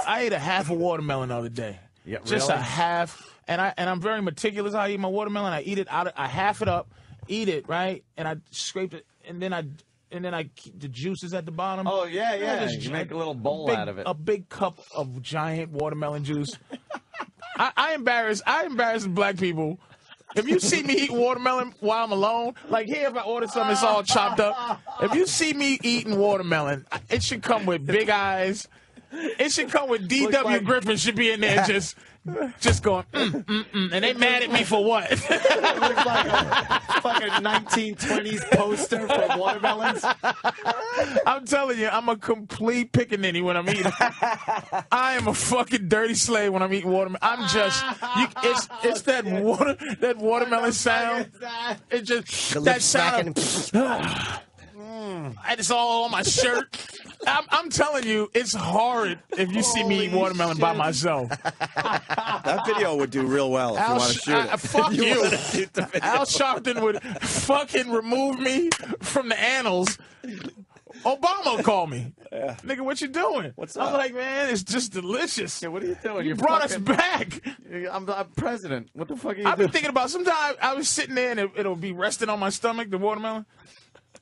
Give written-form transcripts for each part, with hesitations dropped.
I ate a half a watermelon the other day. Yeah, Just really? a half. And I'm very meticulous how I eat my watermelon. I eat it I half it up, eat it, right? And I scrape it, and then I keep the juices at the bottom. Oh, yeah, yeah. Just You make a little bowl out of it. A big cup of giant watermelon juice. I embarrass black people. If you see me eat watermelon while I'm alone, like here if I order something, it's all chopped up. If you see me eating watermelon, it should come with big eyes. It should come with D.W. Griffin should be in there just going, and they mad at me for what? It looks like a fucking 1920s poster for watermelons. I'm telling you, I'm a complete pickaninny when I'm eating. I am a fucking dirty slave when I'm eating watermelon. I'm just, it's that watermelon sound. It just, that sound. It's all on my shirt. I'm telling you, it's hard if you see me eat watermelon by myself. That video would do real well if you want to shoot it. Fuck you. Al Sharpton would fucking remove me from the annals. Obama called me. Yeah. Nigga, what you doing? What's up? I'm like, man, it's just delicious. Yeah, what are you doing? You brought us back. I'm president. What the fuck are you I've doing? been thinking about, sometimes I was sitting there and it'll be resting on my stomach, the watermelon.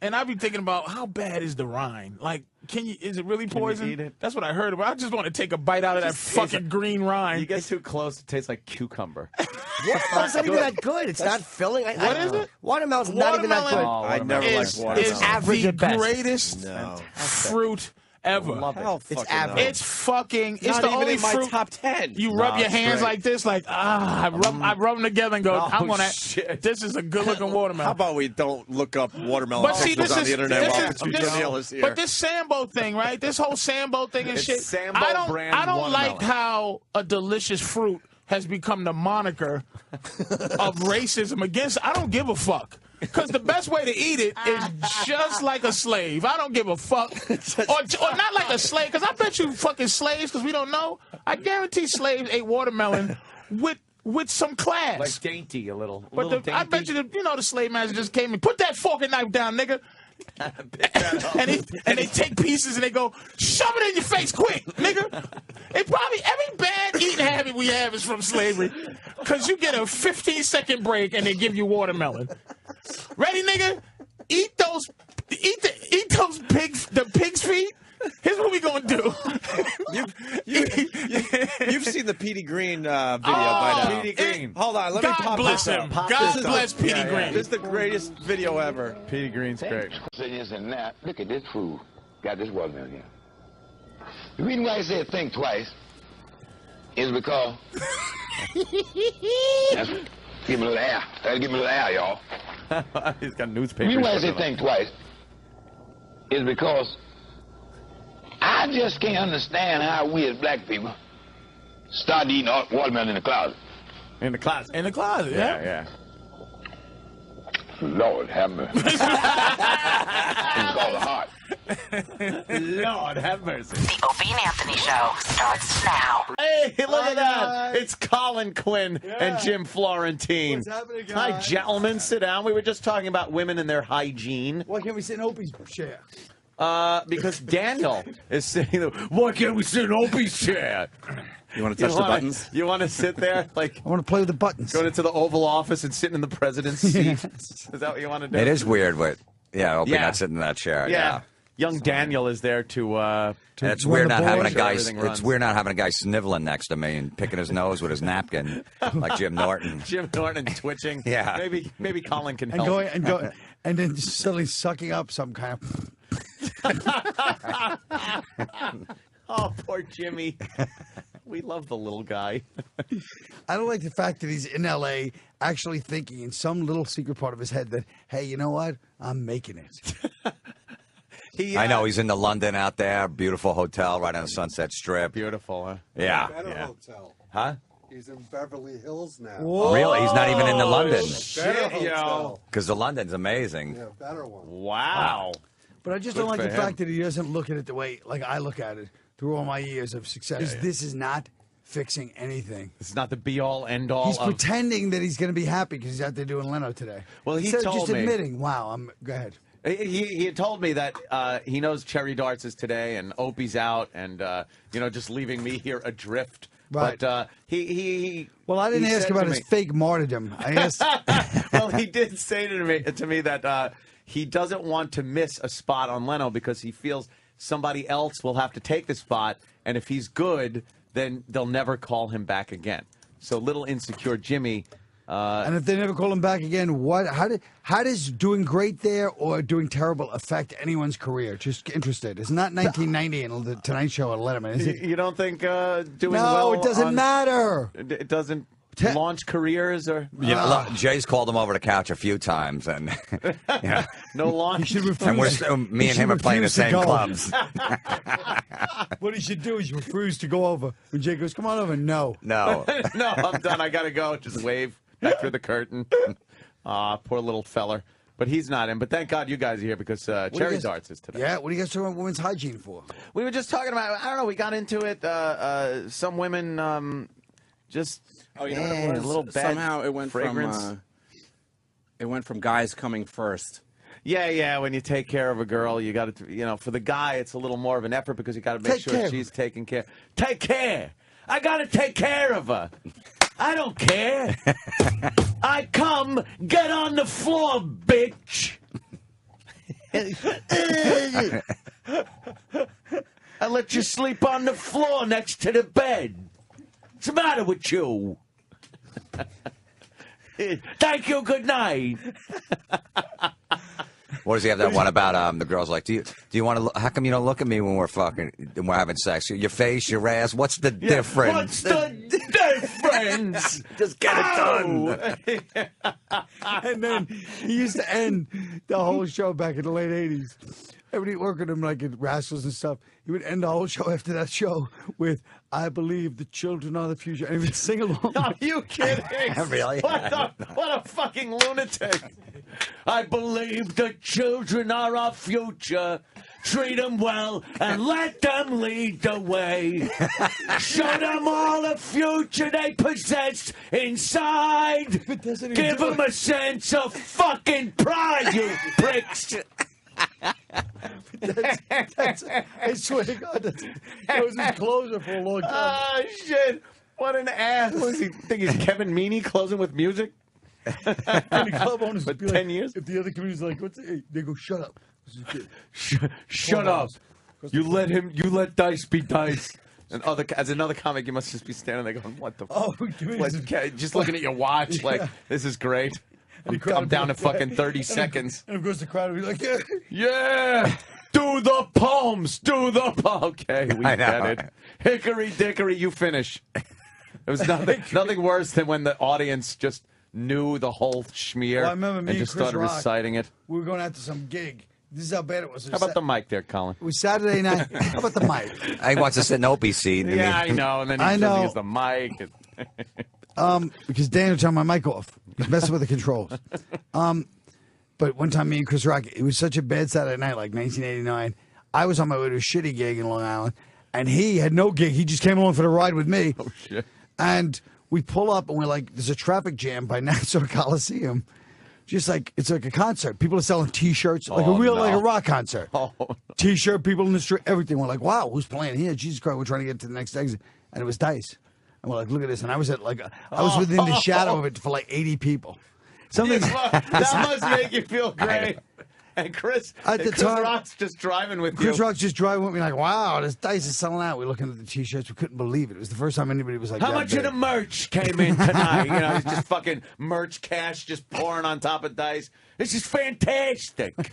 And I'd be thinking about, how bad is the rind? Like, is it really poison? Eat it? That's what I heard about. I just want to take a bite out of that fucking green rind. You get too close, it tastes like cucumber. It's not even that good. It's not filling. What is it? Watermelon's not even that good. Oh, I never liked watermelon. It's average the at best. greatest fruit ever. It's average. It's fucking. It's not the even only in my fruit. top 10. You rub your hands like this, like I rub them together and go. I'm gonna. Shit. This is a good looking watermelon. How about we don't look up watermelon But see, pictures on the internet while Jamil is here? But this Sambo thing, right? This whole Sambo thing and It's shit. Sambo brand I don't watermelon. like how a delicious fruit has become the moniker of racism against. I don't give a fuck. Because the best way to eat it is just like a slave. I don't give a fuck. Or not like a slave, because I bet you fucking slaves, because we don't know. I guarantee slaves ate watermelon with some class. Like dainty a little. But I bet you, the slave master just came and put that fork and knife down, nigga. and they take pieces and they go, shove it in your face quick, nigga. It probably, every bad eating habit we have is from slavery. Because you get a 15-second break and they give you watermelon. Ready, nigga? Eat those pigs, the pig's feet. Here's what we gonna do. You've seen the Petey Green video by now. Petey Green. Hold on, let me God pop bless this him. up. God bless Petey Green. This is the greatest video ever. Petey Green's great. And now, look at this fool. Got this watermelon here. The reason why I said think twice is because give me a little air. Give me a little air, y'all. He's got newspapers. The reason why I say think twice is because I just can't understand how we as black people start eating watermelon in the closet. In the closet. In the closet, Yeah. Lord have mercy. It's called a heart. Lord have mercy. The Opie and Anthony Show starts now. Hey, look at that. It's Colin Quinn and Jim Florentine. What's happening, guys? Hi, gentlemen. Sit down. We were just talking about women and their hygiene. Why can't we sit in Opie's chair? Because Daniel is sitting there. Why can't we sit in Opie's chair? You want to touch the buttons? You want to sit there? Like, I want to play with the buttons. going into the Oval Office and sitting in the president's seat? Is that what you want to do? It is weird, but Opie not sitting in that chair. Yeah. Young Daniel is there to And it's run weird the not having a board. guy. Everything It's runs. weird not having a guy sniveling next to me and picking his nose with his napkin like Jim Norton. Jim Norton twitching. Yeah. Maybe Colin can and help. going and then suddenly sucking up some kind of. Oh, poor Jimmy. We love the little guy. I don't like the fact that he's in L.A. actually thinking in some little secret part of his head that, hey, you know what? I'm making it. I know he's in the London out there, beautiful hotel right on the Sunset Strip. Beautiful, huh? Yeah. Better hotel. Huh? He's in Beverly Hills now. Really? He's not even in the London Better hotel. because the London's amazing. Yeah, better one. Wow. But I just Good don't like for the him. fact that he doesn't look at it the way like I look at it through all my years of success. This is not fixing anything. This is not the be-all, end-all. He's pretending that he's going to be happy because he's out there doing Leno today. Well, he Instead of told just me- admitting, wow, go ahead. He had told me that he knows Cherry Darts is today and Opie's out and, just leaving me here adrift. Right. But Well, I didn't ask about his fake martyrdom. I asked. Well, he did say to me that he doesn't want to miss a spot on Leno because he feels somebody else will have to take the spot, and if he's good, then they'll never call him back again. So little insecure Jimmy. And if they never call him back again, how does doing great there or doing terrible affect anyone's career? Just interested. It's not 1990 and the Tonight Show and Letterman, is it? You don't think doing well? No, it doesn't matter. It doesn't launch careers or. Jay's called him over the couch a few times, and no launch. And me and him are playing the same clubs. What he should do is refuse to go over. When Jay goes, "Come on over," no, no, I'm done. I gotta go. Just wave back through the curtain. Poor little feller. But he's not in. But thank God you guys are here because Cherry Darts is today. Yeah, what are you guys talking about women's hygiene for? We were just talking about, I don't know, we got into it. Some women just what it was? a little bad Somehow it went fragrance. from guys coming first. Yeah. When you take care of a girl, you got to, for the guy, it's a little more of an effort because you got to make sure she's taken care. Take care. I got to take care of her. I don't care. I come, get on the floor, bitch. I let you sleep on the floor next to the bed. What's the matter with you? Thank you, good night. What does he have that one about? The girl's like, do you want to? How come you don't look at me when we're having sex? Your face, your ass. What's the difference? What's the difference? Just get it done. And then he used to end the whole show back in the late 80s. Everybody worked with him like at wrestlers and stuff. He would end the whole show after that show with, "I believe the children are the future." And he would sing along. Are you kidding? Really? What a fucking lunatic. I believe the children are our future. Treat them well and let them lead the way. Show them all the future they possess inside. Give them a sense of fucking pride, you pricks. I swear to God, that was his closer for a long time. Oh, shit. What an ass. What does he think he's Kevin Meaney closing with music? And the club owners For would be 10 like, years? if the other comedian's like, they go, "Shut up." Shut up. You let Dice be Dice. And as another comic, you must just be standing there going, "What the fuck?" Just looking at your watch like, this is great. I'm down to fucking 30 seconds. And of course the crowd would be like, Yeah! Do the palms! Okay, we get it. Hickory dickory, you finish. It was nothing worse than when the audience just knew the whole schmear Well, I remember me and just and Chris started Rock, reciting it. we were going out to some gig. This is how bad it was. How about the mic there, Colin? It was Saturday night. How about the mic? He wants to sit in Opie's seat. Yeah, I know. And then he says he has the mic. Because Daniel turned my mic off. He's messing with the controls. But one time, me and Chris Rock, it was such a bad Saturday night, like 1989. I was on my way to a shitty gig in Long Island, and he had no gig. He just came along for the ride with me. Oh, shit. And we pull up, and we're like, there's a traffic jam by Nassau Coliseum. Just like, it's like a concert. People are selling T-shirts, like like a rock concert. Oh, no. T-shirt, people in the street, everything. We're like, wow, who's playing here? Jesus Christ, we're trying to get to the next exit. And it was Dice. And we're like, look at this. And I was within the shadow of it for like 80 people. That must make you feel great. And Chris Rock's just driving with you. Chris Rock's just driving with me like, wow, this Dice is selling out. We're looking at the T-shirts. We couldn't believe it. It was the first time anybody was like, how much of the merch came in tonight? He's just fucking merch cash just pouring on top of Dice. This is fantastic.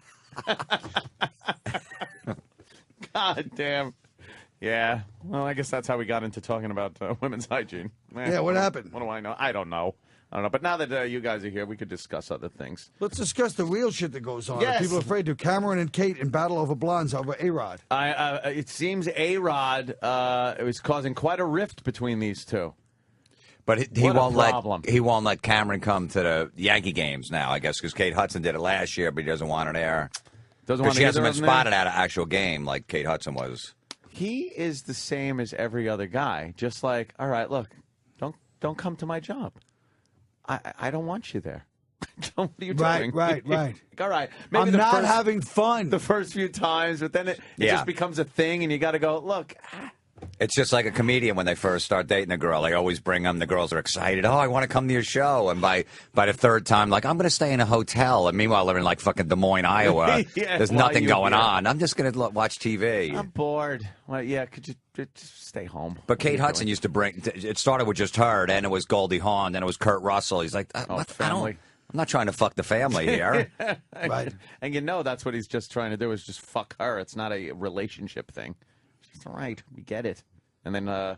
God damn. Yeah. Well, I guess that's how we got into talking about women's hygiene. Yeah, what happened? What do I know? I don't know. But now that you guys are here, we could discuss other things. Let's discuss the real shit that goes on. Yes. People are afraid to. Cameron and Kate in battle over blondes over A-Rod. It seems A-Rod was causing quite a rift between these two. But he won't let Cameron come to the Yankee games now, I guess, because Kate Hudson did it last year, but he doesn't want her there. Because she hasn't been spotted at an actual game like Kate Hudson was. He is the same as every other guy. Just like, all right, look, don't come to my job. I don't want you there. What are you Right, doing? right. All right. Maybe I'm not having fun. the first few times, but then it just becomes a thing, and you got to go, look. It's just like a comedian when they first start dating a girl. They always bring them. The girls are excited. Oh, I want to come to your show. And by the third time, like, I'm going to stay in a hotel. And meanwhile, they're in like fucking Des Moines, Iowa. There's nothing going on. I'm just going to watch TV. I'm bored. Well, yeah, could you just stay home? But Kate Hudson used to bring. It started with just her, then it was Goldie Hawn, then it was Kurt Russell. He's like, family. I'm not trying to fuck the family here. Right. And that's what he's just trying to do is just fuck her. It's not a relationship thing. It's all right. We get it. And then, I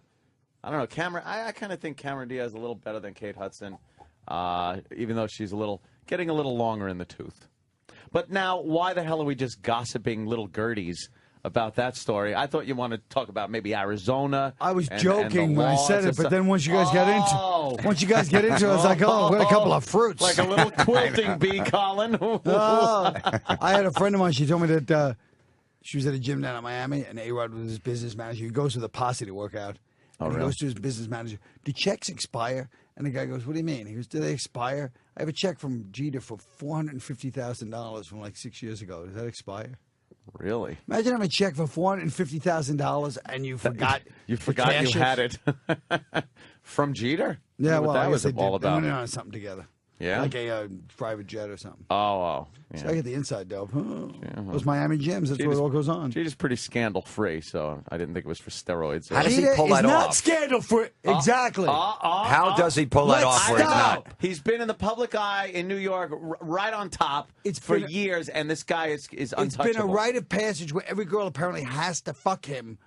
don't know, Cameron, I kind of think Cameron Diaz is a little better than Kate Hudson, even though she's getting a little longer in the tooth. But now, why the hell are we just gossiping little Gerties about that story? I thought you wanted to talk about maybe Arizona. I was and joking the when I said it, but then once you guys get into it, I was like, oh, what a couple of fruits. Like a little quilting bee, Colin. I had a friend of mine, she told me that she was at a gym down in Miami, and A-Rod was his business manager. He goes with a posse to work out. And he goes to his business manager, do checks expire? And the guy goes, what do you mean? He goes, do they expire? I have a check from Jeter for $450,000 from like 6 years ago. Does that expire? Really? Imagine having a check for $450,000 and you forgot. You forgot you had it. From Jeter? Yeah, well, that I was guess all they about. went on something together. Yeah? Like a private jet or something. Oh. Yeah. So I get the inside dope. Those Miami gyms, that's where it all goes on. Jeter's pretty scandal-free, so I didn't think it was for steroids. How does he pull that off? off? Not scandal-free. Exactly. How does he pull that off where he's not? He's been in the public eye in New York, right on top for years, and this guy is untouchable. It's been a rite of passage where every girl apparently has to fuck him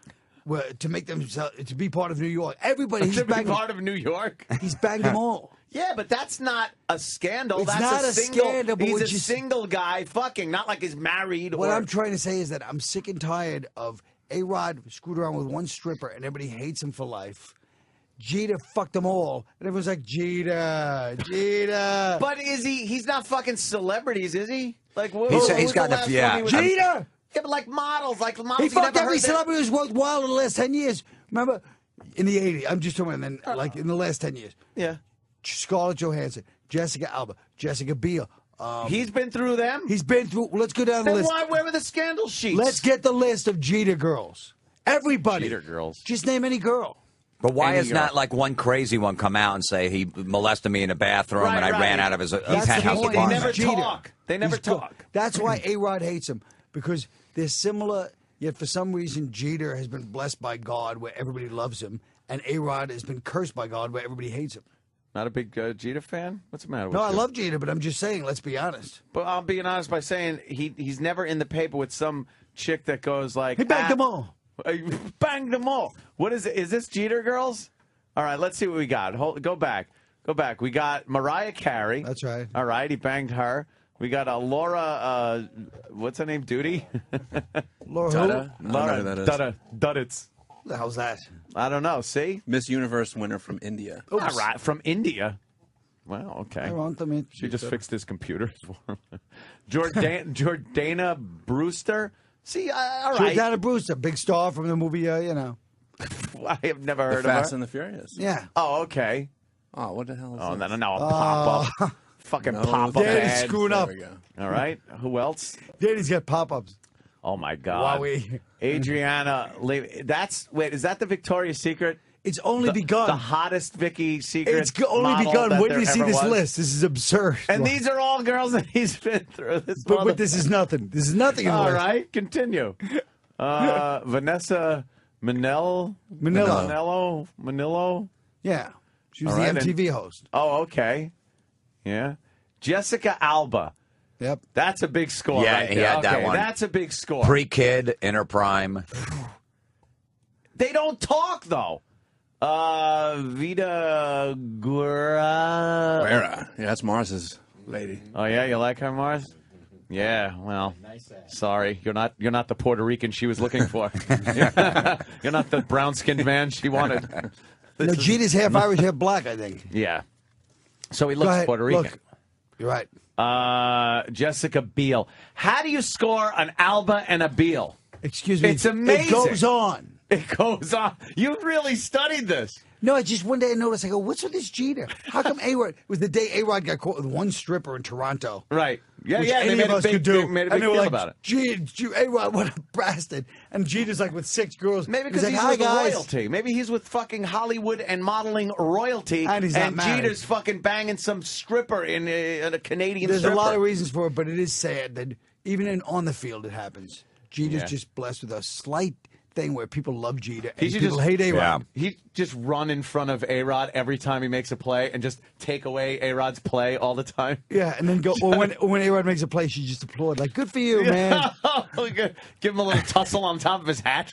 to make themselves to be part of New York. Everybody, he's banged part of New York. He's banged them all. Yeah, but that's not a scandal. It's that's not a single, scandal. But he's a single guy fucking, not like he's married. What I'm trying to say is that I'm sick and tired of A-Rod screwed around with one stripper and everybody hates him for life. Jeter fucked them all, and everyone's like, Jeter. But is he? He's not fucking celebrities, is he? Like, he's got the Jeter. Yeah, but like models. He fucked every celebrity who's worked wild in the last 10 years. Remember, in the 80s, I'm just talking, then like in the last 10 years. Yeah. Scarlett Johansson, Jessica Alba, Jessica Biel. He's been through them? He's been through. Let's go down the list. Then where were the scandal sheets? Let's get the list of Jeter girls. Everybody. Jeter girls. Just name any girl. But why is not like one crazy one come out and say he molested me in a bathroom and I ran out of his penthouse apartment? They never talk. They never talk. That's why A-Rod hates him, because they're similar, yet for some reason Jeter has been blessed by God where everybody loves him, and A-Rod has been cursed by God where everybody hates him. Not a big Jeter fan? What's the matter with you? No, I love Jeter, but I'm just saying, let's be honest. But I'm being honest by saying he's never in the paper with some chick that goes like... He banged them all. Banged them all. What is it? Is this Jeter girls? All right, let's see what we got. Go back. We got Mariah Carey. That's right. All right, he banged her. We got Laura, what's her name, Duty? Laura Dutta? I don't know who that is. Duddits. What the hell's that? I don't know. See? Miss Universe winner from India. All right, from India. Wow, okay. I want them. She just fixed his computer for him. Jordana Brewster. See, all right. Jordana Brewster, big star from the movie, I have never heard of her. Fast and the Furious. Yeah. Oh, okay. Oh, what the hell is Oh, this? no, a pop-up. Fucking pop-up Danny's ad. screwing up. There we go. All right. Who else? Danny's got pop-ups. Oh, my God. Wowie. Adriana. Wait, is that the Victoria's Secret? It's only begun. The hottest Vicky's Secret. It's only begun. Wait till you see this list. This is absurd. And these are all girls that he's been through. But this is nothing. This is nothing. In the all list. right, continue. Vanessa Manillo. Yeah. She was All the right, MTV host. Oh, okay. Yeah. Jessica Alba. Yep. That's a big score. Yeah, right he there. had that Okay, one. That's a big score. Pre-kid, inner prime. They don't talk, though. Vida Guerra. Yeah, that's Mars's lady. Oh, yeah? You like her, Mars? Yeah, well, sorry. You're not the Puerto Rican she was looking for. You're not the brown-skinned man she wanted. No, Jeter's half Irish, half black, I think. Yeah. So he looks Puerto Rican. Look. You're right. Jessica Biel. How do you score an Alba and a Biel? Excuse me. It's amazing. It goes on. It goes on. You really studied this. No, I just one day I noticed. I go, "What's with this Jeter? How come A-Rod?" It was the day A-Rod got caught with one stripper in Toronto. Right. Yeah, which yeah. Any They of us could do. They made a big and they were deal like, about it. A-Rod, what a bastard. And Jeter's like with 6 girls. Maybe because like, he's "Hi, with guys." royalty. Maybe he's with fucking Hollywood and modeling royalty. And he's not married. Jeter's fucking banging some stripper in a Canadian There's stripper. a lot of reasons for it, but it is sad that even on the field it happens. Jeter's just blessed with a slight thing where people love Jeter and people hate A-Rod. He just run in front of A-Rod every time he makes a play and just take away A-Rod's play all the time. Yeah, and then go. Or when A-Rod makes a play, she just applaud like, "Good for you, man." Give him a little tussle on top of his hat.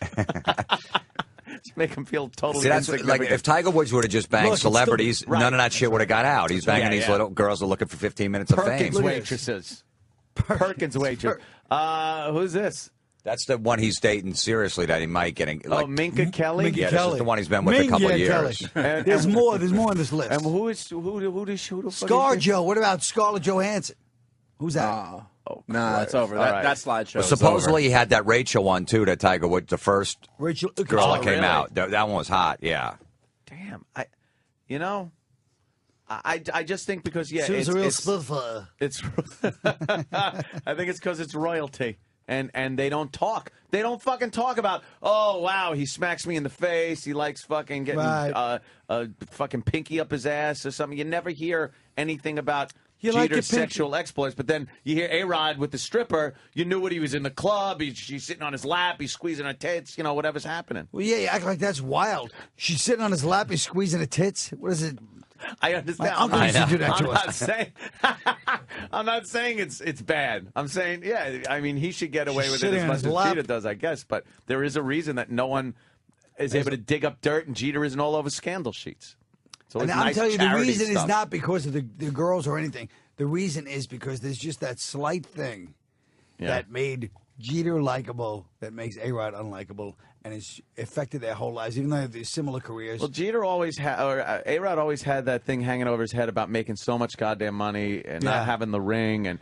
Just make him feel totally See, that's like if Tiger Woods would have just banged celebrities, none of that shit would have got out. He's banging these little girls that are looking for 15 minutes of fame. Perkins waitresses. Perkins waitress. Who's this? That's the one he's dating seriously that he might get. Minka Kelly? Yeah, this is the one he's been with a couple of years. There's more on this list. And who the fuck is ScarJo. What about Scarlett Johansson? Who's that? Nah, it's over. That slideshow. Well, supposedly he had that Rachel one too. That Tiger Woods, the first girl that came out. That one was hot. Yeah. Damn. I just think because She was a real spliffer. It's. I think it's because it's royalty. And they don't talk. They don't fucking talk about, oh, wow, he smacks me in the face. He likes fucking getting a fucking pinky up his ass or something. You never hear anything about Jeter's sexual exploits. But then you hear A-Rod with the stripper. You knew what he was in the club. She's sitting on his lap. He's squeezing her tits. You know, whatever's happening. Well, yeah, you act like that's wild. She's sitting on his lap. He's squeezing her tits. What is it? I understand. My uncle used to do that to us. I'm not saying it's bad. I'm saying, yeah, I mean, he should get away with it sitting as on much his as lap. Jeter does, I guess. But there is a reason that no one is able to dig up dirt, and Jeter isn't all over scandal sheets. So And I'm telling you, the reason is not because of the girls or anything. The reason is because there's just that slight thing that made Jeter likable, that makes A-Rod unlikable, and it's affected their whole lives, even though they have these similar careers. Well, Jeter always had, or A-Rod always had that thing hanging over his head about making so much goddamn money and not having the ring,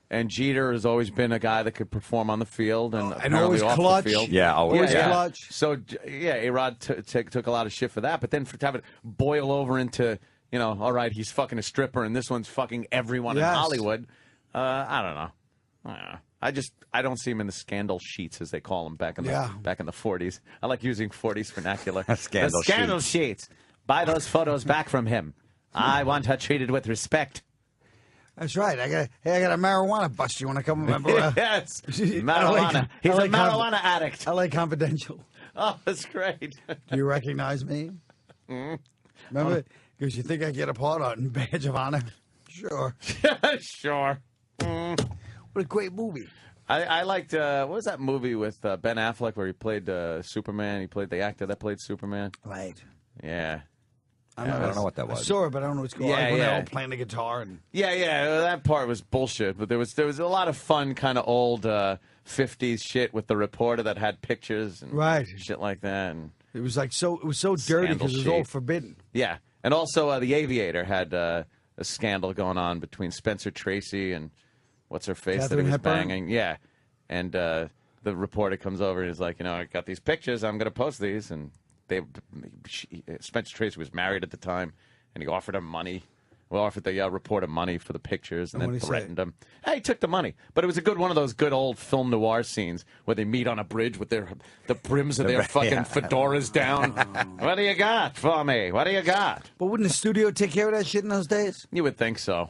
and Jeter has always been a guy that could perform on the field and always off clutch. the field. Yeah, always clutch. So yeah, A-Rod took a lot of shit for that, but then to have it boil over into, you know, all right, he's fucking a stripper and this one's fucking everyone in Hollywood. I don't know. I don't see him in the scandal sheets, as they call them back in the 40s. I like using 40s vernacular. Scandal sheets. Buy those photos back from him. I want her treated with respect. That's right. I got a marijuana bust. You want to come remember? Yes. Marijuana. He's a marijuana addict. I like Confidential. Oh, that's great. Do you recognize me? Remember? Because you think I get a part on Badge of Honor? Sure. Sure. What a great movie. I liked, what was that movie with Ben Affleck where he played Superman? He played the actor that played Superman. Right. Yeah. I don't know what that was. I saw it, but I don't know what's going on. When they're all playing the guitar. And... Yeah, that part was bullshit. But there was a lot of fun kind of old 50s shit with the reporter that had pictures and shit like that. And it was like it was so dirty because it was all forbidden. Yeah. And also The Aviator had a scandal going on between Spencer Tracy and what's her face Catherine that he was Hepburn? banging. Yeah. And the reporter comes over and is like, I got these pictures. I'm going to post these. And Spencer Tracy was married at the time, and he offered him money. Well, offered the reporter money for the pictures, and then threatened him. Hey, he took the money, but it was one of those good old film noir scenes where they meet on a bridge with the brims of their fucking fedoras down. What do you got for me? What do you got? But wouldn't the studio take care of that shit in those days? You would think so.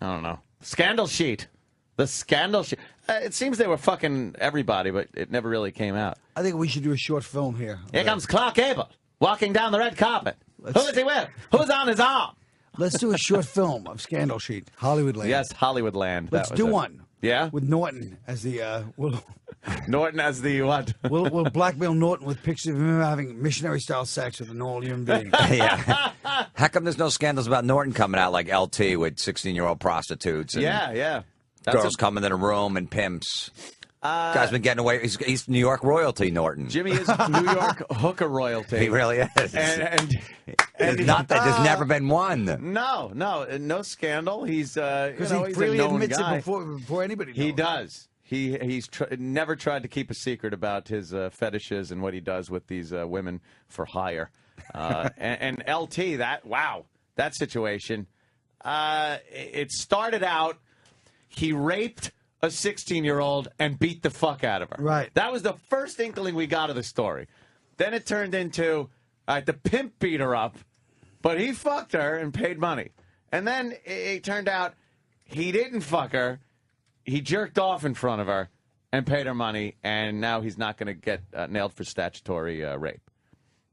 I don't know. Scandal sheet. The scandal sheet. It seems they were fucking everybody, but it never really came out. I think we should do a short film here. Here comes Clark Gable walking down the red carpet. Who is he with? Who's on his arm? Let's do a short film of Scandal Sheet, Hollywoodland. Yes, Hollywoodland. Let's do one. Yeah? With Norton as the... Norton as the what? We'll blackmail Norton with pictures of him having missionary-style sex with a normal human being. Yeah. How come there's no scandals about Norton coming out like LT with 16-year-old prostitutes? And yeah. Girls coming in a room and pimps. Guy's been getting away. He's New York royalty, Norton. Jimmy is New York hooker royalty. He really is. And there's never been one. No scandal. He's because he he's freely a known admits guy. it before anybody knows. He does. he's never tried to keep a secret about his fetishes and what he does with these women for hire. And LT, that situation, it started out, he raped a 16-year-old and beat the fuck out of her. Right. That was the first inkling we got of the story. Then it turned into the pimp beat her up, but he fucked her and paid money. And then it turned out he didn't fuck her. He jerked off in front of her and paid her money, and now he's not going to get nailed for statutory rape.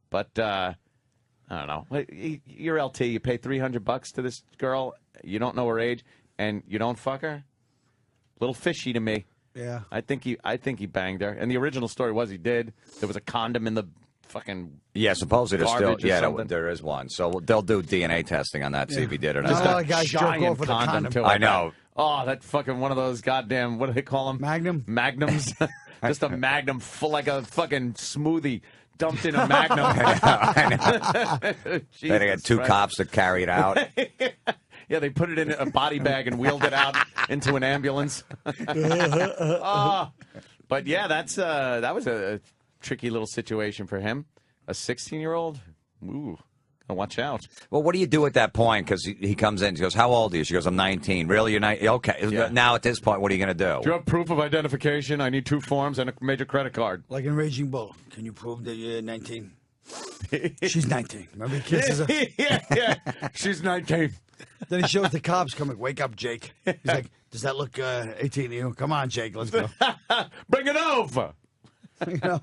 But I don't know. You're LT. You pay $300 to this girl. You don't know her age, and you don't fuck her. Little fishy to me. Yeah. I think he banged her. And the original story was he did. There was a condom in the fucking supposedly there's still something. there is one. So they'll do DNA testing on that, see if he did or not. Just a lot of guys jerk off giant with a condom. too. I know. Oh, that fucking one of those goddamn, what do they call them? Magnums. Just a magnum full like a fucking smoothie dumped in a magnum. I know. They got two cops to carry it out. Yeah, they put it in a body bag and wheeled it out into an ambulance. But yeah, that was a tricky little situation for him. A 16-year-old? Ooh, watch out. Well, what do you do at that point? Because he comes in, he goes, how old are you? She goes, I'm 19. Really? You're 19? Okay. Yeah. Now at this point, what are you going to do? Do you have proof of identification? I need 2 forms and a major credit card. Like in Raging Bull. Can you prove that you're 19? She's 19. Remember, he kisses her? Yeah. She's 19. Then he shows the cops coming, wake up, Jake. He's like, does that look 18 to you? Come on, Jake, let's go. Bring it over. You know?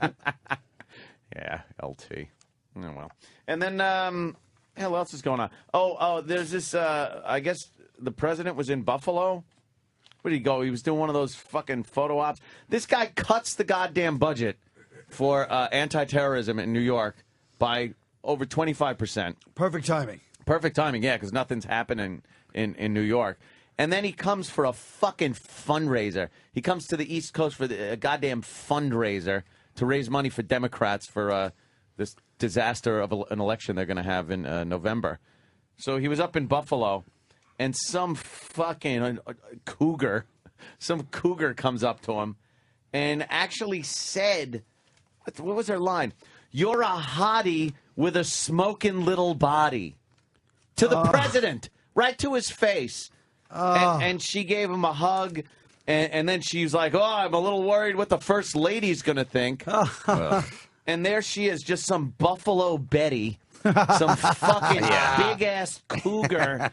Yeah, LT. Oh, well. And then, what else is going on? Oh, there's this, I guess the president was in Buffalo. Where did he go? He was doing one of those fucking photo ops. This guy cuts the goddamn budget for anti-terrorism in New York by over 25%. Perfect timing. Perfect timing, yeah, because nothing's happening in New York. And then he comes for a fucking fundraiser. He comes to the East Coast for a goddamn fundraiser to raise money for Democrats for this disaster of an election they're going to have in November. So he was up in Buffalo, and some fucking cougar comes up to him and actually said, what was her line? You're a hottie with a smoking little body. To the president, right to his face. And she gave him a hug, and then she's like, oh, I'm a little worried what the first lady's going to think. And there she is, just some Buffalo Betty, some fucking big-ass cougar,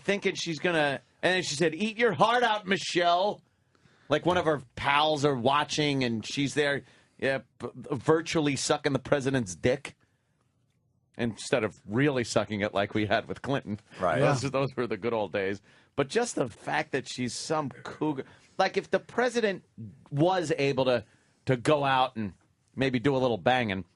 thinking she's going to... And then she said, eat your heart out, Michelle. Like one of her pals are watching, and she's there virtually sucking the president's dick. Instead of really sucking it like we had with Clinton. Right. Those were the good old days. But just the fact that she's some cougar. Like if the president was able to go out and maybe do a little banging.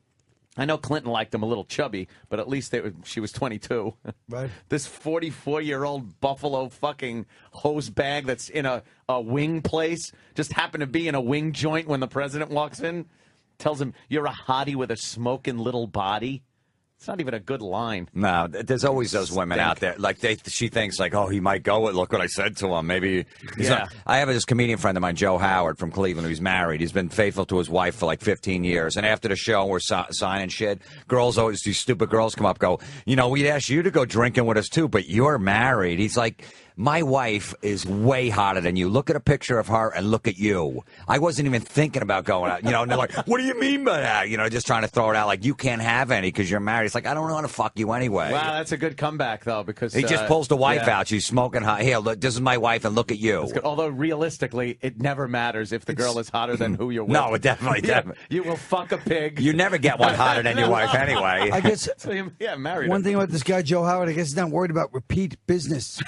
I know Clinton liked him a little chubby, but at least she was 22. Right. This 44-year-old Buffalo fucking hose bag that's in a wing place just happened to be in a wing joint when the president walks in. Tells him, you're a hottie with a smoking little body. It's not even a good line. No, there's always those women out there. Like she thinks like, oh, he might go with. Look what I said to him. Maybe. I have this comedian friend of mine, Joe Howard from Cleveland, who's married. He's been faithful to his wife for like 15 years. And after the show, we're signing shit. Girls always, these stupid girls come up, go, we'd ask you to go drinking with us too, but you're married. He's like, my wife is way hotter than you. Look at a picture of her and look at you. I wasn't even thinking about going out. And they're like, what do you mean by that? Just trying to throw it out like you can't have any because you're married. It's like, I don't want to fuck you anyway. Wow, that's a good comeback, though, because... He just pulls the wife out. She's smoking hot. Here, look, this is my wife, and look at you. Although, realistically, it never matters if the girl is hotter than who you're with. No, it definitely. You will fuck a pig. You never get one hotter than your wife anyway. I guess... So, married One thing about this guy, Joe Howard, I guess he's not worried about repeat business.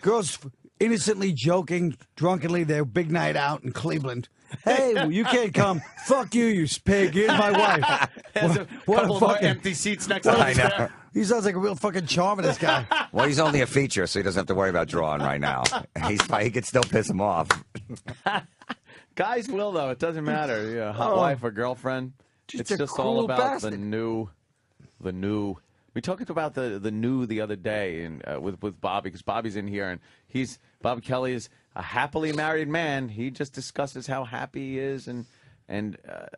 Girls innocently joking, drunkenly, their big night out in Cleveland. Hey, well, you can't come. Fuck you, you pig. Here's my wife. There's a couple of empty seats next to him. I know. He sounds like a real fucking charmer, this guy. Well, he's only a feature, so he doesn't have to worry about drawing right now. He can still piss him off. Guys will, though. It doesn't matter. Hot wife or girlfriend. It's just all about bastard. the new. We talked about the new the other day and with Bobby, because Bobby's in here, and Bobby Kelly is a happily married man, he just discusses how happy he is, and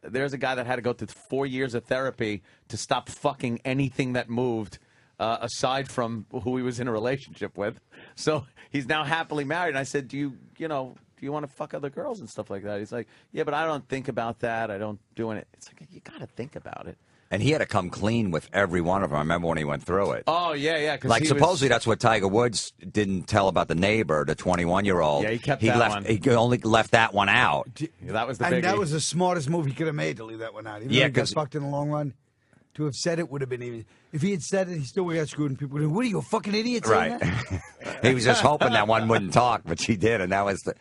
there's a guy that had to go through 4 years of therapy to stop fucking anything that moved, aside from who he was in a relationship with. So he's now happily married. And I said, do you want to fuck other girls and stuff like that? He's like, yeah, but I don't think about that. I don't do it. It's like, you got to think about it. And he had to come clean with every one of them. I remember when he went through it. Oh, yeah. Like, supposedly that's what Tiger Woods didn't tell about the neighbor, the 21-year-old. Yeah, he kept that one. He only left that one out. Yeah, that was the biggie. And that was the smartest move he could have made, to leave that one out. Even though he got fucked in the long run. To have said it would have been even. If he had said it, he still would have got screwed, and people would have, what are you, a fucking idiot saying that? He was just hoping that one wouldn't talk, but she did, and that was the...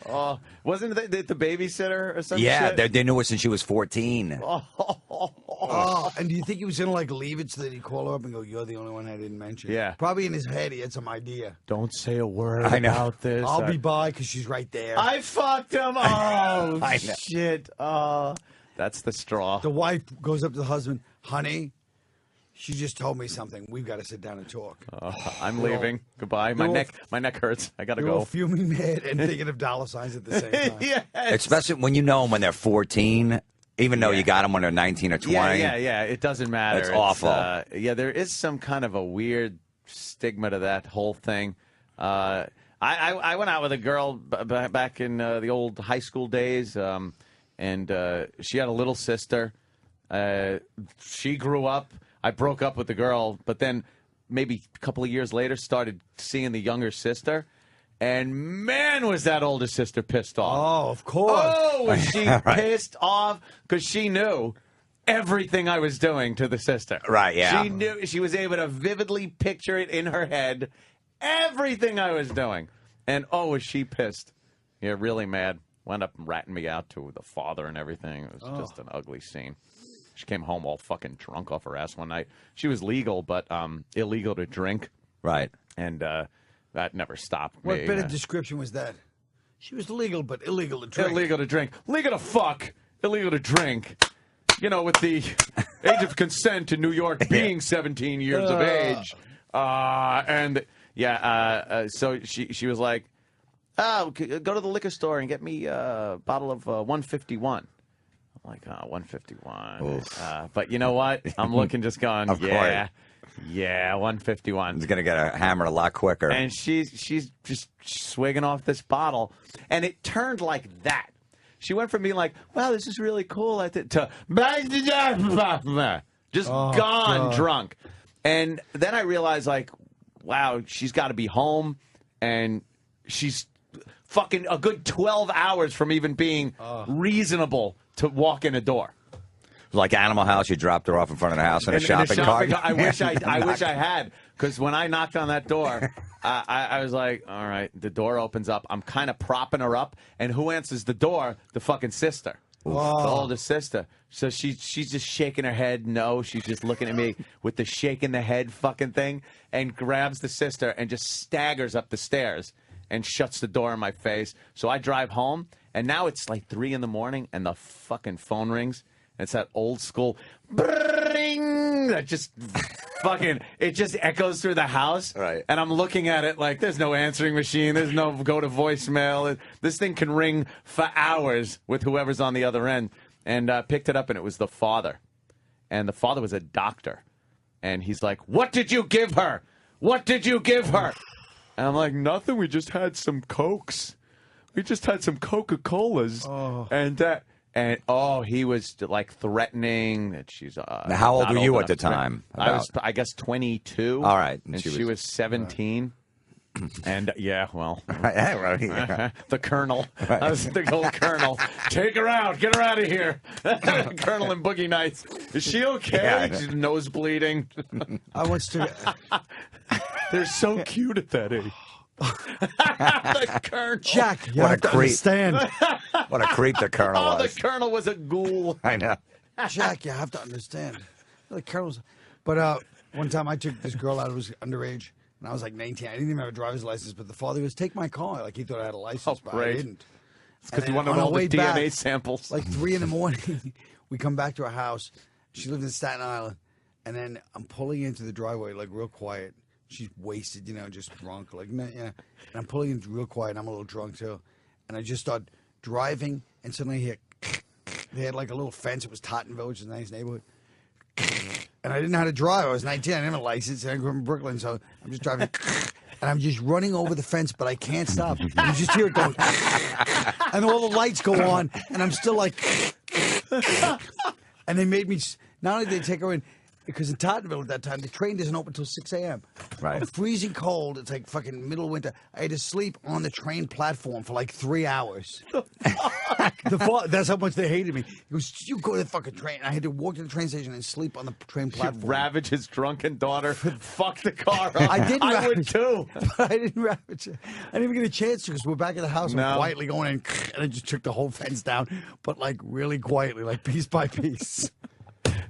Wasn't the babysitter or something? Yeah, they knew her since she was 14. And do you think he was going to, like, leave it so that he'd call her up and go, you're the only one I didn't mention? Yeah. Probably in his head he had some idea. Don't say a word about this. I'll be by because she's right there. I fucked him. Oh, I know. shit. Oh, that's the straw. The wife goes up to the husband, honey, she just told me something. We've got to sit down and talk. I'm leaving. Goodbye. My neck hurts. I got to They're go. all fuming mad and thinking of dollar signs at the same time. Yes. Especially when you know them when they're 14, even though you got them when they're 19 or 20. Yeah. It doesn't matter. It's awful. There is some kind of a weird stigma to that whole thing. I went out with a girl back in the old high school days, and she had a little sister. She grew up. I broke up with the girl, but then maybe a couple of years later started seeing the younger sister. And man, was that older sister pissed off. Oh, of course. Oh, was she pissed off because she knew everything I was doing to the sister. Right, yeah. She knew, she was able to vividly picture it in her head, everything I was doing. And oh, was she pissed. Yeah, really mad. Wound up ratting me out to the father and everything. It was just an ugly scene. She came home all fucking drunk off her ass one night. She was legal, but illegal to drink. Right. And that never stopped me. What bit of description was that? She was legal, but illegal to drink. Illegal to drink. Legal to fuck. Illegal to drink. You know, with the age of consent in New York being 17 years of age. So she was like, oh, go to the liquor store and get me a bottle of 151. I'm like, 151. But you know what? I'm looking, just going, yeah, 151. He's going to get hammered a lot quicker. And she's just swigging off this bottle. And it turned like that. She went from being like, wow, this is really cool, to just gone drunk. And then I realized, like, wow, she's got to be home. And she's fucking a good 12 hours from even being reasonable to walk in a door. Like Animal House, you dropped her off in front of the house in a shopping cart. I wish I had, because when I knocked on that door, I was like, all right, the door opens up. I'm kind of propping her up, and who answers the door? The fucking sister. Wow. The older sister. So she's just shaking her head. No, she's just looking at me with the shaking the head fucking thing, and grabs the sister and just staggers up the stairs and shuts the door in my face. So I drive home, and now it's like 3 in the morning, and the fucking phone rings. It's that old school bring that just fucking, it just echoes through the house. Right. And I'm looking at it like there's no answering machine. There's no go to voicemail. This thing can ring for hours with whoever's on the other end. And picked it up, and it was the father. And the father was a doctor. And he's like, what did you give her? What did you give her? And I'm like, nothing. We just had some Cokes. We just had some Coca-Colas. And he was like threatening that she's. Now, how old were you at the time? I was, I guess, 22. All right, and she was 17. And well, right. The Colonel. Right. I was the old Colonel. Take her out. Get her out of here. Colonel and Boogie Nights. Is she okay? Yeah. She's nose bleeding. I went to. They're so cute at that age. The Colonel. Jack, you What have a to creep. understand. What a creep the Colonel was. The Colonel was a ghoul. I know. Jack, you have to understand. The Colonel's. But one time I took this girl out who was underage, and I was like 19. I didn't even have a driver's license, but the father goes, take my car. Like, he thought I had a license, but I didn't. It's because you want to know all the DNA samples. Like 3 in the morning, we come back to her house. She lived in Staten Island. And then I'm pulling into the driveway, like, real quiet. She's wasted, just drunk. Like, yeah. And I'm pulling in real quiet. And I'm a little drunk, too. and I just started driving, and suddenly I hear, they had like a little fence. It was Tottenville, which is a nice neighborhood. And I didn't know how to drive. I was 19. I didn't have a license, and I grew up in Brooklyn, so I'm just driving. And I'm just running over the fence, but I can't stop. You just hear it going. And all the lights go on, and I'm still like. And they made me. Not only did they take her in, because in Tottenville at that time, the train doesn't open until 6 a.m. Right. I'm freezing cold. It's like fucking middle of winter. I had to sleep on the train platform for like 3 hours. That's how much they hated me. He goes, you go to the fucking train. I had to walk to the train station and sleep on the train platform. You ravage his drunken daughter. Fuck the car up. I did I would ravage too. But I didn't ravage it. I didn't even get a chance to because we're back at the house and I'm quietly going in and I just took the whole fence down, but like really quietly, like piece by piece.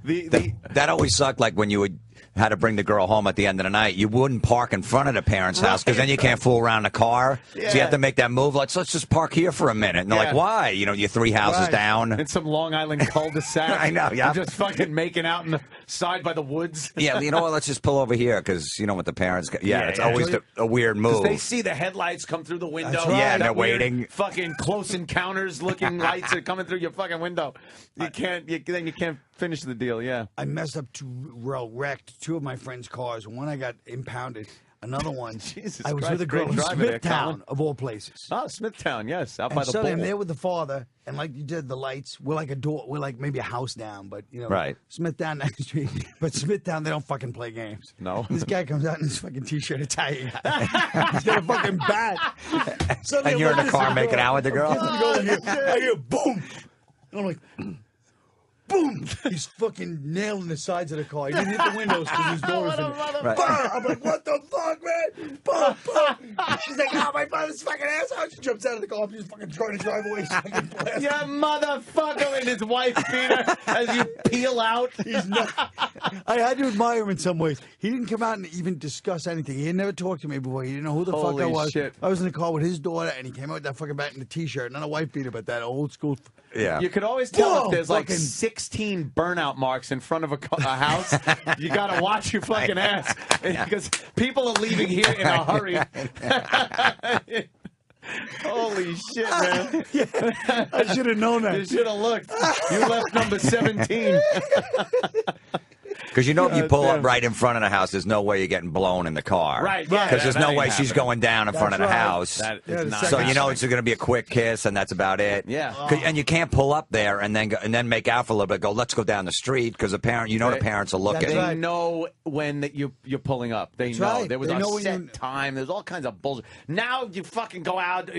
That always sucked, like when you had to bring the girl home at the end of the night. You wouldn't park in front of the parents' house because then you can't fool around the car. Yeah. So you have to make that move. Let's just park here for a minute. And they're like, why? You know, you're 3 houses down. In some Long Island cul-de-sac. I know, yeah. Just fucking making out in the side by the woods. Yeah, you know what? Let's just pull over here because, you know, what the parents... it's always a weird move. They see the headlights come through the window. Right. Yeah, and they're waiting. Fucking Close Encounters looking lights are coming through your fucking window. You can't finish the deal, yeah. I messed up wrecked 2 of my friends' cars. One I got impounded. Another one, I was with a girl in Smithtown, of all places. Oh, Smithtown, yes, out by the bowl. I'm there with the father, and like you did, the lights, we're like we're like maybe a house down, but you know, right. Smithtown next street. But Smithtown, they don't fucking play games. No. This guy comes out in his fucking t-shirt, Italian guy. He's got a fucking bat. And you're in the car making out with the girl? I hear boom. And I'm like... Boom! He's fucking nailing the sides of the car. He didn't hit the windows because his door was in it. Right. I'm like, what the fuck, man? Boom, boom. She's like, oh, my father's fucking asshole. She jumps out of the car. I'm just fucking trying to drive away. You motherfucker, and his wife beat her as you peel out. He's not. I had to admire him in some ways. He didn't come out and even discuss anything. He had never talked to me before. He didn't know who the fuck I was. Shit. I was in the car with his daughter, and he came out with that fucking bat in the t-shirt. Not a wife beater, but that old school. Yeah. You could always tell if there's like 16 burnout marks in front of a house. You got to watch your fucking ass because people are leaving here in a hurry. Holy shit, man. Yeah, I should have known that. You should have looked. You left number 17. Because you know if you pull up right in front of the house, there's no way you're getting blown in the car. Right, yeah. Because there's no way she's going down in front of the house. So you know it's going to be a quick kiss, and that's about it. Yeah. And you can't pull up there and then make out for a little bit. Go, let's go down the street because the parents are looking. They know when you're pulling up. They know. There was a set time. There's all kinds of bullshit. Now you fucking go out.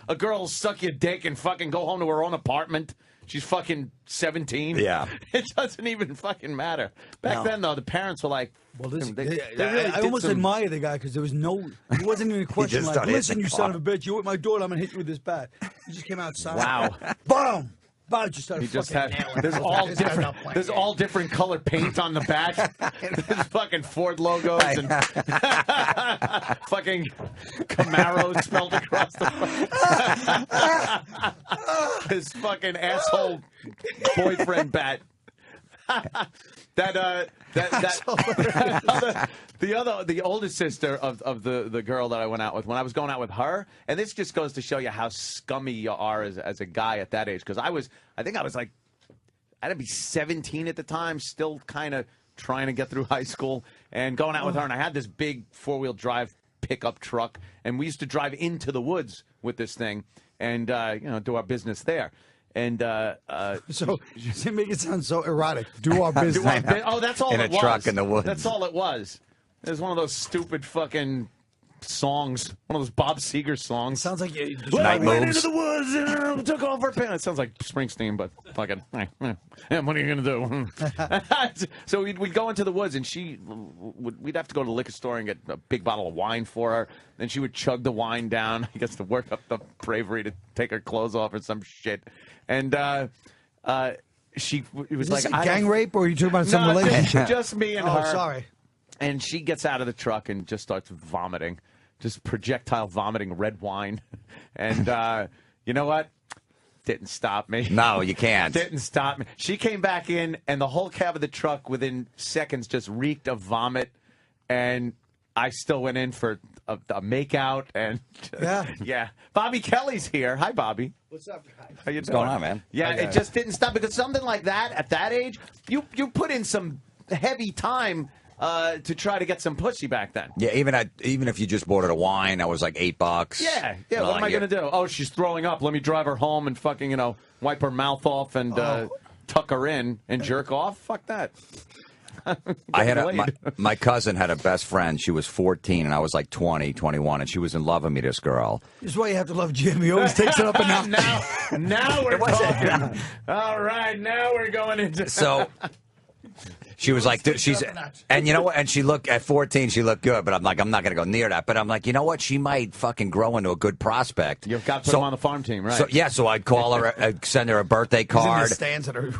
A girl will suck your dick and fucking go home to her own apartment. She's fucking 17. Yeah. It doesn't even fucking matter. Back then, though, the parents were like, well, I almost admire the guy because there wasn't even a question like, listen, you son of a bitch, you with my daughter, I'm going to hit you with this bat. He just came outside. Wow. Boom. Bob just started nailing. There's all different colored paint on the bat. There's fucking Ford logos and fucking Camaro spelled across the front. His fucking asshole boyfriend bat. The older sister of the girl that I went out with, when I was going out with her, and this just goes to show you how scummy you are as a guy at that age. Because I think I was like, I had to be 17 at the time, still kind of trying to get through high school, and going out with her, and I had this big 4-wheel drive pickup truck, and we used to drive into the woods with this thing, and do our business there. And so you make it sound so erotic. Do our business. That's all in it was. In a truck in the woods. That's all it was. It was one of those stupid fucking songs. One of those Bob Seger songs. It sounds like you went into the woods and took off our pants. It sounds like Springsteen, but fucking, what are you going to do? So we'd go into the woods, and we'd have to go to the liquor store and get a big bottle of wine for her. Then she would chug the wine down. I guess to work up the bravery to take her clothes off or some shit. And it was like a gang rape, or are you talking about some relationship? Just me and her. Oh, sorry. And she gets out of the truck and just starts vomiting, just projectile vomiting red wine. And you know what? Didn't stop me. No, you can't. Didn't stop me. She came back in, and the whole cab of the truck within seconds just reeked of vomit. And I still went in for makeout and yeah. Bobby Kelly's here. Hi, Bobby. What's up, guys? How you What's doing? going on, man? Yeah, it just didn't stop because something like that at that age, you put in some heavy time to try to get some pussy back then. Yeah, even if you just bought her a wine, that was like $8. Yeah. What am I gonna do? Oh, she's throwing up. Let me drive her home and fucking wipe her mouth off and tuck her in and jerk off. Fuck that. I had my cousin had a best friend. She was 14 and I was like 20, 21, and she was in love with me. This girl. This is why you have to love Jim. He always takes it up a notch. now we're talking. All right, now we're going into. So she was like, and you know what? And she looked at 14. She looked good, but I'm like, I'm not gonna go near that. But I'm like, you know what? She might fucking grow into a good prospect. You've got to put her on the farm team, right? So I'd call her, I'd send her a birthday card.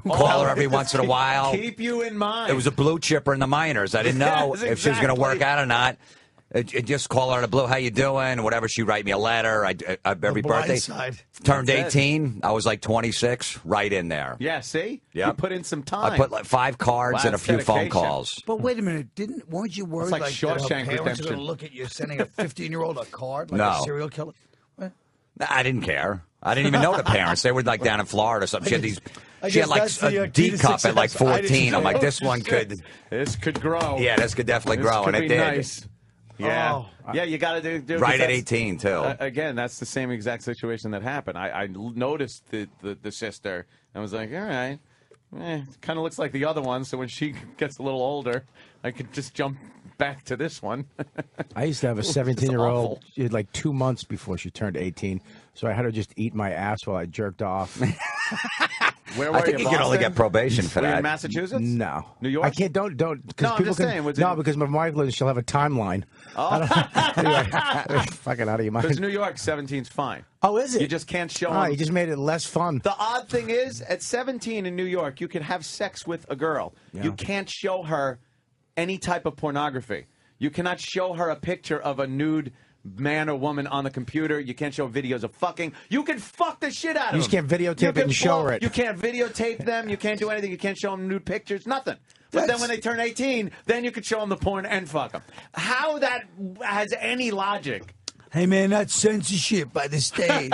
Call her every once in a while. Keep you in mind. It was a blue chipper in the minors. I didn't know if she was going to work out or not. Just call her in the blue. How you doing? Whatever. She write me a letter. Every birthday. Turned 18. I was like 26. Right in there. Yeah. See. Yeah. You put in some time. I put like 5 cards and a few phone calls. But wait a minute. Weren't you worried like that Shawshank her parents are going Redemption. to look at you sending a 15-year-old a card like No. a serial killer? I didn't care. I didn't even know the parents. They were like down in Florida or something. She had these. She had like a D cup at like 14. I'm like, this one could. This could grow. Yeah, this could definitely grow, could and it be did. Nice. Yeah. Yeah, you got to do right at 18 too. Again, that's the same exact situation that happened. I noticed the sister and was like, all right, kind of looks like the other one. So when she gets a little older, I could just jump back to this one. I used to have a 17-year-old like 2 months before she turned 18, so I had her just eat my ass while I jerked off. Where were I think you can only get probation for Were you that. in Massachusetts? No. New York? I can't. Don't. No, Because I'm people just can. saying, was No, it- because my Michael, she'll have a timeline. Oh. Fucking out of your mind. Because New York, 17's fine. Oh, is it? You just can't show Oh, them. you just made it less fun. The odd thing is, at 17 in New York, you can have sex with a girl. Yeah. You can't show her any type of pornography. You cannot show her a picture of a nude man or woman on the computer. You can't show videos of fucking. You can fuck the shit out of them. You just can't videotape it and show her it. You can't videotape them. You can't do anything. You can't show them nude pictures. Nothing. But then when they turn 18, then you could show them the porn and fuck them. How that has any logic? Hey, man, that's censorship by the state.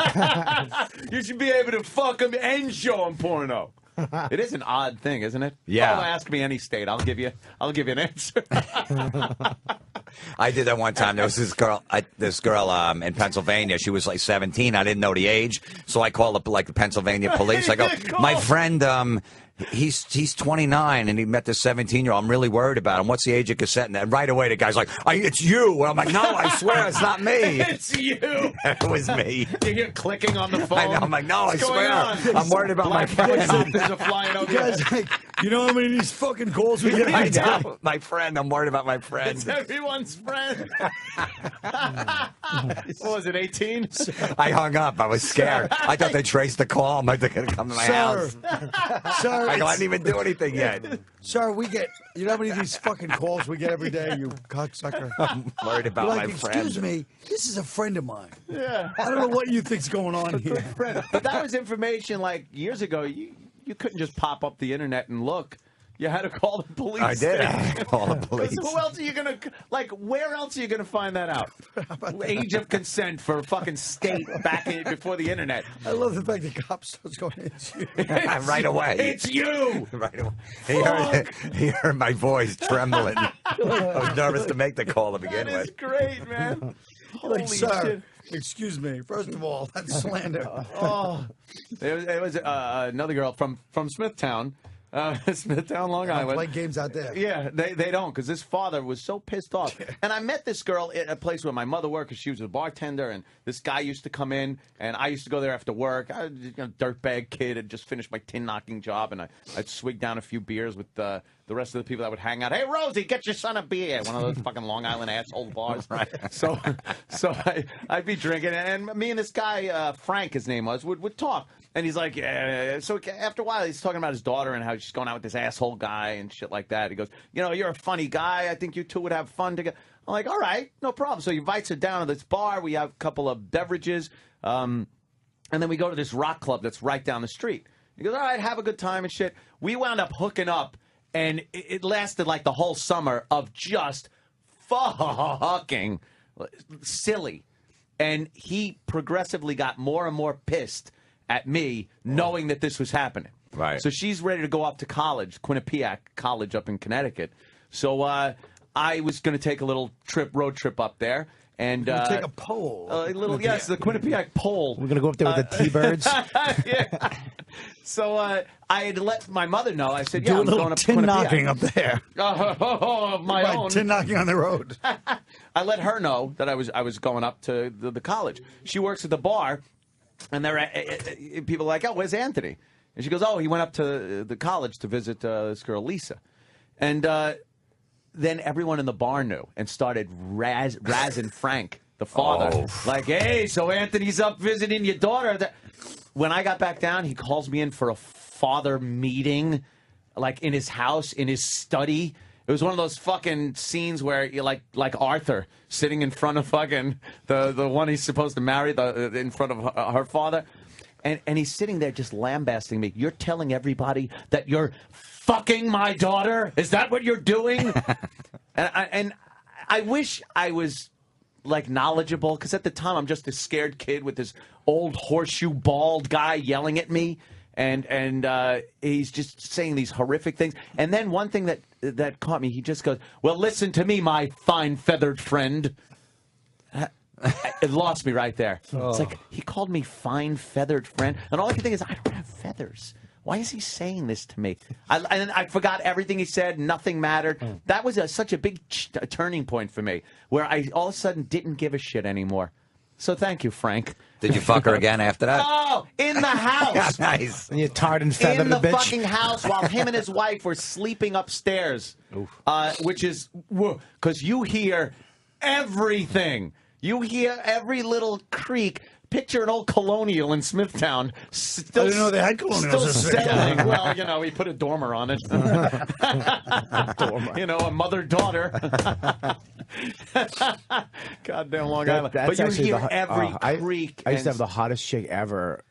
You should be able to fuck them and show them porno. It is an odd thing, isn't it? Yeah. Oh, ask me any state. I'll give you an answer. I did that one time. There was this girl in Pennsylvania. She was like 17. I didn't know the age, so I called up like the Pennsylvania police. I go, my friend, he's 29 and he met this 17-year-old. I'm really worried about him. What's the age of cassette? And right away the guy's like, it's you. And I'm like, no, I swear it's not me. It's you. It was me. You hear clicking on the phone. I know. I'm like, no, What's I going swear. on? I'm worried about my friend. There's a flying over. You guys, like, you know how many of these fucking calls we get I every day? know. My friend. I'm worried about my friend. It's everyone's friend. What was it, 18? I hung up. I was scared. I thought they traced the call. I'm like, they're going to come to my house. Sir, I go, I didn't even do anything yet. Sir, we get, you know how many of these fucking calls we get every day, you cocksucker? I'm worried about You're like, my friend. excuse me, this is a friend of mine. Yeah. I don't know what you think's going on here. But that was information like years ago. You couldn't just pop up the internet and look. You had to call the police. I did. I had to call the police. Who else are you gonna where else are you gonna find that out? Age of consent for a fucking state back before the internet. I love the fact the cop starts going, it's you. Right away. It's you. Right away. He heard my voice trembling. I was nervous to make the call to begin That is with. great, man. Like, Holy sir, shit. excuse me. First of all, that's slander. Oh, it was another girl from Smithtown. Smithtown, Long Island. Play games out there. Yeah, they don't, because his father was so pissed off. And I met this girl at a place where my mother worked, because she was a bartender, and this guy used to come in, and I used to go there after work. I was a dirtbag kid, had just finished my tin-knocking job, and I'd swig down a few beers with the rest of the people that would hang out. Hey, Rosie, get your son a beer. One of those fucking Long Island asshole bars. Right. So I'd be drinking, and me and this guy, Frank, his name was, would talk. And he's like, yeah. So after a while, he's talking about his daughter and how she's going out with this asshole guy and shit like that. He goes, you're a funny guy. I think you two would have fun together. I'm like, all right, no problem. So he invites her down to this bar. We have a couple of beverages. And then we go to this rock club that's right down the street. He goes, all right, have a good time and shit. We wound up hooking up. And it lasted like the whole summer of just fucking silly. And he progressively got more and more pissed at me knowing that this was happening. Right. So she's ready to go off to college, Quinnipiac College up in Connecticut. So I was going to take a little road trip up there. And take a poll. The Quinnipiac poll. We're going to go up there with the T-Birds. Yeah. So I had let my mother know. I said, Do yeah, a I'm little going up to tin Quinnipiac. knocking up there. Of my own. Tin knocking on the road. I let her know that I was going up to the college. She works at the bar, and there people are like, oh, where's Anthony? And she goes, oh, he went up to the college to visit this girl, Lisa. And then everyone in the bar knew and started razzing Frank, the father. Like, hey, so Anthony's up visiting your daughter. When I got back down, he calls me in for a father meeting, like in his house, in his study. It was one of those fucking scenes where you're like Arthur sitting in front of fucking the one he's supposed to marry, in front of her father. And he's sitting there just lambasting me. You're telling everybody that you're fucking my daughter? Is that what you're doing? and I wish I was like knowledgeable, because at the time I'm just a scared kid with this old horseshoe bald guy yelling at me, and he's just saying these horrific things. And then one thing that caught me, he just goes, "Well, listen to me, my fine feathered friend." It lost me right there. It's like he called me fine feathered friend, and all I could think is, I don't have feathers. Why is he saying this to me? And I forgot everything he said. Nothing mattered. That was such a big turning point for me, where I all of a sudden didn't give a shit anymore. So thank you, Frank. Did you fuck her again after that? Oh, in the house. Nice. And you tarred and feathered in the bitch. fucking house while him and his wife were sleeping upstairs, which is because you hear everything. You hear every little creak. Picture an old Colonial in Smithtown. Still, I didn't know they had Colonials in Still Smithtown. selling. Well, you know, he put a dormer on it. You know, a mother-daughter. Goddamn Long Island. That's But you actually hear every creak. I used to have the hottest chick ever.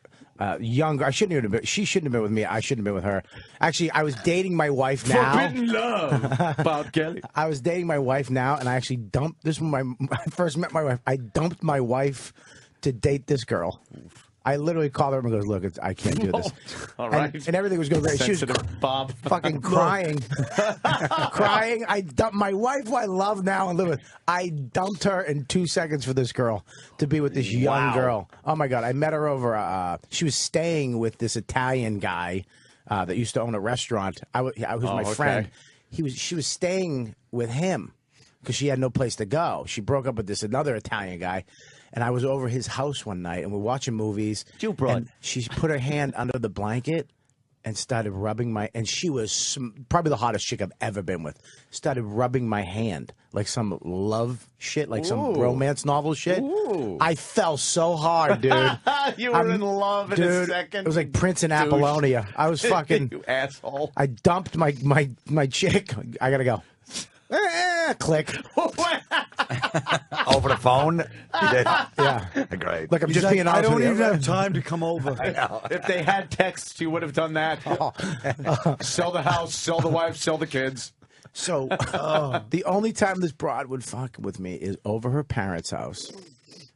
Younger. She shouldn't have been with me. I shouldn't have been with her. Actually, I was dating my wife now. Forbidden love, Bob Kelly. I was dating my wife now, and I actually dumped. This when I first met my wife. I dumped my wife to date this girl. I literally called her and goes, "Look, I can't do this." All right. And everything was going great. She was Bob. fucking crying. Crying. I dumped my wife, who I love now and live with. I dumped her in 2 seconds for this girl to be with this young girl. Oh, my God. I met her over. She was staying with this Italian guy that used to own a restaurant. I was my friend. She was staying with him because she had no place to go. She broke up with this another Italian guy. And I was over his house one night, and we're watching movies. And she put her hand under the blanket and started rubbing my... And she was probably the hottest chick I've ever been with. Started rubbing my hand like some love shit, like some romance novel shit. Ooh. I fell so hard, dude. You were in love in a second. It was like Prince in Apollonia. I was fucking... You asshole. I dumped my chick. I gotta go. Click. Over the phone? You did? Yeah. Great. Look, I'm just being honest I don't with you. even have time to come over. I know. If they had texts, you would have done that. Sell the house, sell the wife, sell the kids. So the only time this broad would fuck with me is over her parents' house.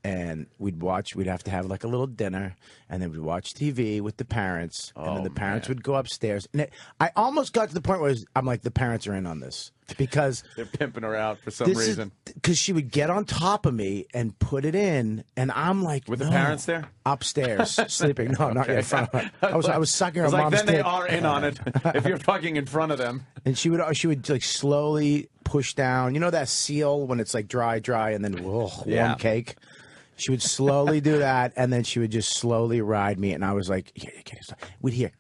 And we'd have to have like a little dinner, and then we'd watch TV with the parents, and then the parents would go upstairs. And I almost got to the point where I'm like, the parents are in on this because they're pimping her out for some reason. Because she would get on top of me and put it in, and I'm like, with the parents there upstairs sleeping. No, not in front of her. I was sucking her like, mom's then they dick. are in on it if you're fucking in front of them. And she would like slowly push down. You know that seal when it's like dry, and then warm cake. She would slowly do that, and then she would just slowly ride me, and I was like, we'd hear,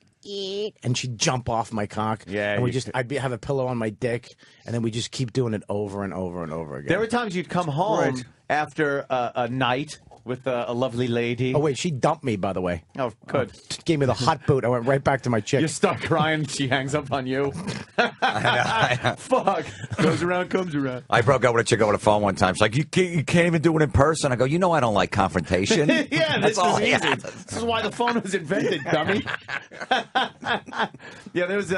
and she'd jump off my cock. Yeah, and I'd have a pillow on my dick, and then we just keep doing it over and over and over again. There were times you'd come home after a night with a lovely lady. Oh, wait, she dumped me, by the way. Oh, good. Gave me the hot boot. I went right back to my chick. You start crying, she hangs up on you. I know. Fuck. Goes around, comes around. I broke up with a chick over the phone one time. She's like, you can't even do it in person. I go, you know I don't like confrontation. Yeah, That's this all is I easy. have. This is why the phone was invented, dummy. Yeah, there was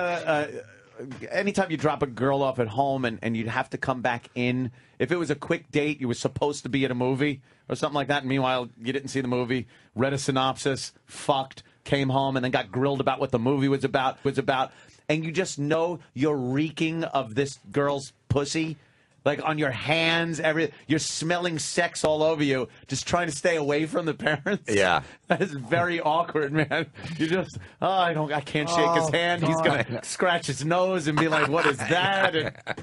anytime you drop a girl off at home and you'd have to come back in, if it was a quick date, you were supposed to be at a movie or something like that, and meanwhile, you didn't see the movie, read a synopsis, fucked, came home, and then got grilled about what the movie was about, and you just know you're reeking of this girl's pussy. Like on your hands, you're smelling sex all over you, just trying to stay away from the parents. Yeah. That is very awkward, man. You just, I can't shake his hand. He's gonna scratch his nose and be like, "What is that?"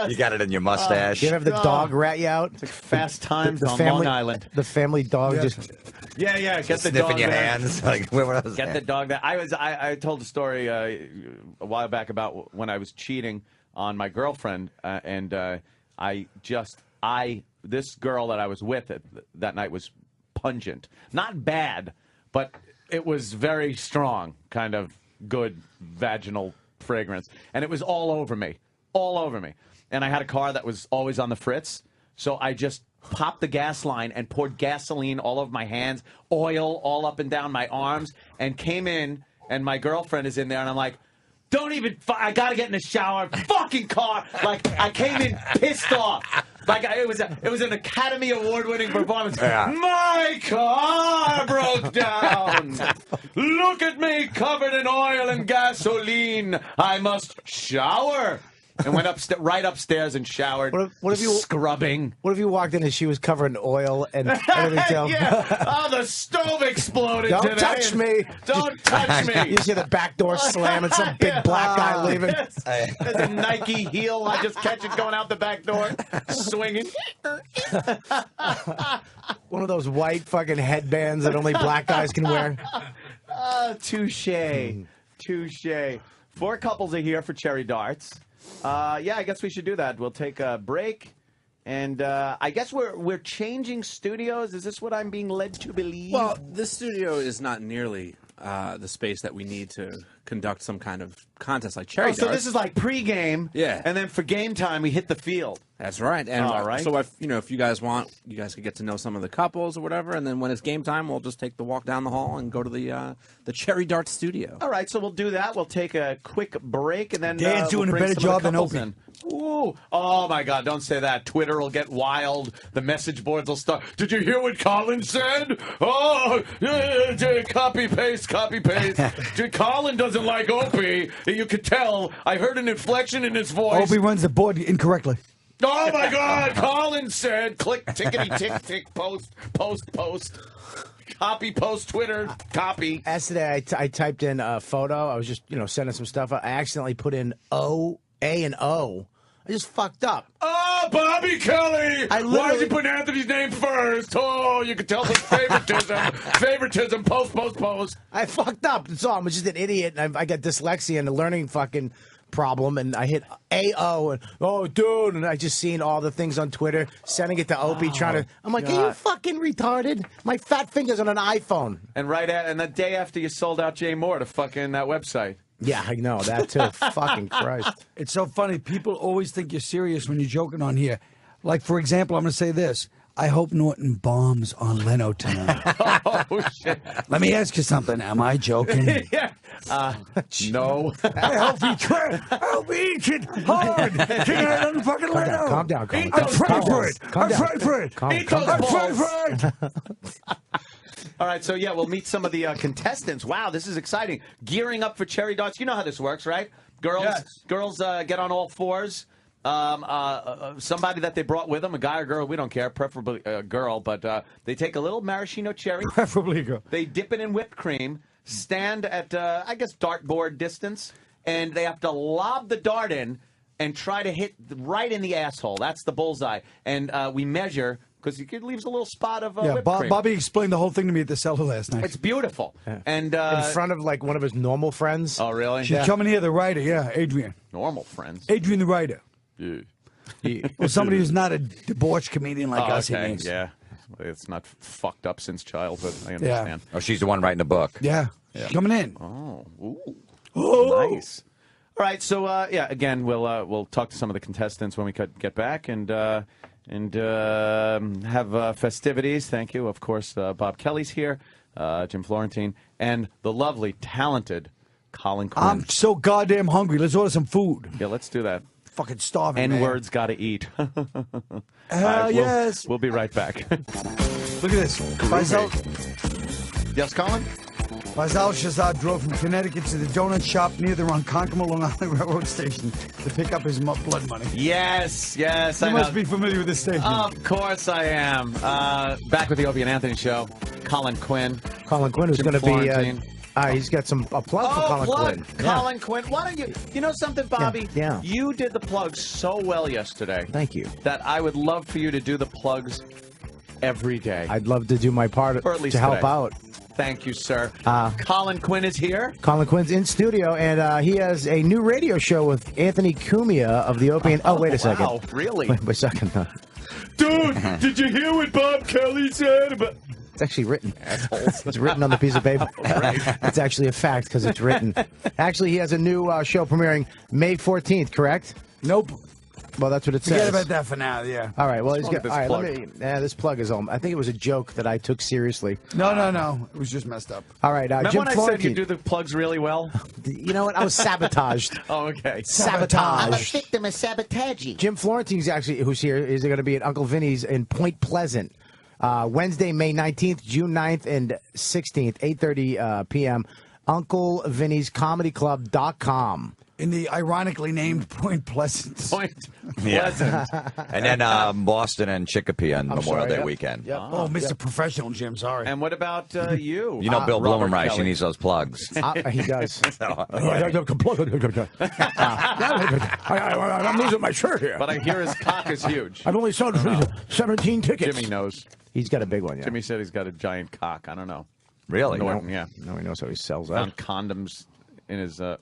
You got it in your mustache. Do you have the dog rat you out? It's like Fast Times on family, Long Island. The family dog just. Yeah. Get the sniffing dog your there. hands. Like, where was Get that? the dog there. I told a story a while back about when I was cheating on my girlfriend, and this girl that I was with that night was pungent. Not bad, but it was very strong, kind of good vaginal fragrance. And it was all over me. And I had a car that was always on the fritz, so I just popped the gas line and poured gasoline all over my hands, oil all up and down my arms, and came in, and my girlfriend is in there, and I'm like, don't even, I gotta get in the shower, fucking car. Like, I came in pissed off. Like, it was an Academy Award-winning performance. Yeah. My car broke down. Look at me, covered in oil and gasoline. I must shower. And went right upstairs and showered. What if you scrubbing? What if you walked in and she was covered in oil and everything else? Yeah. Oh, the stove exploded today. Don't touch me. Don't touch me. You see the back door slam and some big black guy leaving. There's a Nike heel. I just catch it going out the back door, swinging. One of those white fucking headbands that only black guys can wear. Touche. 4 couples are here for cherry darts. I guess we should do that. We'll take a break, and I guess we're changing studios. Is this what I'm being led to believe? Well, this studio is not nearly the space that we need to conduct some kind of contest like cherry darts. So this is like pregame, yeah, and then for game time we hit the field. That's right. And all right. So if you guys want, you guys could get to know some of the couples or whatever, and then when it's game time, we'll just take the walk down the hall and go to the cherry dart studio. All right, so we'll do that. We'll take a quick break, and then Dan's doing we'll a bring better some of job the than couples Opie. in. Ooh. Oh my God! Don't say that. Twitter will get wild. The message boards will start. Did you hear what Colin said? Oh, copy paste. Colin doesn't like Opie. You could tell. I heard an inflection in his voice. Opie runs the board incorrectly. Oh my God! Colin said, "Click, tickety, tick, post, copy, post, Twitter, copy." Yesterday, I typed in a photo. I was just sending some stuff. I accidentally put in A and O. I just fucked up. Oh, Bobby Kelly! Why did you put Anthony's name first? Oh, you could tell the favoritism. Post. I fucked up. That's all. I'm just an idiot, and I got dyslexia and a learning fucking problem, and I hit AO, and dude, and I just seen all the things on Twitter, sending it to Opie, trying to. I'm like, are you fucking retarded? My fat finger's on an iPhone. And and the day after you sold out Jay Moore to fucking that website. Yeah, I know that too. Fucking Christ! It's so funny. People always think you're serious when you're joking on here. Like, for example, I'm going to say this. I hope Norton bombs on Leno tonight. Oh, shit. Let me ask you something. Am I joking? Yeah. No. I hope he eats it hard tonight on fucking Leno. Calm down. I'm afraid for it. I'm afraid for it. I'm afraid for it. All right, so yeah, we'll meet some of the contestants. Wow, this is exciting. Gearing up for cherry darts. You know how this works, right? Girls get on all fours. Somebody that they brought with them, a guy or girl, we don't care, preferably a girl, but they take a little maraschino cherry. Preferably a girl. They dip it in whipped cream, stand at, I guess, dartboard distance, and they have to lob the dart in and try to hit right in the asshole. That's the bullseye. And we measure, because it leaves a little spot of whipped cream. Bobby explained the whole thing to me at the cellar last night. It's beautiful. Yeah. And in front of like one of his normal friends. Oh, really? She's coming here, the writer, Adrian. Normal friends. Adrian the writer. Yeah. Well, somebody who's not a debauched comedian like us, he okay. means. Yeah. It's not fucked up since childhood. I understand. Oh, she's the one writing the book. Yeah. She's coming in. Oh. Ooh. Oh. Nice. All right. So, again, we'll talk to some of the contestants when we get back and have festivities. Thank you. Of course, Bob Kelly's here, Jim Florentine, and the lovely, talented Colin Quinn. I'm so goddamn hungry. Let's order some food. Yeah, let's do that. Fucking starving, man. N-words gotta eat. Yes. We'll be right back. Look at this. Faisal Yes, Colin? Shahzad drove from Connecticut to the donut shop near the Ronkonkoma Long Island Railroad station to pick up his blood money. Yes. You must be familiar with this station. Of course I am. Back with the Opie and Anthony show. Colin Quinn. Colin Quinn is going to be. Florentine. He's got some a plug for Colin Quinn. Colin Quinn. Why don't you know something, Bobby? Yeah. You did the plugs so well yesterday. Thank you. That I would love for you to do the plugs every day. I'd love to do my part Or at least to help today. out. Thank you, sir. Colin Quinn is here. Colin Quinn's in studio, and he has a new radio show with Anthony Cumia of the Opie. Oh, wait a second. Wow, really? Wait a second. Dude, did you hear what Bob Kelly said about... It's actually written. It's written on the piece of paper. It's actually a fact because it's written. Actually, he has a new show premiering May 14th, correct? Nope. Well, that's what it says. Forget about that for now, yeah. All right, well, he's got. this All right, plug. let me. This plug is all. I think it was a joke that I took seriously. No. It was just messed up. All right, Remember Jim when I said Florentine. you do the plugs really well? You know what? I was sabotaged. Oh, okay. Sabotage. victim of sabotage. Jim Florentine's actually, who's here, is going to be at Uncle Vinny's in Point Pleasant. Wednesday, May 19th, June 9th, and 16th, 8:30 p.m. UncleVinny'sComedyClub.com. In the ironically named Point Pleasant. Point Pleasant. And then Boston and Chicopee on Memorial Day weekend. Yep. Oh, Mr. Professional, Jim. Sorry. And what about you? You know Bill Robert Blumenreich, he Kelly. needs those plugs. He does. I'm losing my shirt here. But I hear his cock is huge. I've only sold 17 tickets. Jimmy knows. He's got a big one, yeah. Jimmy said he's got a giant cock. I don't know. Really? Norton, yeah. No, he knows how he sells Found that. condoms in his. Oh,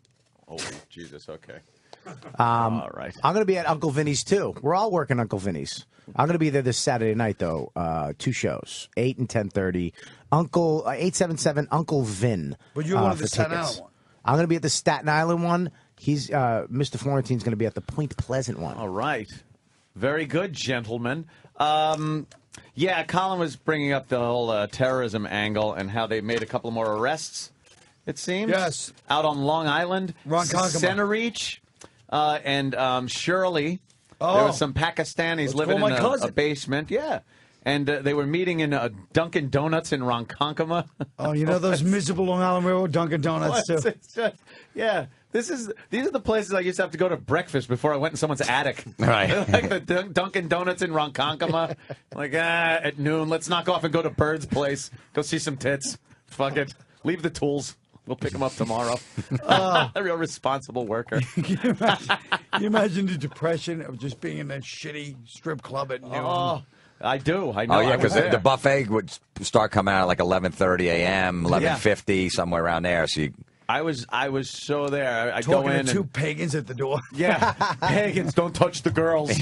Jesus. Okay. All right. I'm going to be at Uncle Vinny's, too. We're all working Uncle Vinny's. I'm going to be there this Saturday night, though. 2 shows, 8 and 10:30. 877 Uncle Vin. But you're one of for the Staten tickets. Island one. I'm going to be at the Staten Island one. He's Mr. Florentine's going to be at the Point Pleasant one. All right. Very good, gentlemen. Yeah, Colin was bringing up the whole terrorism angle and how they made a couple more arrests, it seems. Yes. Out on Long Island. Ronkonkoma. Center Reach. And Shirley. Oh. There were some Pakistanis Let's living call in my cousin. a basement. Yeah. And they were meeting in Dunkin' Donuts in Ronkonkoma. Oh, you know those miserable Long Island Railroad Dunkin' Donuts, too? It's just- yeah. These are the places I used to have to go to breakfast before I went in someone's attic. Right. Like the Dunkin' Donuts in Ronkonkoma. Like, at noon, let's knock off and go to Bird's place. Go see some tits. Fuck it. Leave the tools. We'll pick them up tomorrow. A real responsible worker. Can you imagine the depression of just being in that shitty strip club at noon? Oh, I do. I know. Oh, yeah, I was because there. the buffet would start coming out at like 11:30 a.m., 11:50, somewhere around there. So you... I was so there. I Talking go in to two and pagans at the door. yeah, pagans don't touch the girls,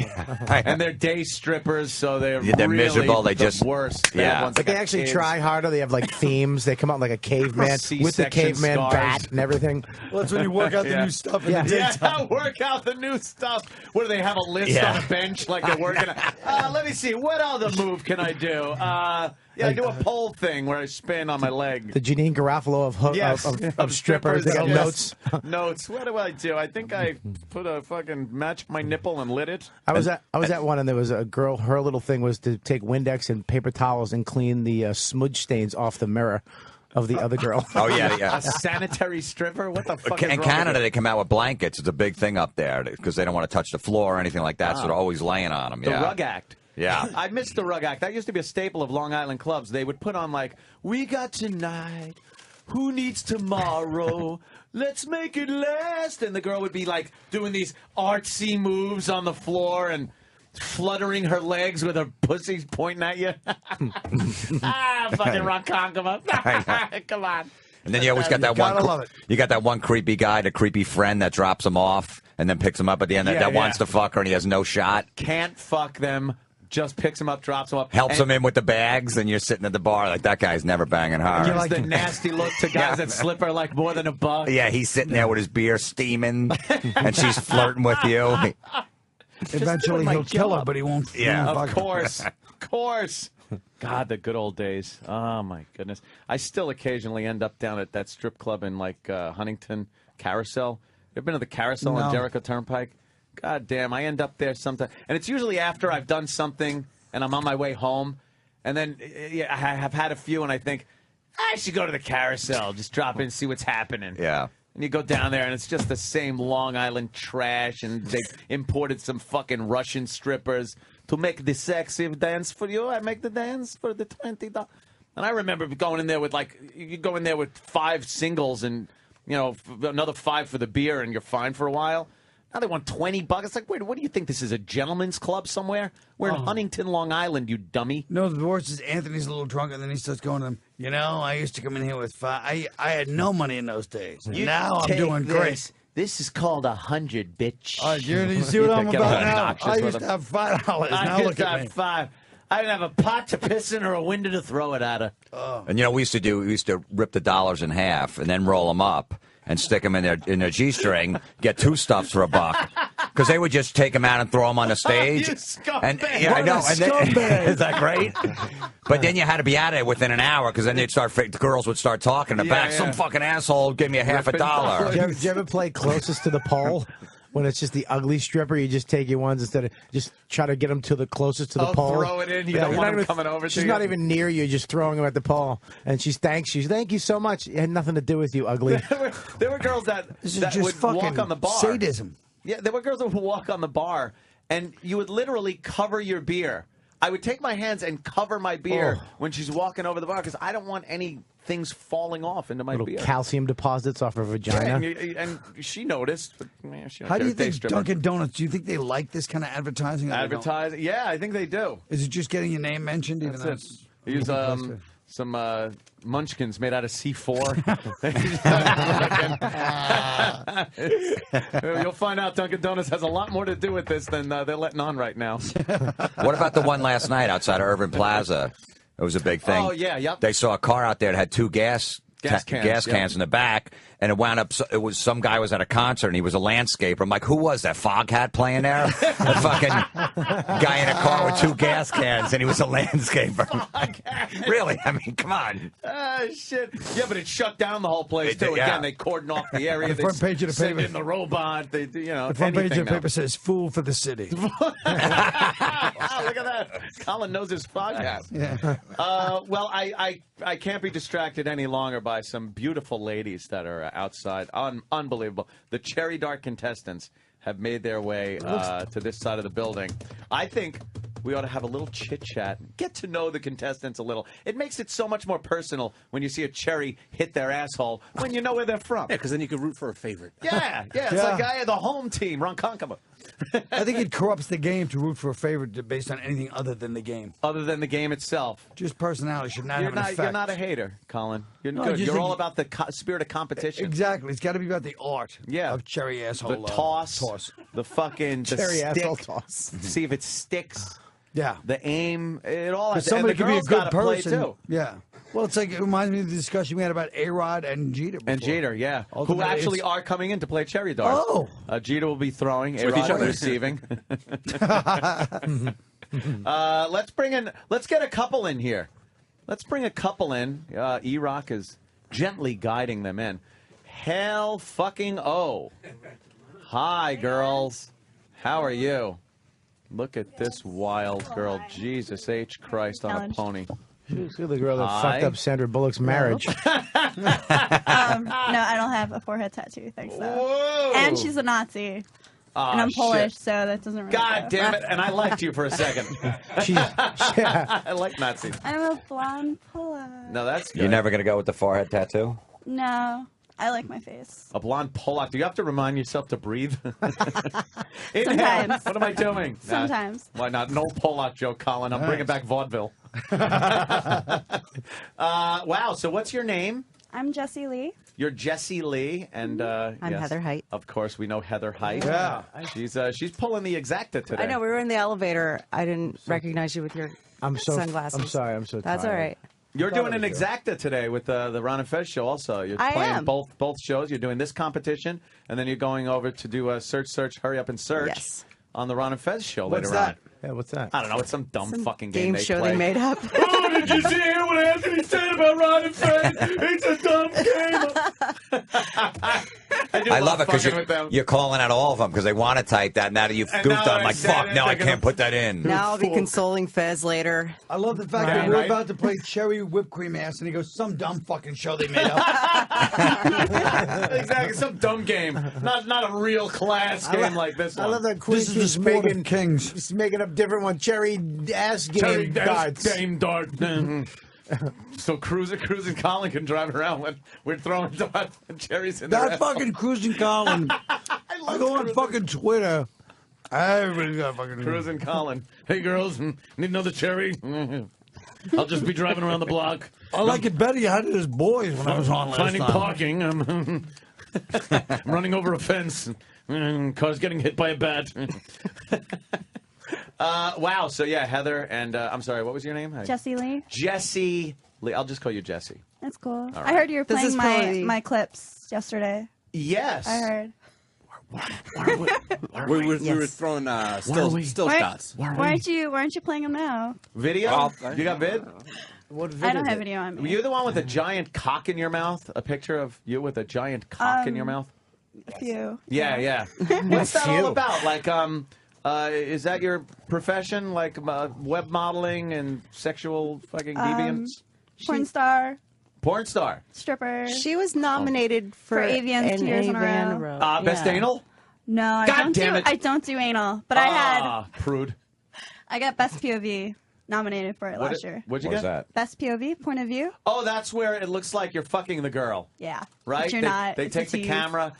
and they're day strippers, so they're They're really miserable. They the just worst. yeah. Ones But that they got actually kids. try harder. They have like themes. They come out like a caveman with the C-section caveman scars. bat and everything. Well, that's when you work out the Yeah. new stuff in Yeah. the daytime. Yeah, work out the new stuff. What do they have a list Yeah. on a bench like they're working? Let me see. What other move can I do? Yeah, I do a pole thing where I spin on my leg. The Janine Garofalo of strippers. They got yes. notes. Notes. What do I do? I think I put a fucking match my nipple and lit it. I was at one, and there was a girl. Her little thing was to take Windex and paper towels and clean the smudge stains off the mirror of the other girl. Oh, yeah. A sanitary stripper? What the fuck? In is wrong Canada, with they come out with blankets. It's a big thing up there because they don't want to touch the floor or anything like that, so they're always laying on them. the Yeah. Rug Act? Yeah. I missed the Rug Act. That used to be a staple of Long Island clubs. They would put on like, "We got tonight. Who needs tomorrow? Let's make it last." And the girl would be like doing these artsy moves on the floor and fluttering her legs with her pussy pointing at you. Fucking Ronkonkoma. Come on. And then you always got that gotta one. love it. You got that one creepy guy, the creepy friend that drops him off and then picks him up at the end. Yeah, that yeah. wants to fuck her and he has no shot. Can't fuck them. Just picks him up, drops him up. Helps and him in with the bags, and you're sitting at the bar like that guy's never banging her. gives the nasty look to guys that slip her like more than a buck. Yeah, he's sitting there with his beer steaming, and she's flirting with you. Eventually doing my he'll kill her, job. but he won't. Yeah. he won't Of fuck her. course. Of course. God, the good old days. Oh, my goodness. I still occasionally end up down at that strip club in, like, Huntington Carousel. You ever been to the Carousel on Jericho Turnpike? God damn, I end up there sometime. And it's usually after I've done something and I'm on my way home. And then I have had a few and I think, I should go to the Carousel. Just drop in and see what's happening. Yeah. And you go down there, and it's just the same Long Island trash, and they imported some fucking Russian strippers to make the sexy dance for you. I make the dance for the $20. And I remember going in there with, like, you go in there with 5 singles and, you know, another 5 for the beer, and you're fine for a while. Now they want $20. It's like, wait, what do you think? This is a gentleman's club somewhere? We're in Huntington, Long Island, you dummy. No, the worst is Anthony's a little drunk, and then he starts going to them. You know, I used to come in here with 5. I had no money in those days. Now I'm doing great. This is called 100, bitch. You see what I'm about now? I used to have $5. Now look at me. 5. I didn't have a pot to piss in or a window to throw it at her. And, you know, we used to rip the dollars in half and then roll them up and stick them in their G-string, get 2 stuffs for $1. Because they would just take them out and throw them on the stage. You scumbag. And yeah, I know. Is that great? But then you had to be out of it within an hour because then the girls would start talking in the back. Some fucking asshole gave me a half $1. Did you ever play closest to the pole? When it's just the ugly stripper, you just take your ones instead of just try to get them to the closest to the pole. Throw it in. You don't want them coming over to you. She's not even near you, just throwing them at the pole. And she thanks you. Thank you so much. It had nothing to do with you, ugly. There were girls that would walk on the bar. Sadism. Yeah, there were girls that would walk on the bar, and you would literally cover your beer. I would take my hands and cover my beer when she's walking over the bar because I don't want any things falling off into my beer. Calcium deposits off her vagina. Yeah, and she noticed. But, man, she How do you think Dunkin' Donuts, do you think they like this kind of advertising? Advertising? Yeah, I think they do. Is it just getting your name mentioned? Even though That's it. Use some munchkins made out of C4. You'll find out Dunkin' Donuts has a lot more to do with this than they're letting on right now. What about the one last night outside of Irving Plaza? It was a big thing. Oh, yeah, yep. They saw a car out there that had 2 gas cans in the back, and it wound up. It was some guy was at a concert, and he was a landscaper. I'm like, who was that Foghat playing there? A fucking guy in a car with 2 gas cans, and he was a landscaper. Really? I mean, come on. Shit. Yeah, but it shut down the whole place too. Again, they cordoned off the area. The front page of the paper. In the robot. They, the front page of the paper says "Fool for the City." Look at that. Colin knows his Foghat. Yeah. Well, I can't be distracted any longer by some beautiful ladies that are outside. Unbelievable. The Cherry Dart contestants have made their way to this side of the building. I think we ought to have a little chit-chat, get to know the contestants a little. It makes it so much more personal when you see a cherry hit their asshole when you know where they're from. Yeah, because then you can root for a favorite. Yeah. It's like the home team, Ronkonkoma. I think it corrupts the game to root for a favorite based on anything other than the game. Other than the game itself. Just personality should not have an effect. You're not a hater, Colin. You're good. You're all about the spirit of competition. Exactly. It's got to be about the art of cherry asshole. The toss. The fucking cherry stick. asshole toss. See if it sticks. Yeah. The aim. It all has somebody could be a good person. Play too. Yeah. Well, it's like it reminds me of the discussion we had about A-Rod and Jeter before. And Jeter, yeah. Who actually are coming in to play Cherry Dart. Oh. Jeter will be throwing, A-Rod will be receiving. Let's get a couple in here. Let's bring a couple in. E-Rock is gently guiding them in. Hell fucking oh. Hi, girls. How are you? Look at this wild girl. Jesus H. Christ on a pony. She's the girl that fucked up Sandra Bullock's marriage. No, I don't have a forehead tattoo, thanks though. Whoa. And she's a Nazi. And I'm Polish, so that doesn't really God damn it, and I liked you for a second. I like Nazis. I'm a blonde Polak. No, that's good. You're never going to go with the forehead tattoo? No, I like my face. A blonde Polak. Do you have to remind yourself to breathe? Sometimes. What am I doing? Sometimes. Why not? No Polak joke, Colin. I'm bringing back vaudeville. Wow, so what's your name? I'm Jessie Lee. You're Jessie Lee, and I'm yes, Heather Height. Of course, we know Heather Height. Yeah, she's pulling the exacta today. I know we were in the elevator. I didn't recognize you with your sunglasses. I'm sorry. I'm so tired. That's all right. You're doing an exacta today with the Ron and Fez show. Also, you're playing both shows. You're doing this competition, and then you're going over to do a search, hurry up and search on the Ron and Fez show later on. Yeah, what's that? I don't know. It's some dumb fucking game they show play. they made up. Oh, did you see what Anthony said about Ron and Fred? It's a dumb game. I love it because you're calling out all of them because they want to type that. Now that you've goofed on, I'm like, fuck, now I can't put that in. Now I'll be consoling Fez later. I love the fact that we're about to play cherry whipped cream ass, and he goes, some dumb fucking show they made up. Exactly, some dumb game. Not a real class game like this one. I love that Queen This is the sport of kings. He's making up different one. Cherry ass game Cherry darts. game dart. So cruising Colin can drive around when we're throwing darts and cherries in That their fucking cruising Colin. I go on fucking Twitter. Everybody's got fucking Cruising Colin. Hey girls, need another cherry? I'll just be driving around the block. I like it better you had it as boys when I was on last Finding time. parking. I'm running over a fence. Car's getting hit by a bat. Wow. So yeah, Heather and I'm sorry. What was your name? Jessie Lee. Jessie Lee. I'll just call you Jessie. That's cool. All I right. heard you were This is playing probably- my clips yesterday. Yes. I heard. We were throwing still shots. Why aren't you playing them now? Video? You got vid? I don't have video on Were me. you the one with a giant cock in your mouth? A picture of you with a giant cock in your mouth? A few. Yeah. What's that all about? Like, is that your profession? Like web modeling and sexual fucking deviance? Porn star, Porn star. stripper. She was nominated for Avians 2 years in a row. Best anal? No, I God don't damn do. it. I don't do anal, but I Prude. got best POV nominated for it last year. What'd you What was get? that? Best POV, point of view. Oh, that's where it looks like you're fucking the girl. Yeah, Right? But you're they not. they It's a take the tease. camera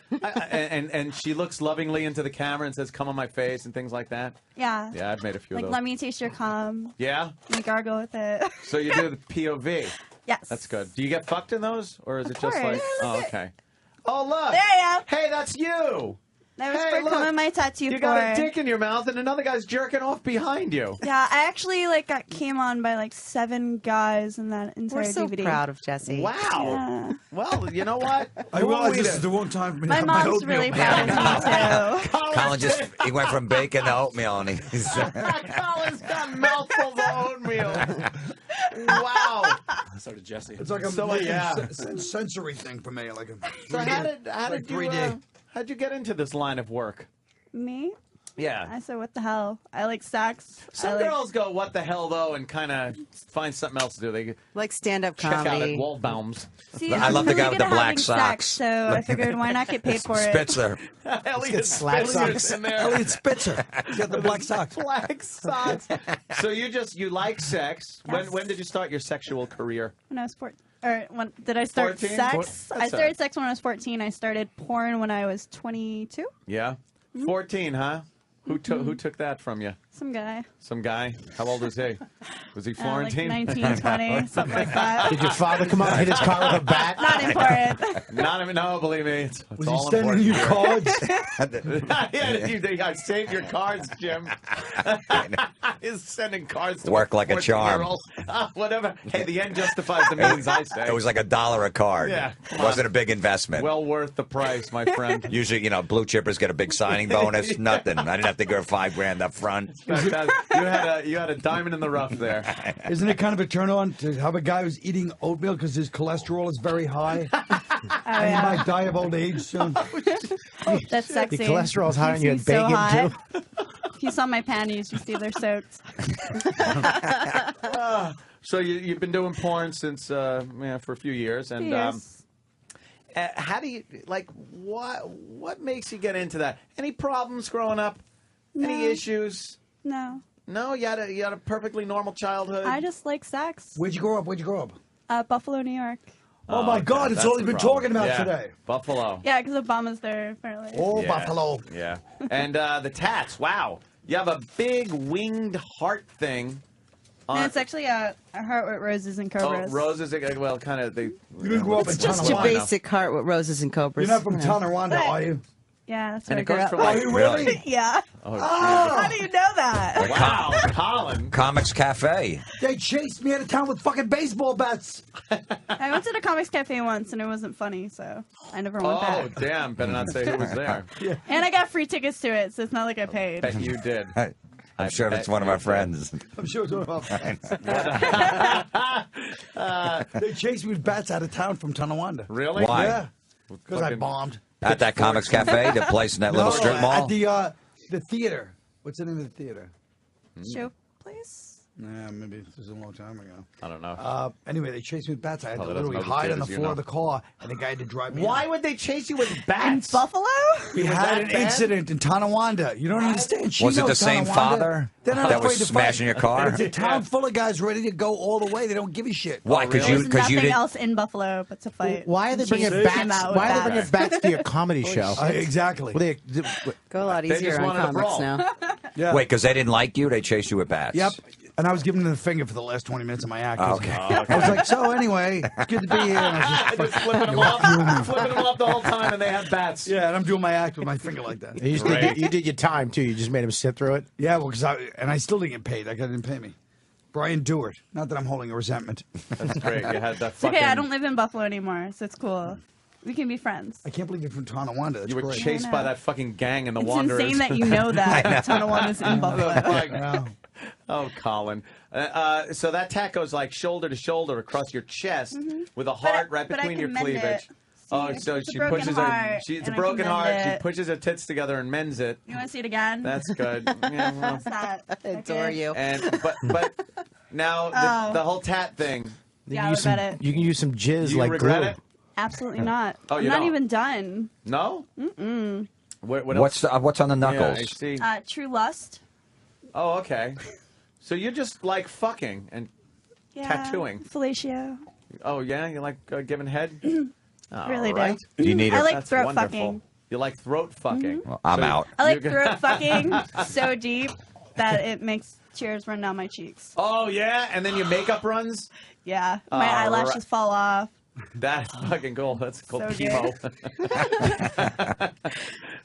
and she looks lovingly into the camera and says, "Come on my face" and things like that. Yeah. Yeah, I've made a few Like, of those. let me taste your cum. Yeah? You gargle with it. So you do the POV. Yes. That's good. Do you get fucked in those? Or is it just like... course. Oh, okay. Oh, look. There you go. Hey, that's you. That was Hey, for look. coming my tattoo You for. got a dick in your mouth and another guy's jerking off behind you. Yeah, I actually got came on by 7 guys in that entire We're so DVD. proud of Jessie. Wow. Yeah. Well, you know what? I realize this is the wrong time for me to My have mom's oatmeal. really proud of me too. Colin he went from bacon to oatmeal, and he's. Colin's got mouthfuls of oatmeal. Wow. So did Jesse. It's like a sensory thing for me. Like a So how did you 3D. how'd you get into this line of work? Me? Yeah. I said, what the hell? I like sex. Some girls go, "What the hell," though, and kind of find something else to do. They Like stand-up check out at comedy. Waldbaum's. See, I love the I'm guy really with good the at black having socks. Sex, so I figured, why not get paid for it? Spitzer. Elliot slack Spitzer's socks. in there. Elliot Spitzer. He's got the black socks. Black socks. So you like sex. Yes. When did you start your sexual career? When I was 14. Or when did I start 14? sex? That's I started sex when I was 14. I started porn when I was 22. Yeah. 14, huh? Who took that from you? Some guy. Some guy? How old was he? Was he Florentine? Like 19, 20, something like that. Did your father come up and hit his car with a bat? Not important. Not even. No, believe me, it's Was he all sending you important. cards? Yeah, I saved your cards, Jim. He's sending cards to Work like a charm. 14-year-old. Whatever. Hey, the end justifies the means, I say. It was like $1 a card. Yeah. It wasn't a big investment. Well worth the price, my friend. Usually, blue chippers get a big signing bonus. Nothing. I didn't have to give $5,000 up front. You had a diamond in the rough there. Isn't it kind of a turn on to have a guy who's eating oatmeal because his cholesterol is very high? And he might die of old age soon. That's sexy. Your cholesterol's high and you Makes had me so bacon, hot. too? If you saw my panties, you see they're soaked. So you've been doing porn since for a few years, and Yes. how do you what makes you get into that? Any problems growing up? Any No. issues? No. No, you had a perfectly normal childhood. I just like sex. Where'd you grow up? Buffalo, New York. Oh, my God, it's that's all the he's been problem. talking about Yeah. today. Buffalo. Yeah, because Obama's there, apparently. Oh, Yeah. Buffalo. Yeah, and the tats. Wow, you have a big winged heart thing. And it's actually a heart with roses and Oh, cobras. roses. Well, kind of. They. You didn't grow up in It's just your Tonawanda. basic heart with roses and cobras. You're not from you know. Tonawanda, are you? Yeah, that's And where it goes I from grew up. like Really? Yeah. Oh, How do you know that? wow, Colin. Comics Cafe. They chased me out of town with fucking baseball bats. I went to the Comics Cafe once, and it wasn't funny, so I never went Oh, back. damn. Better not say who was there. And I got free tickets to it, so it's not like I paid. Bet you did. I'm sure it's one of our friends. I'm sure it's one of our friends. They chased me with bats out of town from Tonawanda. Really? Why? Yeah. Because I bombed. At that Comics Cafe, the place in that little strip mall? At the theater. What's the name of the theater? Show place? Yeah, maybe this was a long time ago. I don't know. Anyway, they chased me with bats. I had to that doesn't literally know the hide kid on the as you floor know. of the car, and the guy had to drive me. Why in. would they chase you with bats? Buffalo? We Was had that an bad? incident in Tonawanda. You don't understand. She Was it knows the same Tonawanda. father They're not that afraid was to smashing fight. your car? And it's a town full of guys ready to go all the way. They don't give a shit. Why? Because There's you nothing did. else in Buffalo but to fight. Why are they And bringing she came bats? out with Why are they bats. bringing bats to your comedy show? Exactly. Well, they, Go a lot They easier just on wanted to comics brawl. now. Yeah. Wait, because they didn't like you? They chased you with bats? Yep. And I was giving them the finger for the last 20 minutes of my act. Okay. I was like, so anyway, good to be here. And I was Just flipping them off the whole time, and they have bats. yeah, and I'm doing my act with my finger like that. you did your time too. You just made him sit through it. Yeah, well, because I still didn't get paid. That guy didn't pay me. Brian Dewart. Not that I'm holding a resentment. That's great. You had that It's fucking... okay, I don't live in Buffalo anymore, so it's cool. We can be friends. I can't believe you're from Tonawanda. That's You were great. chased by that fucking gang and the It's Wanderers. insane that you know that Tonawanda's in Buffalo. Oh, Colin. So that tack goes like shoulder to shoulder across your chest with a heart right but I between can your mend cleavage. it. Oh, See, so it's a she broken pushes heart, her. It's a and I can broken mend heart. She it. pushes her tits together and mends it. You want to see it again? That's good. Yeah, well. What's that? Adore you. And but now the whole tat thing. Yeah, I use regret some, it. you can use some jizz You like regret glue. it? Absolutely not. Oh, I'm you not don't? even done. No. Mm-mm. What else? What's on the knuckles? Yeah, I see. True Lust. Oh, okay. So you're just like fucking and Yeah. tattooing. Fellatio. Oh yeah, you like giving head? Really do. Right. Do you need I a- like That's throat wonderful. fucking. You like throat fucking? Well, I'm out. I like You're throat fucking so deep that it makes tears run down my cheeks. Oh yeah, and then your makeup runs. Yeah, my eyelashes right. fall off. That's fucking cool. That's called So chemo.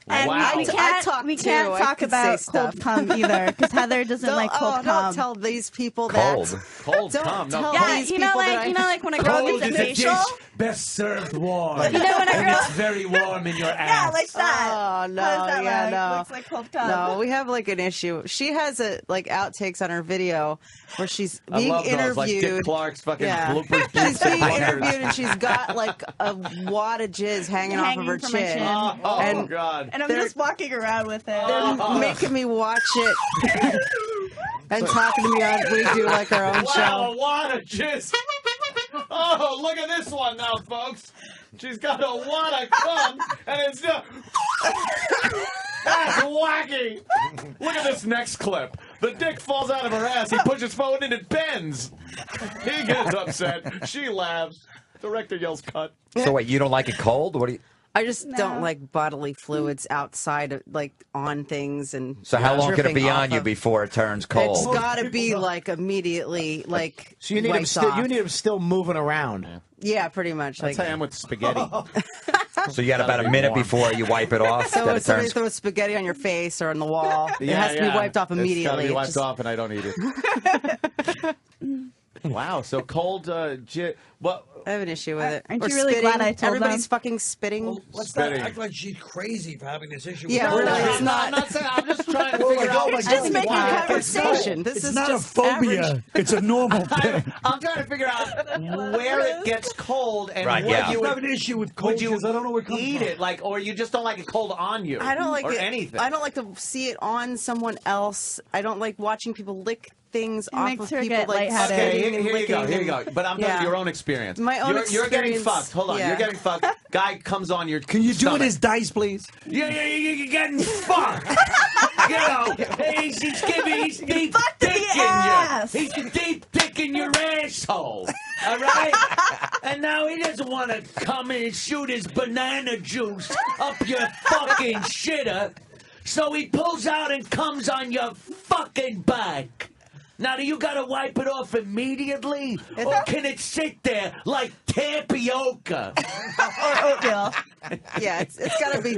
And Wow. we I can't, talk we too. can't I talk could about say cold stuff. cum either because Heather doesn't like cold cum. Don't tell these people Cold. that. Cold Don't cum. No, tell Yeah, these you know, people that like I- you know, like when a girl cold gets is a a facial. dish best served warm. You know when a and girl. it's very warm in your Yeah, Ah, ass. like that. Oh no! How does that Yeah, look? no. Looks like cold cum. No, we have like an issue. She has a like outtakes on her video where she's I being love those, like Dick interviewed. Clark's fucking Yeah. bloopers. She's being interviewed and she's got like a wad of jizz hanging off of her from my chin. chin. Oh, And God. And I'm They're- just walking around with it. They're making me watch it and talking to me on. We do like our own Wow, show. a wad of jizz. Oh, look at this one now, folks. She's got a wad of cum, and it's just... That's wacky. Look at this next clip. The dick falls out of her ass. He pushes forward and it bends. He gets upset. She laughs. Director yells cut. So wait, you don't like it cold? What do you? I just No. don't like bodily fluids outside of like on things and. So how long could it dripping be off on you of- before it turns It's cold? got to be like immediately, like. So you need him wiped still. off. You need him still moving around. Yeah, pretty much. That's Like, how I am with spaghetti. So you got about a minute before you wipe it off. so that if it somebody turns. throws spaghetti on your face or on the wall, it has to be wiped off immediately. It's got to be It wiped just- off, and I don't eat it. Wow, so cold Well, I have an issue with it. Aren't Or you really spitting. glad I told Everybody's them? fucking spitting. Let's Spitting. not act like she's crazy for having this issue. Yeah, with really, her. it's not. I'm not saying. I'm just trying to Well, figure like, out. oh my It's just God, making why? conversation. This It's is not just a phobia. average. It's a normal thing. I'm trying to figure out where it gets cold and Right, would yeah. you I have an issue with cold would you because I don't know where it comes eat from. it like, or you just don't like it cold on you. I don't like or it. anything. I don't like to see it on someone else. I don't like watching people lick things off makes of her people get like lightheaded. Okay, spitting and here you go. licking Here you go. and- But I'm talking Yeah. your own experience. My own you're getting experience, fucked. Hold on. yeah. You're getting fucked. Guy comes on your. Can you do stomach. it as dice, please? You're getting fucked. You know, he's deep dicking ass. you. He's deep dicking your asshole. All right? And now he doesn't want to come in and shoot his banana juice up your fucking shitter. So he pulls out and comes on your fucking back. Now, do you got to wipe it off immediately? Or can it sit there like tapioca. Oatmeal. Yeah, it's got to be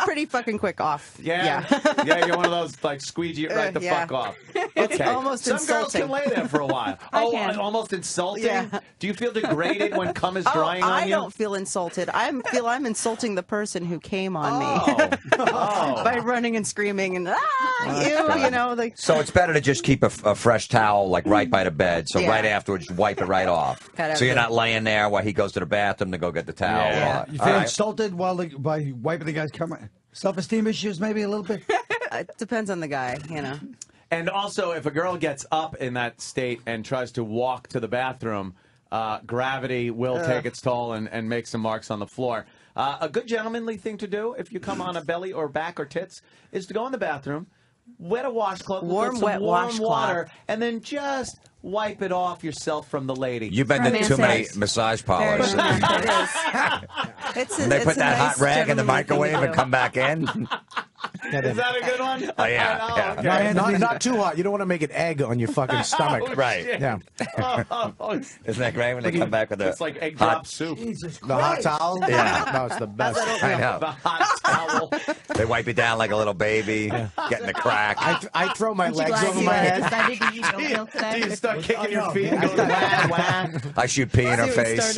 pretty fucking quick off. Yeah. You're one of those like squeegee it right the fuck off. It's almost Some insulting. girls can lay there for a while. Almost insulting. Yeah. Do you feel degraded when cum is drying on I you? don't feel insulted. I feel I'm insulting the person who came on me by running and screaming and you know. Like, So it's better to just keep a fresh towel like right by the bed. So Yeah. right afterwards, wipe it right off. Gotta So you're have not laying there while he goes to the bathroom to go get the towel. Yeah. You All feel right. insulted by wiping the guy's camera? Self-esteem issues, maybe a little bit. it depends on the guy, you know. And also, if a girl gets up in that state and tries to walk to the bathroom, gravity will take its toll and make some marks on the floor. A good gentlemanly thing to do if you come on a belly or back or tits is to go in the bathroom, wet a washcloth with some wet warm washcloth. water, and then just wipe it off yourself from the lady. You've been to too many massage parlors. It's And they put that hot rag in the microwave and come back in. Is that a good one? Oh, yeah. Yeah. Not too hot. You don't want to make an egg on your fucking stomach. Oh, Right. shit. Yeah. Isn't that great when they come back with the It's like egg hot- drop soup. The hot towel? Yeah. No, it's the best. I know. The hot towel. They wipe you down like a little baby, getting the crack. I throw my Aren't you legs glad over you my head. decided to eat oatmeal today? Do you start kicking your feet and go wah, wah? I shoot pee in her face.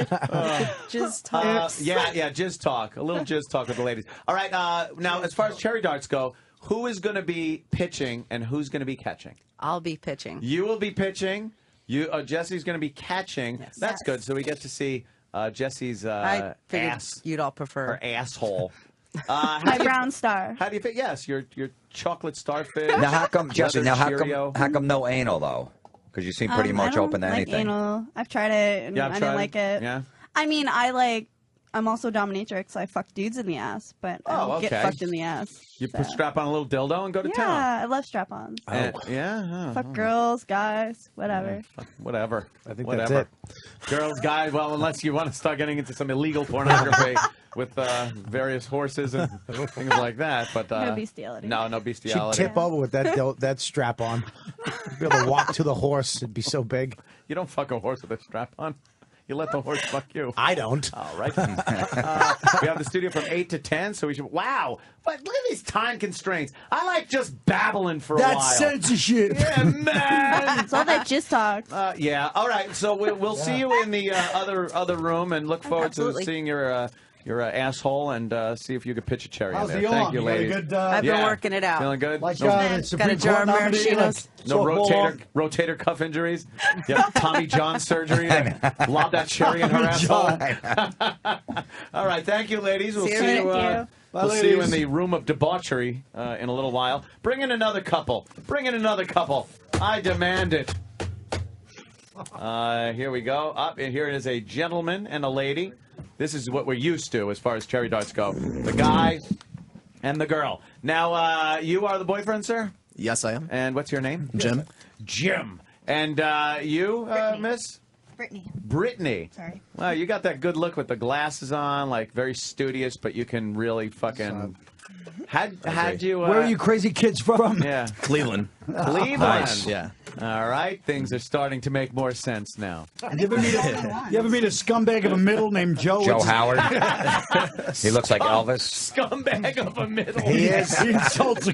Just talk. Yeah, jizz talk. A little jizz talk with the ladies. All right, now, as far as cherry darts go, who is going to be pitching and who's going to be catching? I'll be pitching. You will be pitching. Jesse's going to be catching. Yes. That's good. So we get to see Jesse's I figured ass, you'd all prefer. her asshole. My brown star. How do you fit? Yes, your chocolate starfish. Now, how come, Jesse? leather Now, Cheerio. how come no anal though? Because you seem pretty I much don't open to like anything. Anal. I've tried it and Yeah, I've I tried didn't like it. Yeah. I mean, I'm also dominatrix, so I fuck dudes in the ass, but I don't get fucked in the ass. You so. strap on a little dildo and go to Yeah, town. I love strap-ons. Yeah. Fuck girls, guys, whatever. Whatever. I think Whatever. that's Girls, guys, well, unless you want to start getting into some illegal pornography with various horses and things like that. But No bestiality. No She'd bestiality. tip over with that strap on. Be able to walk to the horse. It'd be so big. You don't fuck a horse with a strap on. You let the horse fuck you. I don't. All right. We have the studio from 8 to 10, so we should. Wow. But look at these time constraints. I like just babbling for a while. That's censorship. Yeah, man. It's all that jizz talk. Yeah. All right. So we'll see you in the other room, and look forward Absolutely. to seeing your asshole and see if you could pitch a cherry How's in the there. Thank arm? you, You got a ladies. good, I've been working it out. Feeling good? Like no the Got a Supreme jar Court of nominee, maraschinos. no softball. rotator cuff injuries. Yeah, Tommy John surgery. Lob that cherry in her asshole. All right. Thank you, ladies. We'll See you see later. you. Thank you. We'll see you in the room of debauchery in a little while. Bring in another couple. Bring in another couple. I demand it. Here we go. Up and here is a gentleman and a lady. This is what we're used to as far as cherry darts go. The guy and the girl. Now, you are the boyfriend, sir? Yes, I am. And what's your name? Jim. Jim. And you, Miss? Brittany. Brittany. Sorry. Wow, you got that good look with the glasses on, like very studious, but you can really fucking. How'd you? Where are you crazy kids from? Yeah, Cleveland. Cleveland. Nice. Yeah. All right, things are starting to make more sense now. You ever meet a scumbag of a middle named Joe? Joe Howard. He looks like Elvis. Scumbag of a middle. He is. He insults a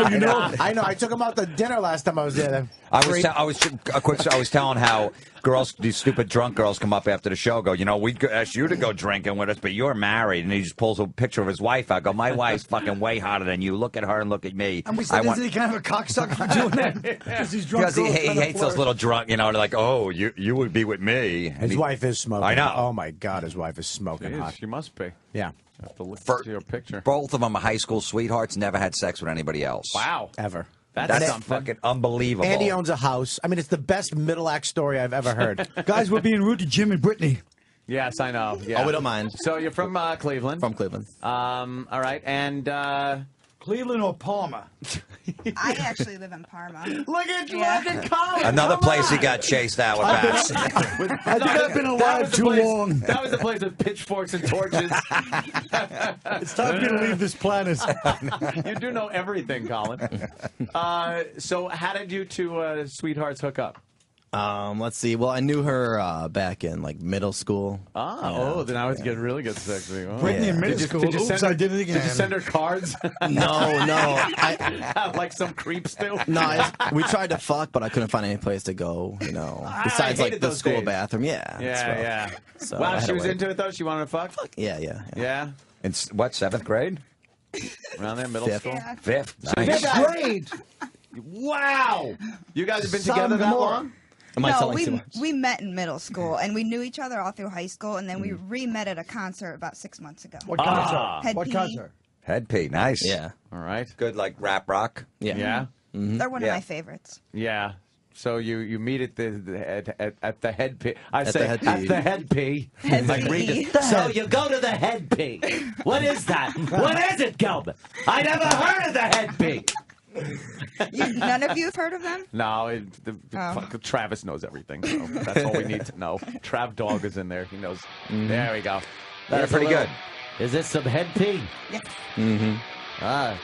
you know. I know. I took him out to dinner last time I was there. I was telling how girls, these stupid drunk girls, come up after the show. Go, we asked you to go drinking with us, but you're married, and he just pulls a picture of his wife. I go, my wife's fucking way hotter than you. Look at her and look at me. And we said, isn't he kind of a cocksucker for doing that? Because he's drunk. Because he hates those little drunk, they're like, oh, you would be with me. And His wife is smoking. I know. Oh my God, his wife is smoking hot. She must be. Yeah. I have to look For- at your picture. Both of them are high school sweethearts, never had sex with anybody else. Wow. Ever. That's something. fucking unbelievable. Andy owns a house. I mean, it's the best middle act story I've ever heard. Guys, we're being rude to Jim and Brittany. Yes, I know. Yeah. Oh, we don't mind. So you're from Cleveland. From Cleveland. All right, and Cleveland or Palmer? I actually live in Parma. look at Colin. Another place he got chased out with bats. I think I've been alive too long. That was the place with pitchforks and torches. It's time for me to leave this planet. You do know everything, Colin. So how did you two sweethearts hook up? Let's see. Well, I knew her back in like middle school. Then I was getting really good sexy. Oh. Brittany in middle school. Did you Oops, send her, I did it again. Did you send her cards? No. Like some creeps do. No, we tried to fuck, but I couldn't find any place to go. Besides like the school bathroom. Yeah. Yeah. So wow, I had she to was wait. into it though. She wanted to fuck. Yeah. Yeah. In what, 7th grade? Around there, middle Fifth. school. Yeah. 5th. So Nice. fifth grade. Wow. You guys have been together that long? Am I No, telling too much? we met in middle school, and we knew each other all through high school, and then we re-met at a concert about 6 months ago. What concert? Head What P. concert? Head P. Nice. Yeah. All right. Good, like rap rock. Yeah. Yeah. They're one of Yeah. my favorites. Yeah. So you meet at the head P. I At say the head at P. the head P. Head Like P. read it. So you go to the head P. What is that? What is it, Gilbert? I never heard of the head P. None of you have heard of them? No, Oh. fuck, Travis knows everything. So that's all we need to know. Trav Dog is in there. He knows. There we go. They're pretty good. Is this some head P? Yeah. Mm-hmm.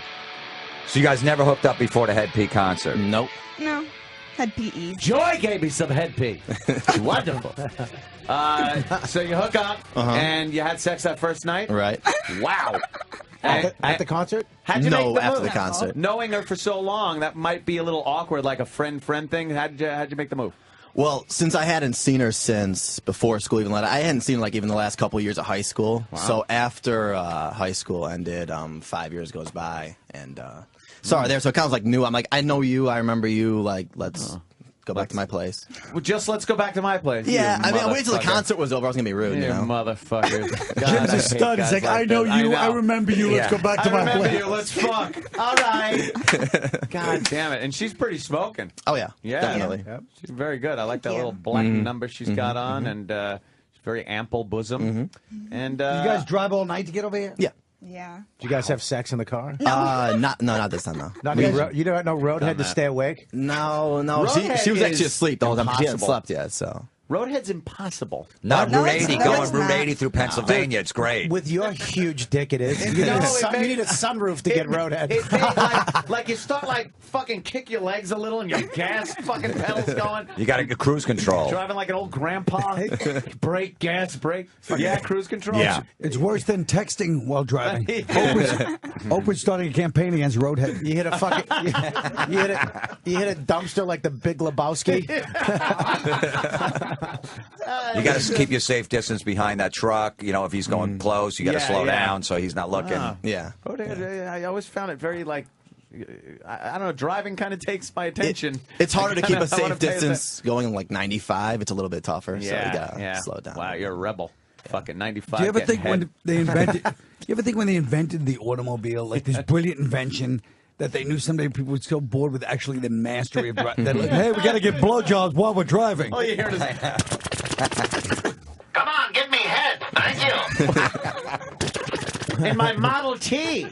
So you guys never hooked up before the Head P concert? Nope. No. Head PE. Joy gave me some head P. Wonderful. So you hook up and you had sex that first night? Right. Wow. At the concert? How'd you No, make the after move? the concert. Knowing her for so long, that might be a little awkward, like a friend thing. How'd you make the move? Well, since I hadn't seen her since before school even ended, I hadn't seen her like even the last couple of years of high school. Wow. So after high school ended, 5 years goes by, and sorry there. So it kind of like new. I'm like, I know you, I remember you. Like, let's go back to my place. Well, just let's go back to my place. Yeah, I mean, I waited till the motherfucker. concert was over. I was gonna be rude, You you know. motherfucker. Jim's a stud. He's like, I know you. I remember you. Let's go back to my remember place. you. Let's fuck. All right. God damn it. And she's pretty smoking. Oh yeah, Yeah. definitely. Yep. She's very good. I like that little black number she's got on, and she's very ample bosom. And Did you guys drive all night to get over here? Yeah. Yeah. Did you guys have sex in the car? Not this time, no. You don't know Roadhead to stay awake? No. Roadhead She was actually is asleep the whole time. She hadn't impossible. slept yet, so. Roadhead's impossible. Not No, Route it's 80, not. going It's Route not. 80 through Pennsylvania. It's great. With your huge dick, it is. You need, No, you need a sunroof to get Roadhead. It like you start fucking kick your legs a little and your gas fucking pedals going. You got to get cruise control. Driving like an old grandpa. Brake, gas, brake. Yeah, cruise control. Yeah. It's worse than texting while driving. Oprah's starting a campaign against Roadhead. You hit a fucking you hit a dumpster like the Big Lebowski. You got to keep your safe distance behind that truck. You know, if he's going close, you got to Yeah, slow yeah. down so he's not looking. Yeah. I always found it very I don't know. Driving kind of takes my attention. It's harder to keep a I wanna safe pay distance going like 95. It's a little bit tougher, so you Yeah, gotta yeah. slow it down. Wow, you're a rebel. Fucking 95. Do you ever getting think when head. they invented? You ever think when they invented the automobile, like this brilliant invention, that they knew someday people would so bored with actually the mastery of driving? They're like, hey, we got to get blowjobs while we're driving. All you hear is Come on, give me head. Thank you. in my Model T.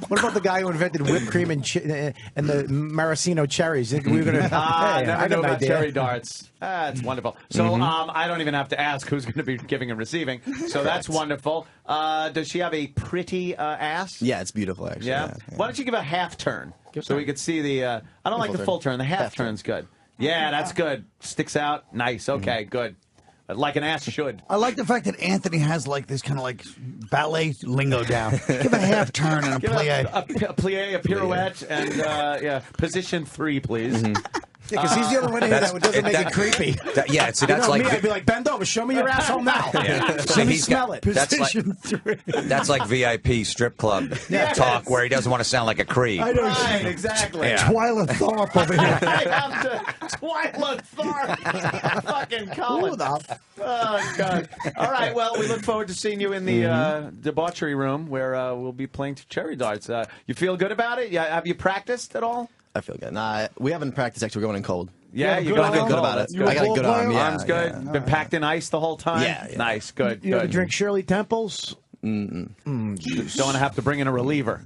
What about the guy who invented whipped cream and the maraschino cherries? We were gonna. I Hey, never I knew got an about idea. cherry darts. That's wonderful. So I don't even have to ask who's going to be giving and receiving. So that's wonderful. Does she have a pretty ass? Yeah, it's beautiful actually. Yeah? Why don't you give a half turn so we could see the? I don't like the full turn. The half turn's good. Yeah, that's good. Sticks out. Nice. Okay, good. Like an ass should. I like the fact that Anthony has like this kind of like ballet lingo down. Give a half turn and a Give plie. a plie, a pirouette, and position 3, please. Yeah, because he's the only one here that doesn't make it creepy. Yeah, see, You that's know like me, I'd be like, bend over, show me your asshole now. Yeah. Let me he's smell got- it. That's like VIP strip club talk where he doesn't want to sound like a creep. I know. Right, exactly. Yeah. Twyla Thorpe over here. I have to Twyla Thorpe. Fucking Colin. Oh, God. All right, well, we look forward to seeing you in the debauchery room where we'll be playing cherry darts. You feel good about it? Yeah, have you practiced at all? I feel good. Nah, we haven't practiced. Actually, we're going in cold. Yeah, you feel good about it. I got a good arm. Yeah, Arm's good. yeah. Been packed in ice the whole time. Yeah, yeah. Nice. Good. You ever good. drink Shirley Temples? Don't want to have to bring in a reliever.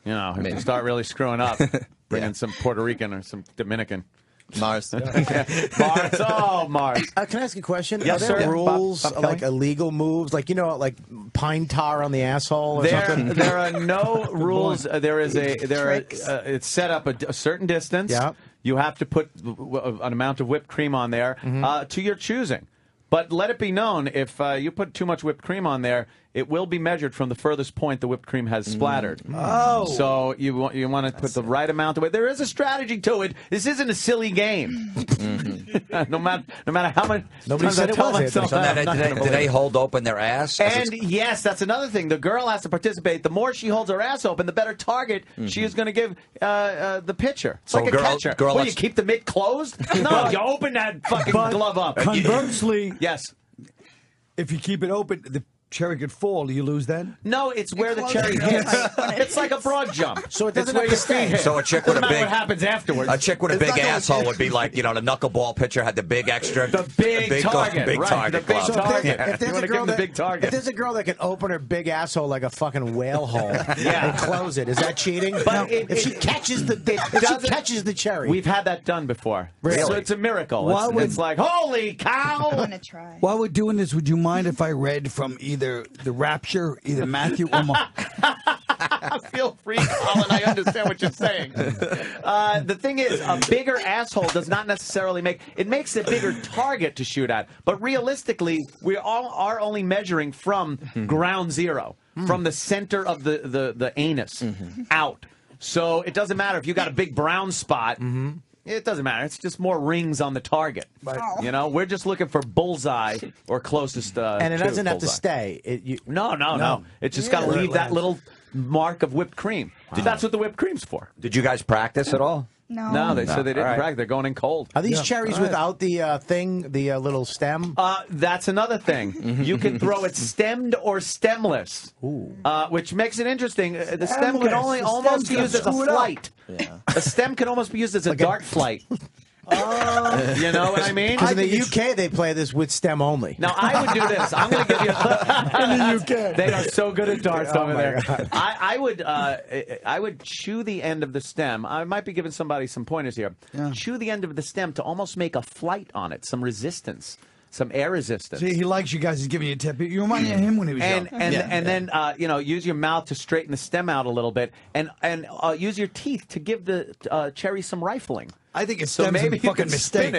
You know, if you start really screwing up, bring in some Puerto Rican or some Dominican. Mars. Mars. Oh, Mars. Can I ask you a question? Yes, Are there sir. rules, Bob like Kelly? illegal moves, like like pine tar on the asshole or something? There are no rules. It's set up a certain distance. Yeah. You have to put an amount of whipped cream on there to your choosing. But let it be known, if you put too much whipped cream on there, it will be measured from the furthest point the whipped cream has splattered. Oh. So you want to put the right amount of it. There is a strategy to it. This isn't a silly game. no matter how much. Nobody said it was. So do they hold open their ass? And yes, that's another thing. The girl has to participate. The more she holds her ass open, the better target she is going to give the pitcher. It's like a catcher. What, you keep the mitt closed? No, you open that fucking glove up. Conversely, yes. If you keep it open, the cherry could fall. Do you lose then? No, it's where the cherry hits. It's like a broad jump. So it doesn't have to stay. So a chick with a big what happens afterwards. A chick with a big asshole would be like, you know, the knuckleball pitcher had the big extra, the big target, big right, target the big glove. target. If there's a girl if there's a girl that can open her big asshole like a fucking whale hole and close it, is that cheating? But if she catches the cherry, we've had that done before. Really? So it's a miracle. It's like, holy cow! I want to try. While we're doing this, would you mind if I read from either the Rapture, either Matthew or Mark? Feel free, Colin. I understand what you're saying. The thing is, a bigger asshole does not necessarily makes a bigger target to shoot at. But realistically, we all are only measuring from ground zero, from the center of the anus out. So it doesn't matter if you got a big brown spot. It doesn't matter. It's just more rings on the target. You know, we're just looking for bullseye or closest. and it to doesn't have to bullseye. stay. No. It's just got to leave that little mark of whipped cream. That's what the whipped cream's for. Did you guys practice at all? No, they said they didn't practice. They're going in cold. Are these cherries without the thing, the little stem? That's another thing. You can throw it stemmed or stemless, which makes it interesting. The stem can only almost be used as a flight. A stem can almost be used as a dart flight. You know what I mean? Because in the UK, they play this with stem only. Now, I would do this. I'm going to give you in the UK. They are so good at darts over there. God. I would chew the end of the stem. I might be giving somebody some pointers here. Chew the end of the stem to almost make a flight on it, some resistance. Some air resistance. See, he likes you guys. He's giving you a tip. You remind me of him when he was young. And then you know, use your mouth to straighten the stem out a little bit, and use your teeth to give the cherry some rifling. I think a stem's a fucking mistake.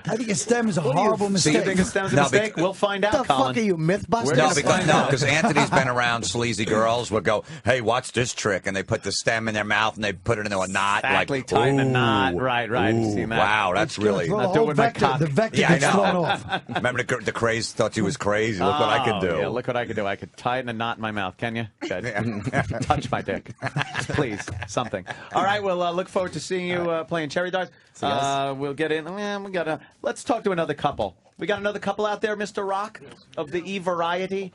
I think a stem is a horrible mistake. So you think a stem's a mistake? We'll find out, What the Colin. fuck are you, Mythbusters? Because Anthony's been around sleazy girls would go, hey, watch this trick, and they put the stem in their mouth and they put it into a knot. Exactly, like, tighten a knot. Right. Ooh, Seen that. wow, that's really. Not doing with my cock. The vector Yeah, gets I know. thrown off. Remember the craze thought you was crazy. Look what I could do. Yeah, look what I could do. I could tighten a knot in my mouth. Can you? Good. Touch my dick, please. Something. All right. We'll look forward to seeing you playing cherry darts. We'll get in. Let's talk to another couple. We got another couple out there, Mr. Rock of the E variety.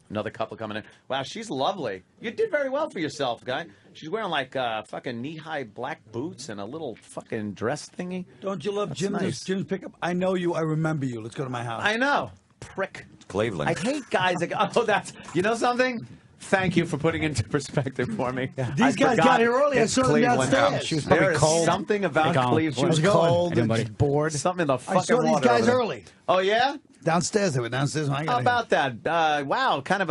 Another couple coming in. Wow, she's lovely. You did very well for yourself, guy. She's wearing like fucking knee-high black boots and a little fucking dress thingy. Don't you love That's Jim's nice. pickup? I know you. I remember you. Let's go to my house. I know. Prick. Cleveland. I hate guys that go, that's, you know something? Thank you for putting into perspective for me. These guys got here early. I saw them downstairs. She was probably There is cold. something about Cleveland. She was cold and bored. Something in the fucking I saw these water guys over there. early. Oh, yeah? Downstairs. They were downstairs when I got How here. about that? Wow, kind of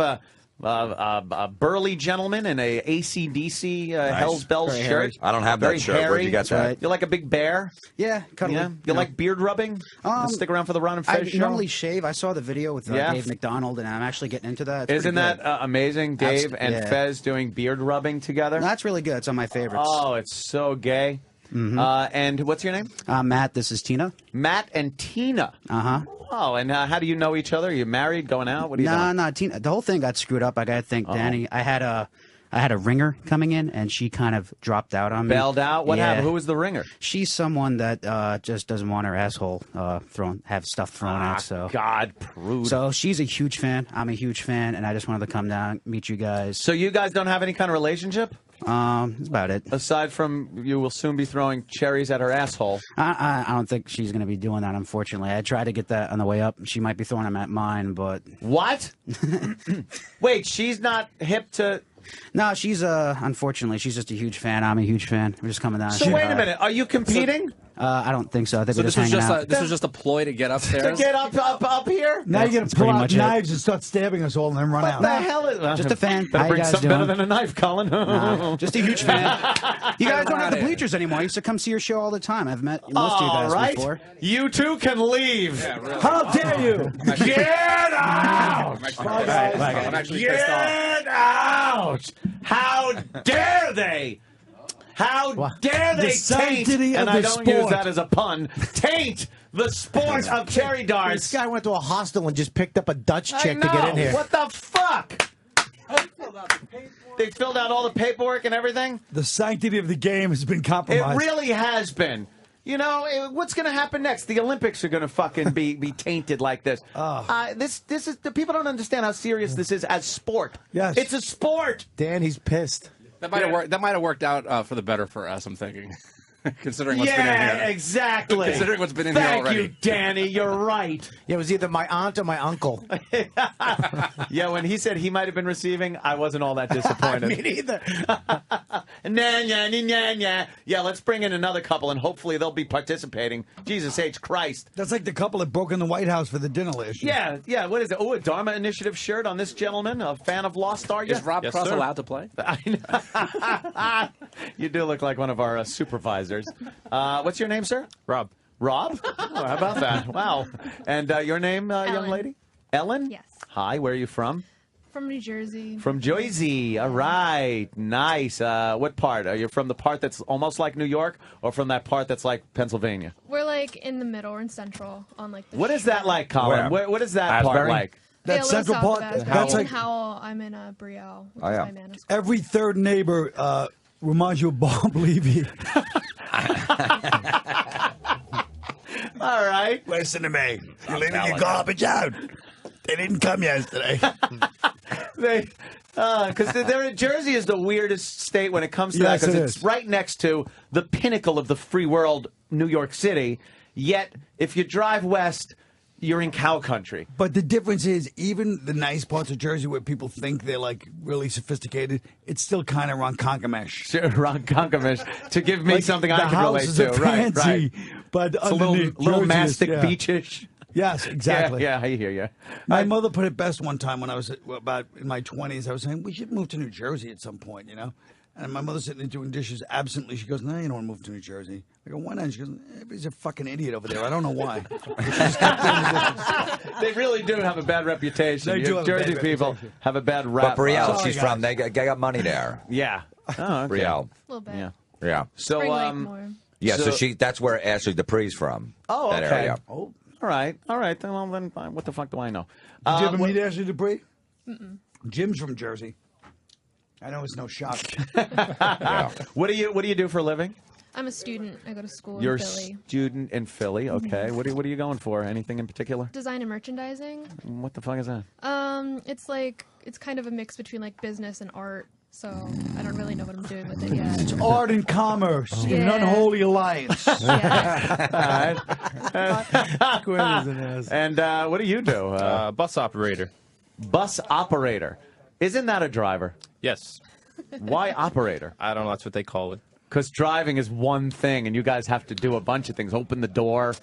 a burly gentleman in a AC/DC Hell's Bells Very shirt. hairy. I don't have that Very shirt. Where'd hairy. you get that? You're like a big bear. Yeah, cuddly. Yeah? You like beard rubbing? Stick around for the Ron and I Fez show? normally shave. I saw the video with Yeah. Dave McDonald, and I'm actually getting into that. It's Isn't pretty good. that amazing? Dave and yeah. Fez doing beard rubbing together? That's really good. It's on my favorites. Oh, it's so gay. And what's your name? Matt, this is Tina. Matt and Tina. Uh-huh. Oh, and how do you know each other? Are you married, going out? What are you doing? No, Tina. The whole thing got screwed up. I got to thank Danny. I had a ringer coming in, and she kind of dropped out on me. Bailed out? What Yeah. happened? Who was the ringer? She's someone that just doesn't want her asshole have stuff thrown out. So God, prude. So she's a huge fan. I'm a huge fan, and I just wanted to come down, meet you guys. So you guys don't have any kind of relationship? That's about it. Aside from you will soon be throwing cherries at her asshole. I don't think she's going to be doing that, unfortunately. I tried to get that on the way up. She might be throwing them at mine, but... What? Wait, she's not hip to... No, she's, unfortunately, she's just a huge fan. I'm a huge fan. We're just coming down. So wait a minute. Are you competing? I don't think so. I think So we're this just was hanging just out. this was just a ploy to get upstairs. To get up here? Now you're going That's to pull pretty out much it. knives and start stabbing us all and then run out. What the hell is Just a fan. Better How you bring guys something doing? better than a knife, Colin. Nah, just a huge fan. You guys don't have the bleachers anymore. I used to come see your show all the time. I've met most of you guys All right. before. You two can leave. Yeah, really. How dare you? Get out! I'm actually pissed off. Get out! How dare they? How dare they sanctity taint, of and I the don't use sport. that as a pun, taint the sport of cherry darts. This guy went to a hostel and just picked up a Dutch chick I to get know. in here. What the fuck? They filled out all the paperwork and everything? The sanctity of the game has been It compromised. really has been. You know, what's going to happen next? The Olympics are going to fucking be tainted like this. This is the people don't understand how serious this is as sport. Yes. It's a sport. Dan, he's pissed. That might have worked. That might have worked out for the better for us. I'm thinking, considering what's been in here. Exactly. Considering what's been in here Thank already. you, Danny. You're right. Yeah, it was either my aunt or my uncle. Yeah, when he said he might have been receiving, I wasn't all that disappointed. Me neither. Nah. Yeah, let's bring in another couple, and hopefully they'll be participating. Jesus H. Christ. That's like the couple that broke in the White House for the dinner last year. Yeah. What is it? Oh, a Dharma Initiative shirt on this gentleman, a fan of Lost, are you? Is Rob Cross allowed to play? You do look like one of our supervisors. What's your name, sir? Rob. Rob? Oh, how about that? Wow. And your name, young lady? Ellen? Yes. Hi, where are you from? From New Jersey. From Jersey. All right. Nice. What part? Are you from the part that's almost like New York or from that part that's like Pennsylvania? We're like in the middle. We're in Central on like the What is that like, Colin? What is that part Asbury? like? That a little central south part, of Asbury. that's in like Howell. I'm in Brielle, which is my man. every third neighbor reminds you of Bob Levy. All right. Listen to me. You're leaving your garbage out. They didn't come yesterday. Because Jersey is the weirdest state when it comes to that, Yes, because it it's is. right next to the pinnacle of the free world, New York City. Yet, if you drive west, you're in cow country. But the difference is, even the nice parts of Jersey where people think they're like really sophisticated, it's still kind of ronkonkamish. Sure, ronkonkamish. To give me Like, something the I can relate houses to. are Right. fancy, but It's a little underneath, Jersey is- mastic yeah. beachish. Yes, exactly. Yeah, I hear you. My mother put it best one time when I was about in my 20s. I was saying, we should move to New Jersey at some point, you know? And my mother's sitting there doing dishes absently. She goes, no, you don't want to move to New Jersey. I go, why not? She goes, everybody's a fucking idiot over there. I don't know why. They really do have a bad reputation. They do have a Jersey bad people reputation. have a bad rap. But Brielle, Sorry, she's guys. from. They got money there. Yeah. Oh, okay. Brielle. A little bit. Yeah. Yeah. So, Spring Lake more. Yeah. So that's where Ashley Dupree's from. Oh, that okay. area. Oh, all right. Then fine. What the fuck do I know? Did you ever what- meet Ashley Dupree? Mm-mm. Jim's from Jersey. I know it's no shock. What do you do for a living? I'm a student. I go to school You're in a Philly. student in Philly. Okay. What are you going for? Anything in particular? Design and merchandising. What the fuck is that? It's kind of a mix between like business and art. So I don't really know what I'm doing with it yet. It's art and commerce in an Yeah. unholy alliance. And what do you do? Bus operator. Bus operator. Isn't that a driver? Yes. Why operator? I don't know. That's what they call it. Because driving is one thing, and you guys have to do a bunch of things. Open the door,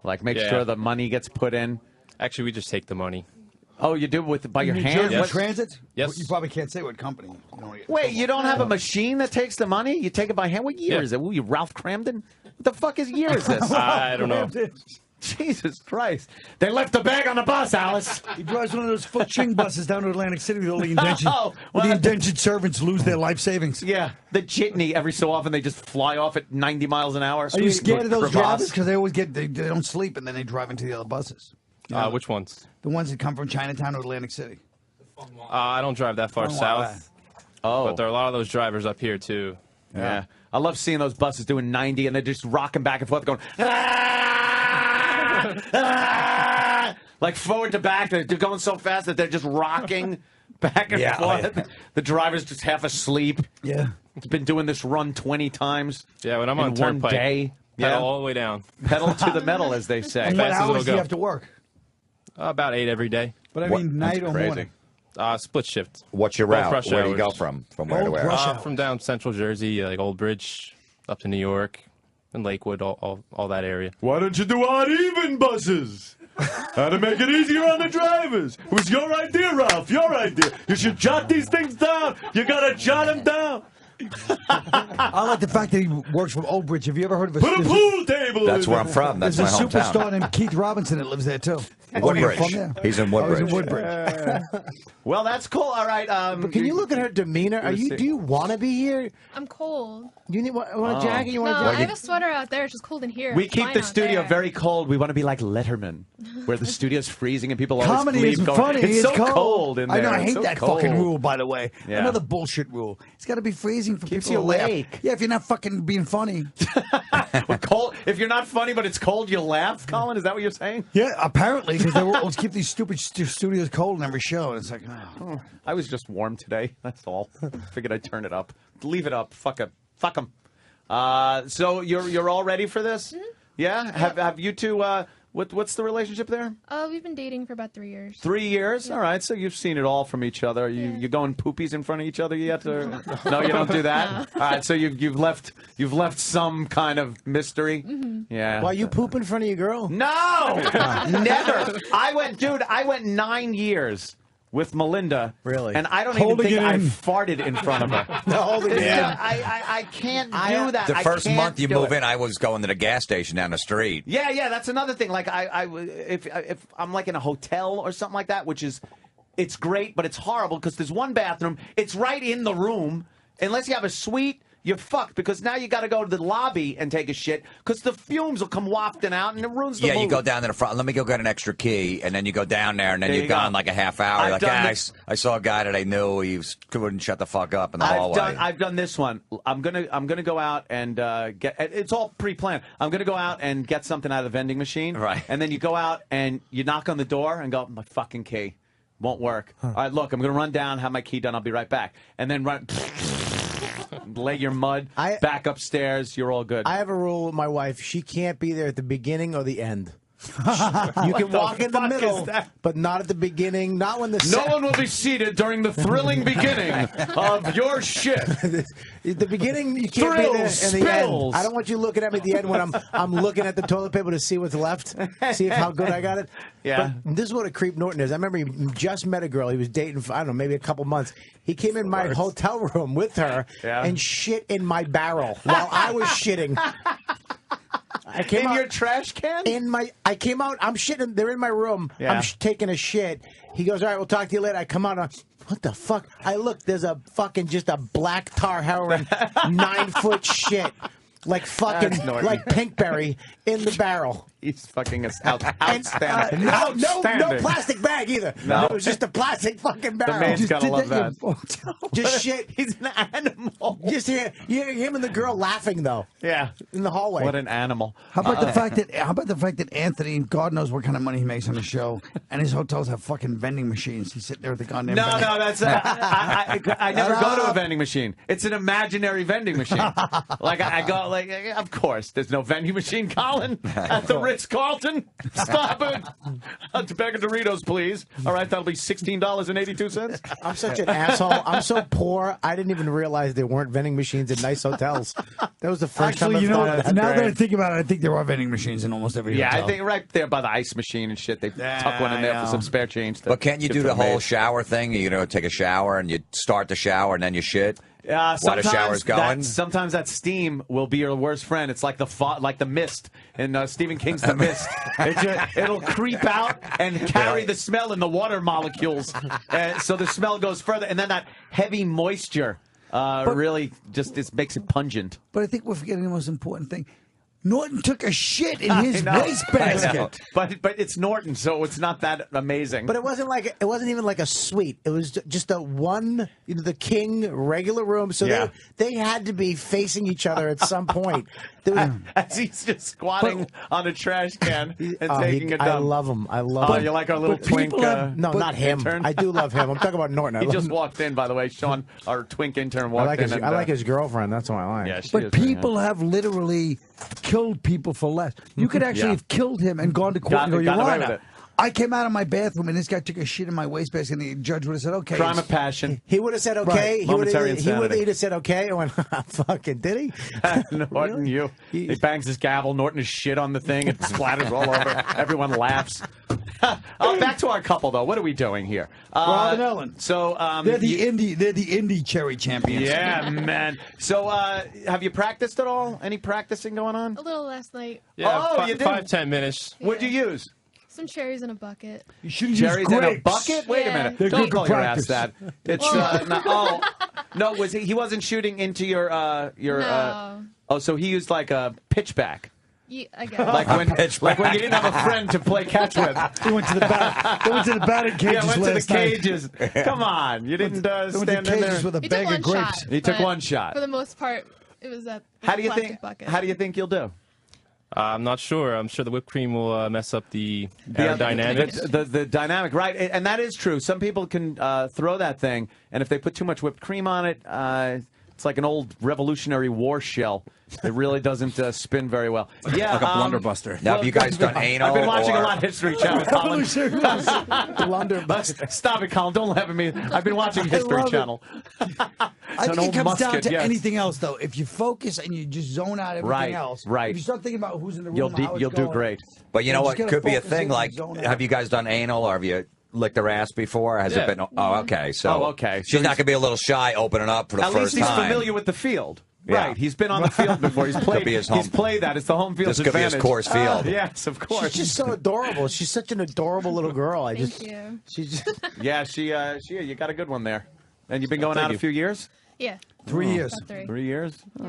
like make Yeah. sure the money gets put in. Actually, we just take the money. Oh, you do it by your New hand? Jersey What- Transit? Yes. You probably can't say what company. You know, Wait, you don't have a machine that takes the money? You take it by hand? What year Yeah. is it? Ooh, you Ralph Cramden? What the fuck is year is this? I don't know. Jesus Christ. They left the bag on the bus, Alice. He drives one of those foot ching buses down to Atlantic City with all the indentured, Oh, where well, the indentured servants lose their life savings. Yeah, the jitney, every so often they just fly off at 90 miles an hour. Are you scared of those For drivers? bus. Because they always they don't sleep and then they drive into the other buses. You know, Which ones? the ones that come from Chinatown to Atlantic City. I don't drive that far Fun south. Oh. But there are a lot of those drivers up here, too. Yeah. I love seeing those buses doing 90 and they're just rocking back and forth going, like forward to back. They're going so fast that they're just rocking back and forth. Yeah. The driver's just half asleep. Yeah. He's been doing this run 20 times. Yeah, when I'm in on one turnpike, day. pedal all the way down. Pedal to the metal, as they say. And what Fast as it'll hours do you go. have to work? About 8 every day. But I mean, night or morning. Split shift. What's your Both route? rush Where do you hours. go from where to where? From down Central Jersey, like Old Bridge, up to New York. in Lakewood, all that area. Why don't you do odd-even buses? How to make it easier on the drivers. It was your idea, Ralph. Your idea. You should jot these things down. You gotta jot them down. I like the fact that he works from Old Bridge. Have you ever heard of a Put a pool table? That's where I'm from. That's There's my a hometown. superstar named Keith Robinson that lives there too. Woodbridge. From there. He's in Oh, Woodbridge. he's in Woodbridge. Well, that's cool. All right. But can you look at her demeanor? Are you? Do you want to be here? I'm cold. You need want a jacket? You No, want a I jacket? have a sweater out there. It's just cold in here. We It's keep fine the out studio there. very cold. We want to be like Letterman, where the studio's freezing and people always Comedy leave isn't going, funny. It's so cold in there. I know. I It's hate so that cold." fucking rule, by the way. Yeah. Another bullshit rule. It's got to be freezing for Keeps people you to laugh. awake. Yeah, if you're not fucking being funny. Well, cold. If you're not funny, but it's cold, you laugh. Colin, is that what you're saying? Yeah, apparently, because they will always keep these stupid studios cold in every show. And it's like, oh. I was just warm today. That's all. Figured I'd turn it up. Leave it up. Fuck it. Fuck them. So you're all ready for this? Mm-hmm. Yeah. Have you two? What's the relationship there? We've been dating for about 3 years. 3 years. All right. So you've seen it all from each other. You going poopies in front of each other yet? Or... No, you don't do that. No. All right. So you've left some kind of mystery. Mm-hmm. Yeah. Why you poop in front of your girl? No, never. I went 9 years with Melinda. Really? And I don't Holding even think it I in. farted in front of her. No, holding it in. I can't do that. The I first can't month you do move it. in, I was going to the gas station down the street. Yeah, that's another thing. Like if I'm like in a hotel or something like that, it's great, but it's horrible because there's one bathroom. It's right in the room. Unless you have a suite, you're fucked because now you got to go to the lobby and take a shit because the fumes will come wafting out and it ruins the Yeah, mood. you go down to the front. Let me go get an extra key, and then you go down there, and then There you're you go. gone like a half hour. I've Like, done guys, I saw a guy that I knew. He couldn't shut the fuck up in the hallway. I've done this one. I'm gonna go out and get. It's all pre-planned. I'm gonna go out and get something out of the vending machine. Right. And then you go out and you knock on the door and go, my fucking key won't work. All right, look, I'm gonna run down, have my key done. I'll be right back. And then run. Lay your mud. Back upstairs. You're all good. I have a rule with my wife. She can't be there at the beginning or the end. You can walk in the middle, but not at the beginning. Not when the No one will be seated during the thrilling beginning of your shit. The beginning, you can't be there. Thrills, And the end, spills. I don't want you looking at me at the end when I'm looking at the toilet paper to see what's left, see how good I got it. Yeah. But this is what a creep Norton is. I remember he just met a girl. He was dating for, I don't know, maybe a couple months. He came in my hotel room with her and shit in my barrel while I was shitting. I came In out, your trash can? I came out. I'm shitting. They're in my room. Yeah. I'm taking a shit. He goes, all right, we'll talk to you later. I come out. What the fuck? I look. There's a fucking just a black tar heroin 9-foot shit. Like fucking, That's Norton. like Pinkberry in the barrel. He's fucking outstanding. No plastic bag either. No. It was just a plastic fucking barrel. man's Just gotta did love that. Just shit. He's an animal. Just hear him and the girl laughing though. Yeah, in the hallway. What an animal. How about the fact that Anthony, God knows what kind of money he makes on the show, and his hotels have fucking vending machines. He's sitting there with the goddamn. No, vending- that's I never go to a vending machine. It's an imaginary vending machine. Like I go, like of course, there's no vending machine, Colin, at the Ritz-Carlton. Stop it. A bag of Doritos, please. All right, that'll be $16.82. I'm such an asshole. I'm so poor. I didn't even realize there weren't vending machines in nice hotels. That was the first time Actually, I you know, thought of that. now that I think about it, I think there are vending machines in almost every Yeah, hotel. I think right there by the ice machine and shit. They tuck one in there for some spare change. But can't you do the whole shower thing? You know, take a shower and you start the shower and then you shit while the shower's going. Sometimes that steam will be your worst friend. It's like the mist in Stephen King's The Mist. It'll creep out and carry the smell in the water molecules, so the smell goes further, and then that heavy moisture really just makes it pungent. But I think we're forgetting the most important thing. Norton took a shit in his I know. wastebasket. But it's Norton, so it's not that amazing. But it wasn't even like a suite. It was just a one, the king regular room. So Yeah. they had to be facing each other at some point. There was, As he's just squatting on a trash can and taking a dump. I love him. I love him. You like our little twink? no, not him. Intern? I do love him. I'm talking about Norton. I He love just him. walked in, by the way. Sean, our twink intern, I walked like in. his girlfriend. That's why I like. Yeah, she But is very people have literally killed people for less. You could actually Yeah. have killed him and gone to court and go, Your gotten away Honor, with it. I came out of my bathroom and this guy took a shit in my wastebasket, and the judge would have said, "Okay." Crime of passion. He would have said okay. Right. Momentary insanity. He'd have said okay. And went, fucking, did he? Norton, he bangs his gavel. Norton is shit on the thing. It splatters all over. Everyone laughs. Back to our couple, though. What are we doing here? Rob and Ellen. So they're the indie cherry champions. Yeah, man. So have you practiced at all? Any practicing going on? A little last night. Yeah, you did? 5-10 minutes. What'd you use? Some cherries in a bucket. You should use Cherries in a grapes. bucket? Wait a minute. They're Don't good call for your ass practice. that. It's no. Was he wasn't shooting into your No. so he used like a pitchback. Yeah, I guess. Like when you didn't have a friend to play catch with. They went to the batting cages Yeah, went to the last night. cages. Come on, you didn't stand They went to in there cages with a He bag took of one grapes. shot, He took but one shot. For the most part, it was a How do you plastic think? bucket. How do you think you'll do? I'm not sure. I'm sure the whipped cream will mess up the aerodynamics. The dynamic, right? And that is true. Some people can throw that thing, and if they put too much whipped cream on it, it's like an old Revolutionary War shell. It really doesn't spin very well. Yeah, like a blunderbuster. Now, have you guys done anal? I've been watching or... a lot of History Channel, Colin. Stop it, Colin. Don't laugh at me. I've been watching History Channel. I think it comes down to anything else, though. If you focus and you just zone out everything else, right. If you start thinking about who's in the room, You'll do great. But you know what? just gotta Could be a focus thing in like, and zone have you guys done anal or have you licked her ass before? Has it been? Oh, okay. So okay. She's not going to be a little shy opening up for the At first least he's time. familiar with the field. Yeah. Right, he's been on the field before. He's played. Could be his home. He's played that. It's the home field's This could be his advantage. course field. Yes, of course. She's just so adorable. She's such an adorable little girl. Thank you. She's just. Yeah, she. You got a good one there. And you've been going out a few years. Yeah. 3 years. About 3. 3 years. All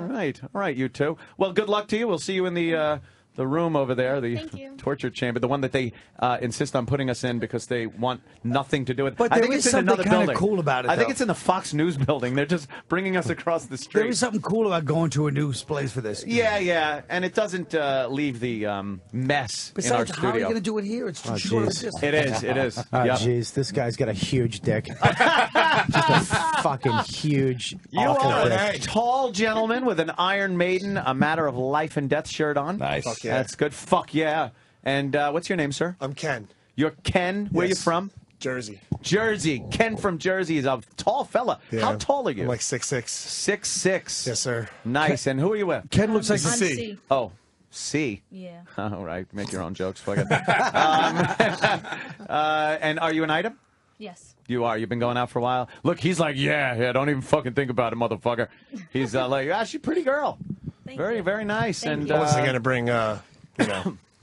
right, you two. Well, good luck to you. We'll see you in the room over there, the Thank you. torture chamber, the one that they insist on putting us in because they want nothing to do with. But I there think is it's in something another kinda building. cool about it, I think though. it's in the Fox News building. They're just bringing us across the street. There is something cool about going to a new place for this. Yeah, and it doesn't leave the mess in our Besides, how are you studio. going to do it here? It's too short of a distance. It is. Oh, Yep. jeez, this guy's got a huge dick. Just a fucking huge, You awful are dick. a tall gentleman with an Iron Maiden, a matter of life and death shirt on. Nice. Fuck yeah. That's good. Fuck yeah. And what's your name, sir? I'm Ken. You're Ken. Where you Yes. from? Jersey. Jersey. Ken from Jersey is a tall fella. Yeah. How tall are you? I'm like 6'6". 6'6". Yes, sir. Nice. And who are you with? Ken looks like This is a C. Oh, C. Yeah. All right. Make your own jokes. Fuck it. And are you an item? Yes. You are. You've been going out for a while. Look, he's like, yeah. Don't even fucking think about it, motherfucker. He's like, she's a pretty girl. Very, very nice. And I wasn't gonna bring, wow.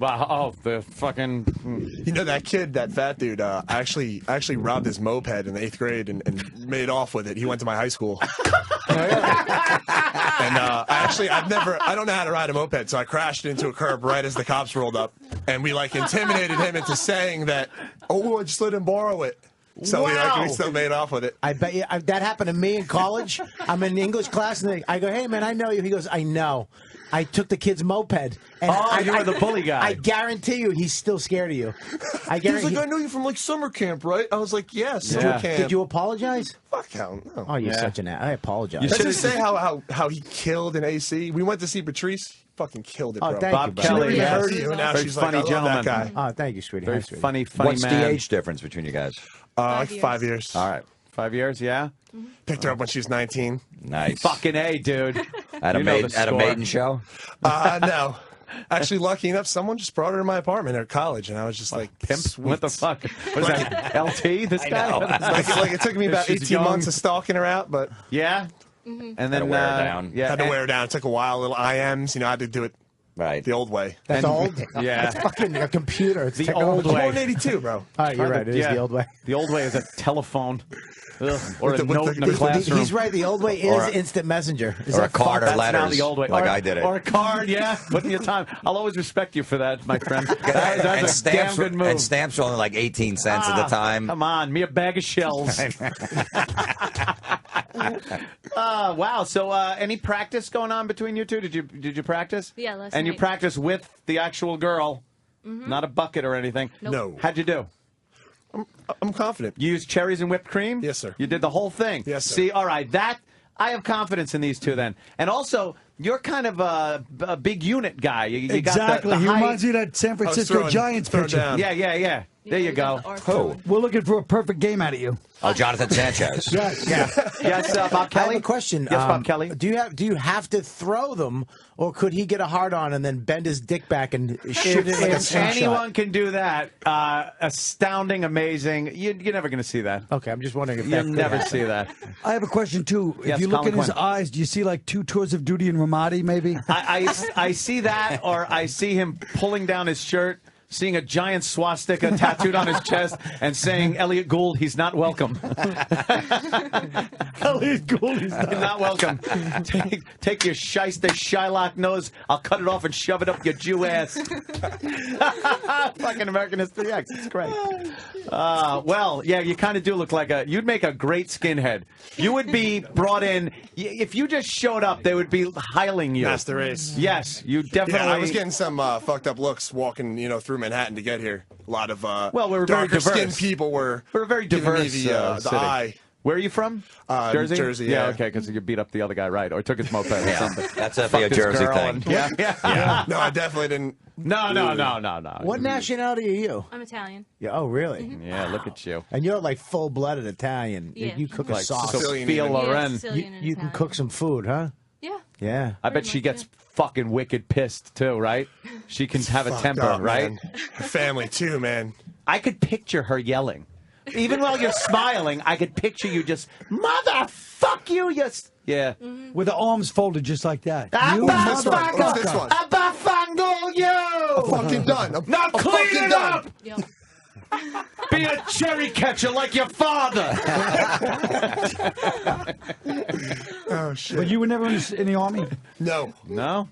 Oh, the fucking. You know that kid, that fat dude. I actually robbed his moped in the 8th grade and made off with it. He went to my high school. And I don't know how to ride a moped, so I crashed into a curb right as the cops rolled up, and we like intimidated him into saying that, I just let him borrow it. So we still made off with it. I bet you that happened to me in college. I'm in English class, and I go, "Hey, man, I know you." He goes, "I know. I took the kid's moped." And you were the bully guy. I guarantee you, he's still scared of you. I He was guarantee. like, I know you from like summer camp, right? I was like, yeah, summer camp. Did you apologize? Fuck hell no. Oh, you're such an ass. I apologize. Let's just say how he killed an AC. We went to see Patrice. Fucking killed it, bro. Oh, thank Bob you, bro. Kelly, She yes. heard you, and now Very she's funny like, I love that gentleman. guy. Oh, thank you, sweetie. Very Hi, sweetie. funny What's man. the age difference between you guys? Like 5 5 years. All right. 5 years, yeah? Picked her up when she was 19. Nice. Fucking A, dude. At a maiden show? No. Actually, lucky enough, someone just brought her to my apartment at college, and I was just like, Pimp? sweet. What the fuck? What is that? LT? This guy? like it took me about She's 18 young. months of stalking her out, but Yeah? Mm-hmm. And then wear her down. Yeah, had to and- wear her down. It took a while, little IMs. I had to do it Right. the old way. That's old. Yeah. It's fucking a computer. It's The technology. old way. Born in 82, bro. All right, you're right. It is the old way. The old way is a telephone. Ugh, or With a the- with note the- in a classroom. He's right. The old way is Or a- instant messenger. Is Or a that card or That's letters. now the old way. Like Or- I did it. Or a card, yeah. Putting your time. I'll always respect you for that, my friend. That's and a stamps damn good move. and stamps were only like 18 cents at the time. Come on, me a bag of shells. Wow. So, any practice going on between you two? Did you practice? Yeah, last And you night. practice with the actual girl, not a bucket or anything. Nope. No. How'd you do? I'm confident. You used cherries and whipped cream? Yes, sir. You did the whole thing? Yes, sir. See, all right, that I have confidence in these two then. And also, you're kind of a big unit guy. You Exactly. got the He height. reminds me of that San Francisco Giants throwing pitcher. down. Yeah. There you go. Who? We're looking for a perfect game out of you. Oh, Jonathan Sanchez. Yes. Yes, Bob Kelly. I have a question. Yes, Bob Kelly. Do you have to throw them, or could he get a hard on and then bend his dick back and shoot it like a If slingshot? anyone can do that, astounding, amazing. You're never going to see that. Okay, I'm just wondering if You'll that could never happen. see that. I have a question too. Yes, if you look Colin in his Quinn. eyes, do you see like 2 tours of duty in Ramadi? Maybe. I see that, or I see him pulling down his shirt, seeing a giant swastika tattooed on his chest, and saying, "Elliot Gould, he's not welcome." Elliot Gould, he's not welcome. Take your shyster Shylock nose. I'll cut it off and shove it up your Jew ass. Fucking American History X. It's great. Well, yeah, you kind of do look like you'd make a great skinhead. You would be brought in. If you just showed up, they would be hiling you. Master Race. Yes, you definitely. Yeah, I was getting some fucked up looks walking, through Manhattan to get here. A lot of Well, we were very darker skinned diverse. people were. We're a very giving me diverse the city. eye. Where are you from? Jersey? Jersey, yeah. Okay, because you beat up the other guy, right? Or took his moped or something. That's definitely a Fucked his Jersey girl thing. and- yeah. Yeah. No, I definitely didn't. No. What nationality are you? I'm Italian. Yeah. Oh, really? Yeah, look at you. And you're like full-blooded Italian. Yeah. You cook a Like sauce. Sophia Loren. Sicilian and You can cook some food, huh? Yeah. Yeah. I bet she gets fucking wicked pissed too, right? She can have a Fucked temper, up, right? man. Her family too, man. I could picture her yelling. Even while you're smiling, I could picture you just, motherfuck you, yes. Yeah. With the arms folded just like that. I You What's this one? What's this one? bafangle you! I'm fucking done. Now I'm clean fucking it done. up! Be a cherry catcher like your father. Oh shit. But you were never in the army? No. No?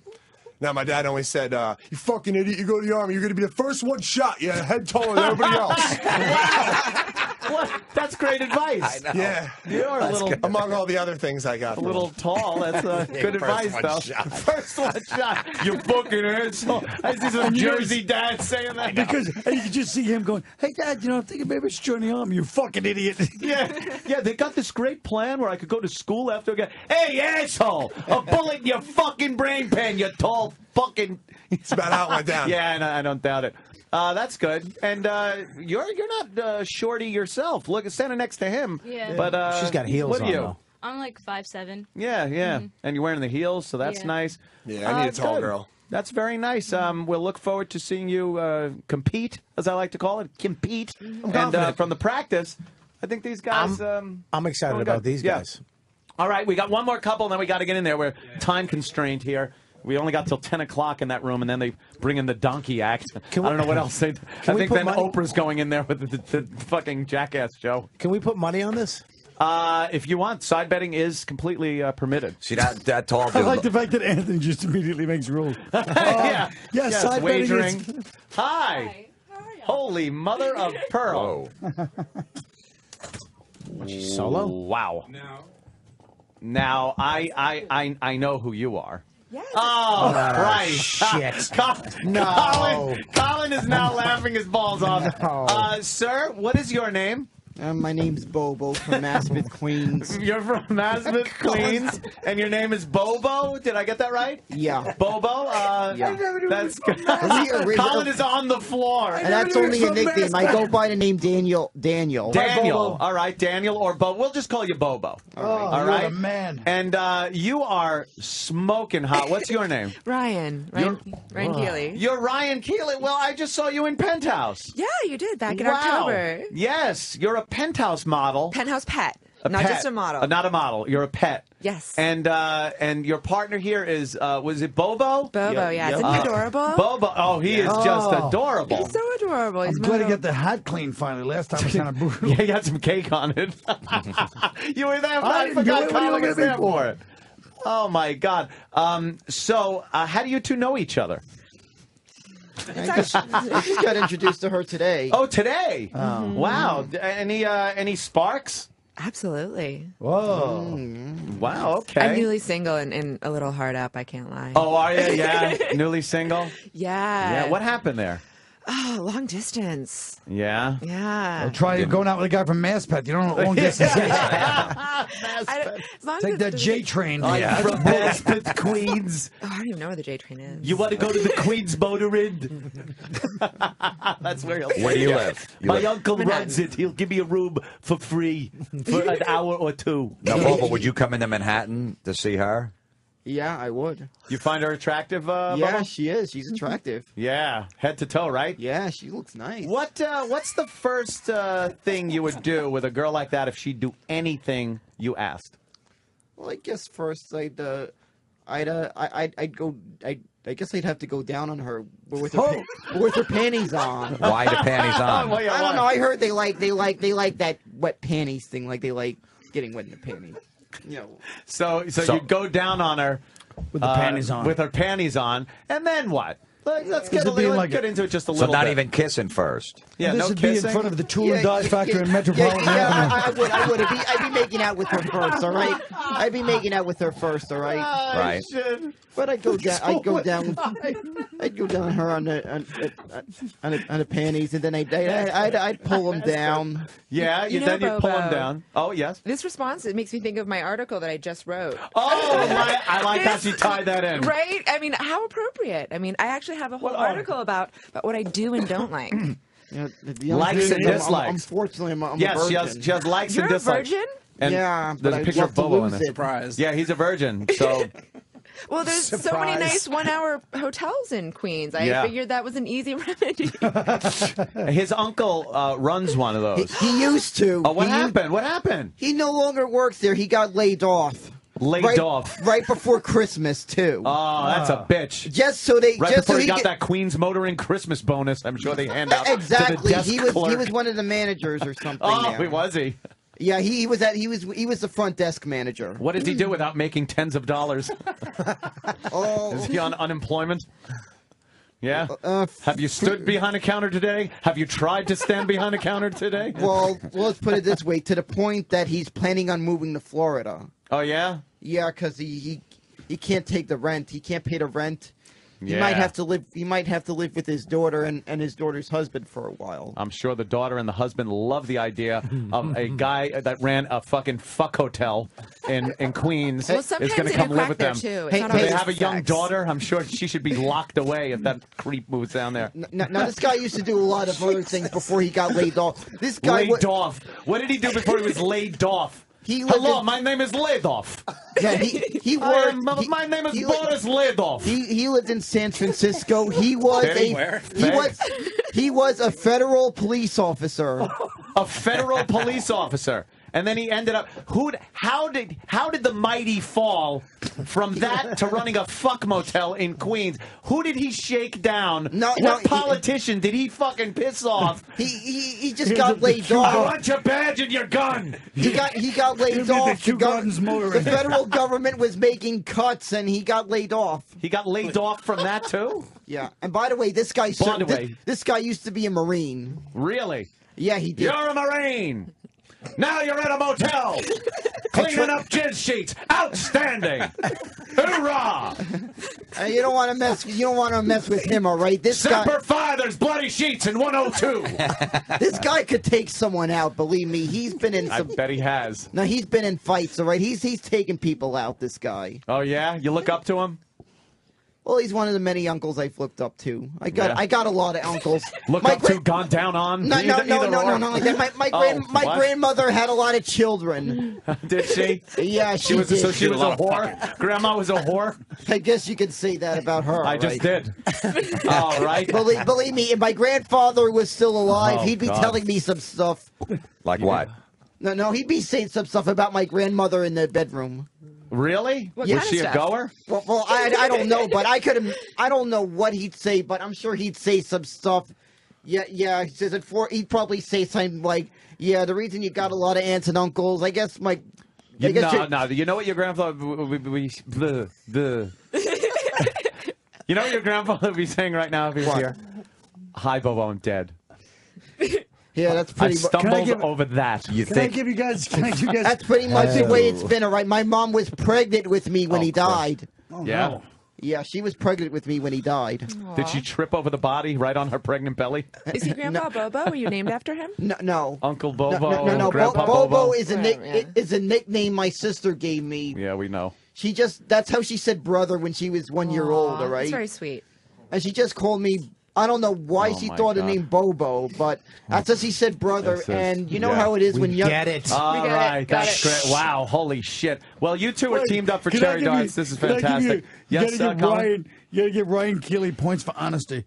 Now, my dad always said, you fucking idiot, you go to the army, you're going to be the first one shot. You're a head taller than everybody else. What? That's great advice. Yeah. You're a little, Among all the other things I got. a little tall. That's good first advice, one though. shot. First one shot. You fucking asshole. I see some Jersey dads saying that. Because and you can just see him going, "Hey, Dad, I'm thinking maybe I should join the army. You fucking idiot." Yeah, they got this great plan where I could go to school after I got. Hey, asshole! A bullet in your fucking brain pan, you tall fucking. It's about how it went down. Yeah, I don't doubt it. That's good. And you're not shorty yourself. Look, standing next to him. Yeah. But She's got heels what are on, you? though. I'm like 5'7". Yeah. Mhm. And you're wearing the heels, so that's Yeah. nice. Yeah, I need a tall good. girl. That's very nice. We'll look forward to seeing you compete, as I like to call it, compete. And from the practice, I think these guys. I'm excited going about good. these Yeah. guys. All right, we got one more couple, and then we got to get in there. We're time constrained here. We only got till 10 o'clock in that room, and then they bring in the donkey act. I don't know what else they. I we think put then money- Oprah's going in there with the fucking jackass show. Can we put money on this? If you want, side betting is completely permitted. See that tall I dude. like the fact that Anthony just immediately makes rules. Yeah, Yes, yes, side betting wagering. is- Hi. Holy mother of pearl. Solo? Wow. Now I know who you are. Yes. Oh, right. Shit. No. Colin is now laughing his balls off. No. Sir, what is your name? My name's Bobo from Maspeth, Queens. You're from Maspeth, Queens, and your name is Bobo? Did I get that right? Yeah. Bobo? Yeah. That's good. Colin is on the floor. And that's only a nickname. I go by the name Daniel. Daniel. Daniel. All right, Daniel or Bobo. We'll just call you Bobo. All you're right. a man. And you are smoking hot. What's your name? Ryan Keeley. You're Ryan Keeley. Well, I just saw you in Penthouse. Yeah, you did back in Wow. October. Yes, you're a Penthouse model. Penthouse pet, not pet. just a model. Not a model. You're a pet. Yes. And your partner here is was it Bobo? Bobo, yeah. Isn't he adorable? Bobo. Oh, he is just adorable. He's so adorable. I'm He's glad to my get the hat clean finally. Last time was kind of brutal. Yeah, you got some cake on it. You were there. I I didn't do forgot it. What are you Colin was looking there for? for it. Oh my God. So how do you two know each other? I just got introduced to her today. Oh, today. Wow. Any sparks? Absolutely. Whoa. Wow. Okay. I'm newly single and a little hard up. I can't lie. Oh, are you? Yeah. Newly single. Yeah. Yeah. What happened there? Oh, long distance. Yeah. Yeah. Well, try going out with a guy from Masspeth. You don't know what long distance is. Take that J train. Oh, yeah. From Masspeth, Queens. Oh, I don't even know where the J train is. You want to go to the Queens Motor Inn? That's where he'll Where do you live? My uncle runs it. He'll give me a room for free for an hour or two. No, but would you come into Manhattan to see her? Yeah, I would. You find her attractive, Yeah, Bubba? she is. She's attractive. Yeah, head to toe, right? Yeah, she looks nice. What's the first thing you would do with a girl like that if she'd do anything you asked? Well, I guess first I'd go. I guess I'd have to go down on her with her panties on. Why the panties on? I don't know. I heard they like that wet panties thing. Like they like getting wet in the panties. You know. So you go down on her with the panties on. With her panties on, and then what? Let's get into it just a little So not bit. even kissing first. Yeah, this no would kissing? be in front of the Tool and Die Factory in Metropolitan I would. I'd be making out with her first, all right? I'd be making out with her first, all right? Right. But I'd go down. I'd go down on her on the panties, and then I'd pull them down. Yeah, You know, then you pull them Bobo. down. Oh yes. This response, it makes me think of my article that I just wrote. Oh, I like how she tied that in. Right? I mean, how appropriate. I mean, I actually have a whole article about what I do and don't like. Likes and dislikes. Unfortunately, I'm a Yes, virgin. she has likes You're and a dislikes. virgin? And Yeah, there's but a picture I'd of love to Bobo in lose there. it. Surprise. Yeah, he's a virgin. So Well, there's so many Surprise. nice one-hour hotels in Queens. I Yeah. figured that was an easy remedy. his uncle runs one of those. He used to. Oh, what happened? What happened? He no longer works there. He got laid off. Laid off. Right before Christmas, too. Oh, that's a bitch. Just so they. Right just before so he got get- that Queens Motoring Christmas bonus, I'm sure they hand out Exactly. to the desk He was clerk. one of the managers or something. Oh, there. was he? Yeah, he was the front desk manager. What does he do without making tens of dollars? Is he on unemployment? Yeah. Have you stood behind a counter today? Have you tried to stand behind a counter today? Well, let's put it this way: to the point that he's planning on moving to Florida. Oh yeah. Yeah, because he can't take the rent. He can't pay the rent. He Yeah. might have to live. He might have to live with his daughter and his daughter's husband for a while. I'm sure the daughter and the husband love the idea of a guy that ran a fucking fuck hotel in Queens Well, is sometimes going to they come do live crack with there, them. too. It's not Do they always have a young sex. daughter? I'm sure she should be locked away if that creep moves down there. Now, this guy used to do a lot of other things before he got laid off. This guy Laid off. What did he do before he was laid off? Hello, my name is Ladoff. Yeah, he worked. My name is Boris Ladoff. He lived in San Francisco. He was Anywhere. he was a federal police officer. A federal police officer. And then he ended up. How did the mighty fall from that to running a fuck motel in Queens? Who did he shake down? What politician did he fucking piss off? He just got laid off. I want your badge and your gun. He got laid off. The federal government was making cuts, and he got laid off. He got laid off from that too? Yeah. And by the way, this guy this guy used to be a Marine. Really? Yeah, he did. You're a Marine. Now you're at a motel. Cleaning up jizz sheets. Outstanding. Hoorah. You don't want to mess. You don't want to mess with him, all right? This guy. Semper Fi, there's bloody sheets in 102. This guy could take someone out. Believe me, he's been in. I bet he has. No, he's been in fights, all right? He's taken people out. This guy. Oh yeah, you look up to him. Well, he's one of the many uncles I've looked up to. I got a lot of uncles. Look up to, gone down on. No, Either no. or. My grandmother had a lot of children. Did she? Yeah, she was. did. So she was a whore. Grandma was a whore. I guess you could say that about her. I just right? did. All right. Believe me, if my grandfather was still alive, Oh, he'd be God. telling me some stuff. Like what? No, he'd be saying some stuff about my grandmother in the bedroom. Really? What Was kind she of a stuff? goer? Well, I don't know, but I don't know what he'd say, but I'm sure he'd say some stuff. Yeah. He says he'd probably say something like, "Yeah, the reason you got a lot of aunts and uncles, I guess my." No. You know what your grandfather? You know what your grandfather would be saying right now if he was What? here? Hi, Bobo, I'm dead. Yeah, that's I pretty. stumbled over that. Can I give you guys? That's pretty much the way it's been. All right, my mom was pregnant with me when he died. Oh, Yeah. no. Yeah, she was pregnant with me when he died. Did she trip over the body right on her pregnant belly? Is he Grandpa Bobo? Are you named after him? No. Uncle Bobo? No. Grandpa Bobo is a nickname my sister gave me. Yeah, we know. That's how she said brother when she was 1 year old, all right? That's very sweet. And she just called me, I don't know why she thought the name Bobo, but that's how she said brother, and you know how it is when young... Get it. All right, that's great. Wow, holy shit. Well, you two are teamed up for Cherry Darts. This is fantastic. You Colin? gotta give Ryan Keeley points for honesty.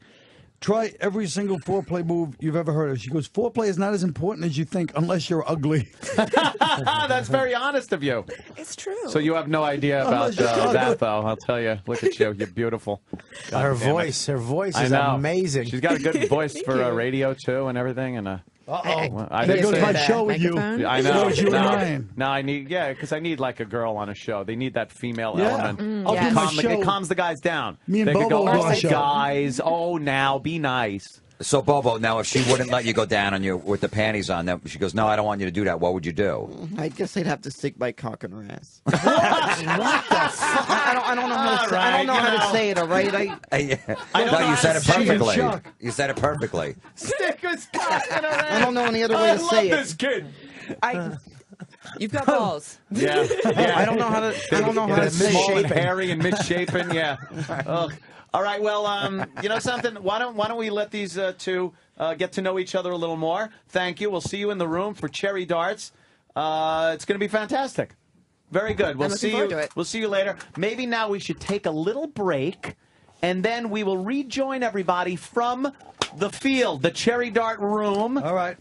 Try every single foreplay move you've ever heard of. She goes, foreplay is not as important as you think unless you're ugly. That's very honest of you. It's true. So you have no idea about that, though. I'll tell you. Look at you. You're beautiful. Her voice is amazing. She's got a good voice for radio, too, and everything. And Well, there goes my show with you. I know. You and Ryan. No, I need, because I need like a girl on a show. They need that female Yeah. element. I'll do my show. It calms the guys down. Me and they could Bobo go, will do all our right, show." guys. Oh, now be nice. So, Bobo, now if she wouldn't let you go down on you with the panties on, then she goes, no, I don't want you to do that. What would you do? I guess I'd have to stick my cock in her ass. What the fuck? I don't know how to say, I don't know how to say it, all right? No, you said it perfectly. You said it perfectly. Stick his cock in her ass. I don't know any other way to say it. I love this kid. You've got balls. Yeah. I don't know how to. I don't know how to say small and it. hairy and misshapen. Yeah. Ugh. All right. Well, you know something? Why don't we let these two get to know each other a little more? Thank you. We'll see you in the room for Cherry Darts. It's going to be fantastic. Very good. We'll see you. We'll see you later. Maybe now we should take a little break, and then we will rejoin everybody from the field, the Cherry Dart room. All right.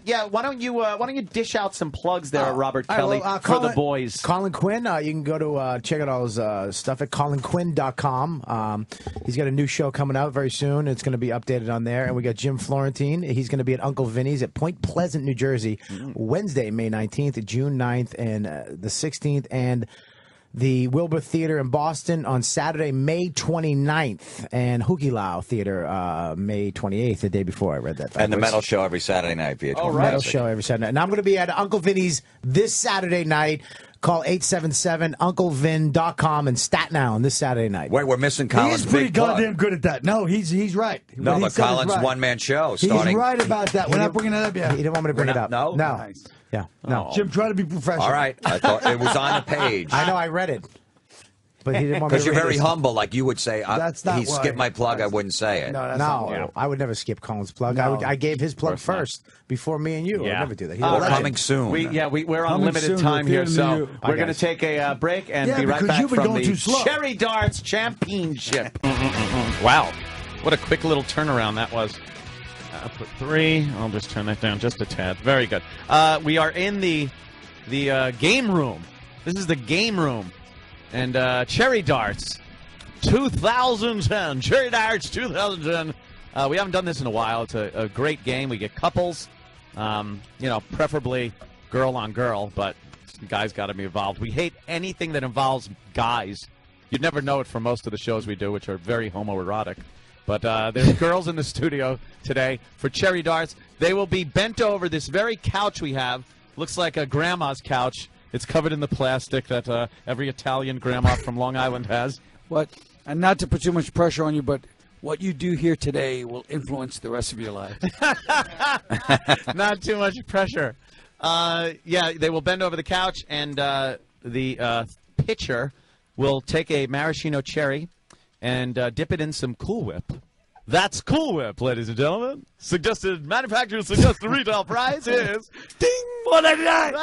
Yeah. Why don't you dish out some plugs there, Robert Kelly, for the boys? Colin Quinn. You can go to check out all his stuff at colinquinn.com. He's got a new show coming out very soon. It's going to be updated on there. And we got Jim Florentine. He's going to be at Uncle Vinny's at Point Pleasant, New Jersey, Wednesday, May 19th, June 9th, and the 16th, and the Wilbur Theater in Boston on Saturday, May 29th, and Hukilau Theater May 28th, the day before. I read that. And the metal show every Saturday night. Metal show every Saturday night. And I'm going to be at Uncle Vinny's this Saturday night. Call 877-UncleVin.com in Staten Island this Saturday night. Wait, we're missing Colin's He's pretty big plug. goddamn good at that. No, he's right. No, What he but said is Colin's right. one-man show He's starting. right about that. We're not bringing it up yet. He didn't want me to bring it up. No? No. Nice. Yeah. No. Jim, try to be professional. All right. I thought it was on the page. I know. I read it. But he didn't want me Because to you're read very it. humble. Like you would say, That's not he why. skipped my plug, I wouldn't say it. No, that's not why. No, I would never skip Colin's plug. No. I gave his plug course not. first before me and you. I would never do that. He's Well, a legend. coming soon. We're on Coming limited soon, time here, theater so near you. we're going to take a break and Yeah, be right because back you've been from going the too slow. Cherry Darts Championship. Wow. What a quick little turnaround that was. Put 3. I'll just turn that down just a tad. Very good. We are in the game room. This is the game room. And Cherry Darts 2010. Cherry Darts 2010. We haven't done this in a while. It's a great game. We get couples, preferably girl on girl, but guys got to be involved. We hate anything that involves guys. You'd never know it from most of the shows we do, which are very homoerotic. But there's girls in the studio today for Cherry Darts. They will be bent over this very couch we have. Looks like a grandma's couch. It's covered in the plastic that every Italian grandma from Long Island has. What? And not to put too much pressure on you, but what you do here today will influence the rest of your life. Not too much pressure. Yeah, they will bend over the couch, and the pitcher will take a maraschino cherry and dip it in some Cool Whip. That's Cool Whip, ladies and gentlemen. Manufacturer's suggested retail price is ding $4.99.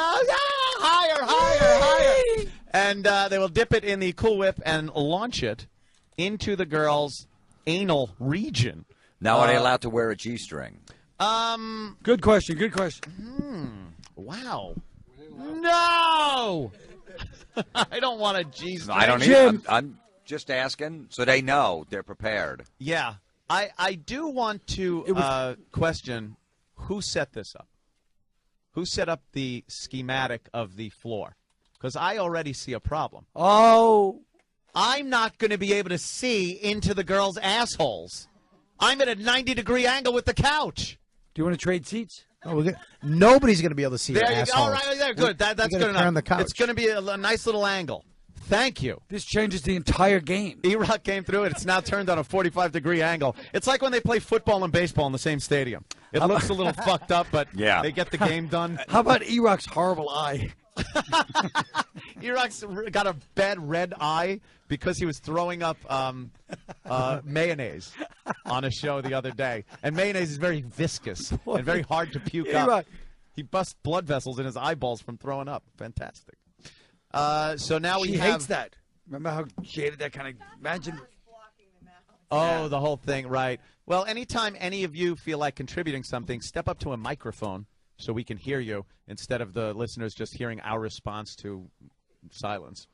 Higher. And they will dip it in the Cool Whip and launch it into the girl's anal region. Now, are they allowed to wear a G-string? Good question. Good question. Wow. No! I don't want a G-string. I don't either. I'm just asking so they know they're prepared. Yeah. I do want to question who set this up. Who set up the schematic of the floor? Because I already see a problem. Oh. I'm not going to be able to see into the girls' assholes. I'm at a 90-degree angle with the couch. Do you want to trade seats? Oh, nobody's going to be able to see your There you go. asshole. All right, there, good. That's good enough. Turn the couch. It's going to be a nice little angle. Thank you. This changes the entire game. E-Rock came through it. It's now turned on a 45-degree angle. It's like when they play football and baseball in the same stadium. It looks a little fucked up, but they get the game done. How about E-Rock's horrible eye? E-Rock's got a bad red eye because he was throwing up mayonnaise on a show the other day. And mayonnaise is very viscous and very hard to puke up. He busts blood vessels in his eyeballs from throwing up. Fantastic. So now She hates that. Remember how jaded that kind of... Imagine... Oh, the whole thing, right. Well, anytime any of you feel like contributing something, step up to a microphone so we can hear you instead of the listeners just hearing our response to silence,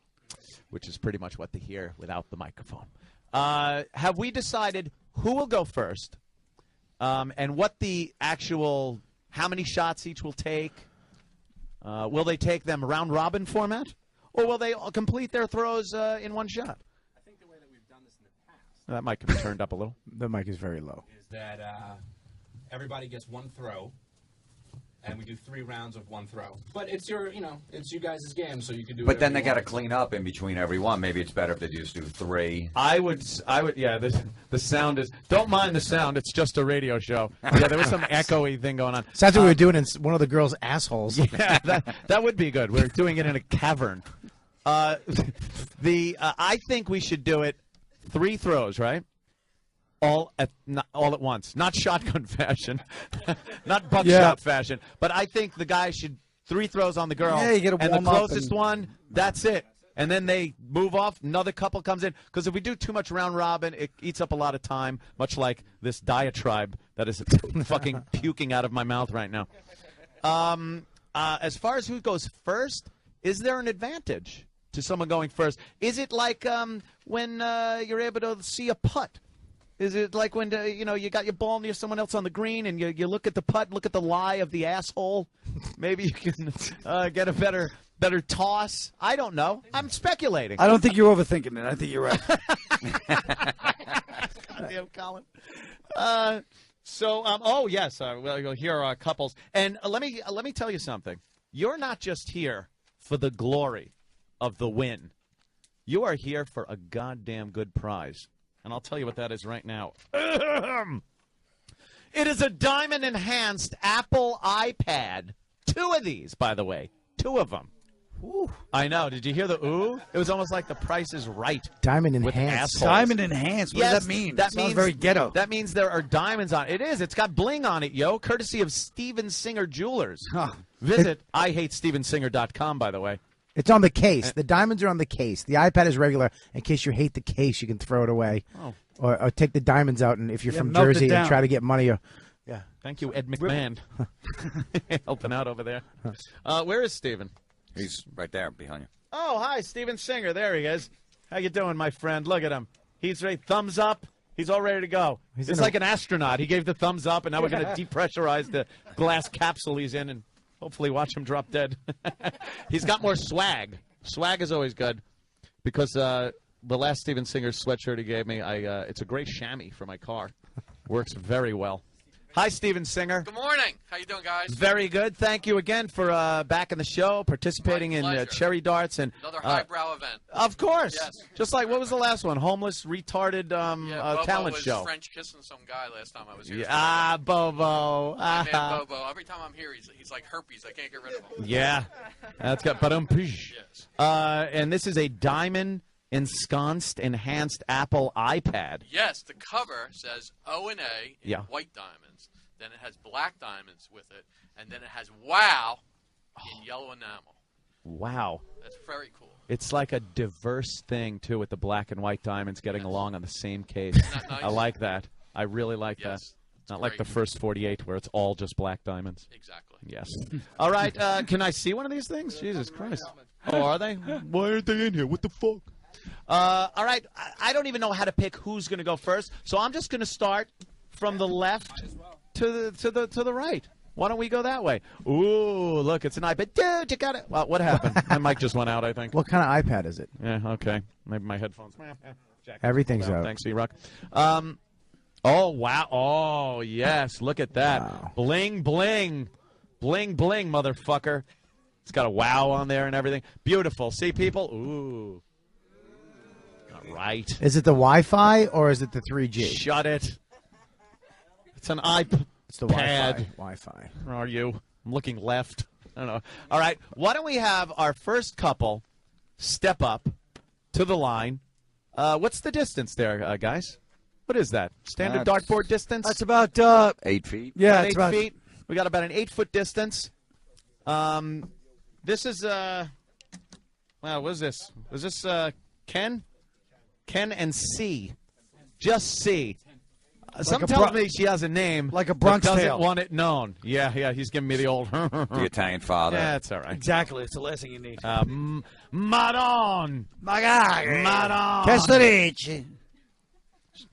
which is pretty much what they hear without the microphone. Have we decided who will go first and what the actual, how many shots each will take? Will they take them round-robin format, or will they complete their throws in one shot? I think the way that we've done this in the past That mic can be turned up a little. The mic is very low. is that everybody gets one throw, and we do 3 rounds of one throw. But it's your, it's you guys' game, so you can do. But then they got to clean up in between every one. Maybe it's better if they just do 3. I would, yeah. The sound is. Don't mind the sound. It's just a radio show. Yeah, there was some echoey thing going on. Sounds like we were doing it in one of the girls' assholes. Yeah, that would be good. We're doing it in a cavern. I think we should do it 3 throws, right? All at once, not shotgun fashion, not buckshot fashion. But I think the guy should 3 throws on the girl. Yeah, you get a and the warm up closest one, that's it. And then they move off. Another couple comes in. Because if we do too much round robin, it eats up a lot of time. Much like this diatribe that is fucking puking out of my mouth right now. As far as who goes first, is there an advantage to someone going first? Is it like when you're able to see a putt? Is it like when you got your ball near someone else on the green and you look at the putt, look at the lie of the asshole? Maybe you can get a better toss. I don't know. I'm speculating. I don't think you're overthinking it. I think you're right. Damn, Colin. Oh yes, well, here are couples, and let me tell you something. You're not just here for the glory of the win. You are here for a goddamn good prize. And I'll tell you what that is right now. It is a diamond-enhanced Apple iPad. 2 of these, by the way. 2 of them. Ooh. I know. Did you hear the ooh? It was almost like The Price is Right. Diamond enhanced. Diamond enhanced. What does that mean? That sounds very ghetto. That means there are diamonds on it. It is. It's got bling on it, yo. Courtesy of Steven Singer Jewelers. Visit IHateStevenSinger.com, by the way. It's on the case. The diamonds are on the case. The iPad is regular. In case you hate the case, you can throw it away. Oh. Or take the diamonds out, and if you're from melt it Jersey down. and try to get money. Yeah. Thank you, Ed McMahon. Helping out over there. Where is Steven? He's right there behind you. Oh, hi, Steven Singer. There he is. How you doing, my friend? Look at him. He's ready. Thumbs up. He's all ready to go. He's like an astronaut. He gave the thumbs up, and now we're going to depressurize the glass capsule he's in and hopefully watch him drop dead. He's got more swag. Swag is always good because the last Steven Singer sweatshirt he gave me, it's a great chamois for my car. Works very well. Hi, Steven Singer. Good morning. How you doing, guys? Very good. Thank you again for back in the show, participating in Cherry Darts and another highbrow event. Of course. Yes. Just like what was the last one? Homeless, retarded Bobo talent was show. French kissing some guy last time I was here. Bobo. My man Bobo. Every time I'm here, he's like herpes. I can't get rid of him. Yeah, that's got Yes. And this is a diamond ensconced enhanced Apple iPad. Yes, the cover says O and A in Yeah. white diamonds. Then it has black diamonds with it, and then it has wow in yellow enamel. Wow. That's very cool. It's like a diverse thing too, with the black and white diamonds getting along on the same case. Isn't that nice? I like that. I really like that. Yes, Not like the first 48 where it's all just black diamonds. Exactly. Yes. All right. Can I see one of these things? Jesus Christ. Oh, are they? Why aren't they in here? What the fuck? All right. I don't even know how to pick who's going to go first, so I'm just going to start from the left to the right. Why don't we go that way? Ooh, look, it's an iPad. Dude, you got it. Well, what happened? My mic just went out, I think. What kind of iPad is it? Yeah, okay. Maybe my headphones. Everything's out. Thanks, E-Rock. Oh, wow. Oh, yes. Look at that. Wow. Bling, bling. Bling, bling, motherfucker. It's got a wow on there and everything. Beautiful. See, people? Ooh. right. Is it the Wi-Fi or is it the 3G? Shut it. It's an iPad. It's the Wi-Fi. Wi-Fi. Where are you? I'm looking left. I don't know. All right. Why don't we have our first couple step up to the line? What's the distance there, guys? What is that? Standard dartboard distance? That's about 8 feet. Yeah, About it's 8 about feet. We got about an 8-foot distance. This is wow. What is this? Was this Ken? Ken and C. Just C. Some tells me she has a name, like a Bronx but doesn't Tale. want it known. Yeah, he's giving me the old. The Italian father. Yeah, that's all right. Exactly. It's the last thing you need. Madon. Madon. Castorici.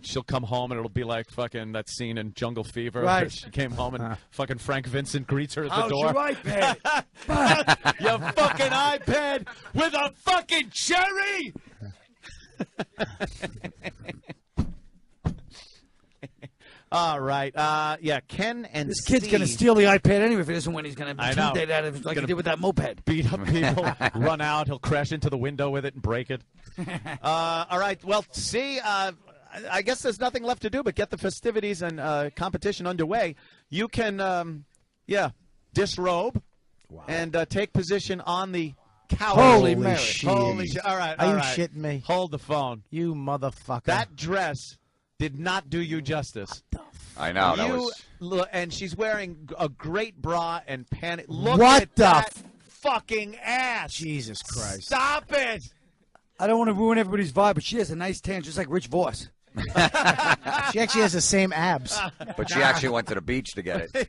She'll come home and it'll be like fucking that scene in Jungle Fever. Right. She came home and fucking Frank Vincent greets her at the How's door. your iPad? Your fucking iPad with a fucking cherry. All right. Yeah, Ken and This kid's Steve going to steal the iPad anyway if he doesn't win. He's going to I know. intimidate out of it like he Gonna did with that moped. beat up people, run out. He'll crash into the window with it and break it. All right. Well, see, I guess there's nothing left to do but get the festivities and competition underway. You can, disrobe and take position on the couch. Holy Mary. Holy shit. All right. Are all you right. shitting me? Hold the phone. You motherfucker. That dress did not do you justice. I know. That was... Look, and she's wearing a great bra and panty. Look What at the that fucking ass. Jesus Christ. Stop it. I don't want to ruin everybody's vibe, but she has a nice tan, just like Rich Voss. She actually has the same abs. But she actually went to the beach to get it.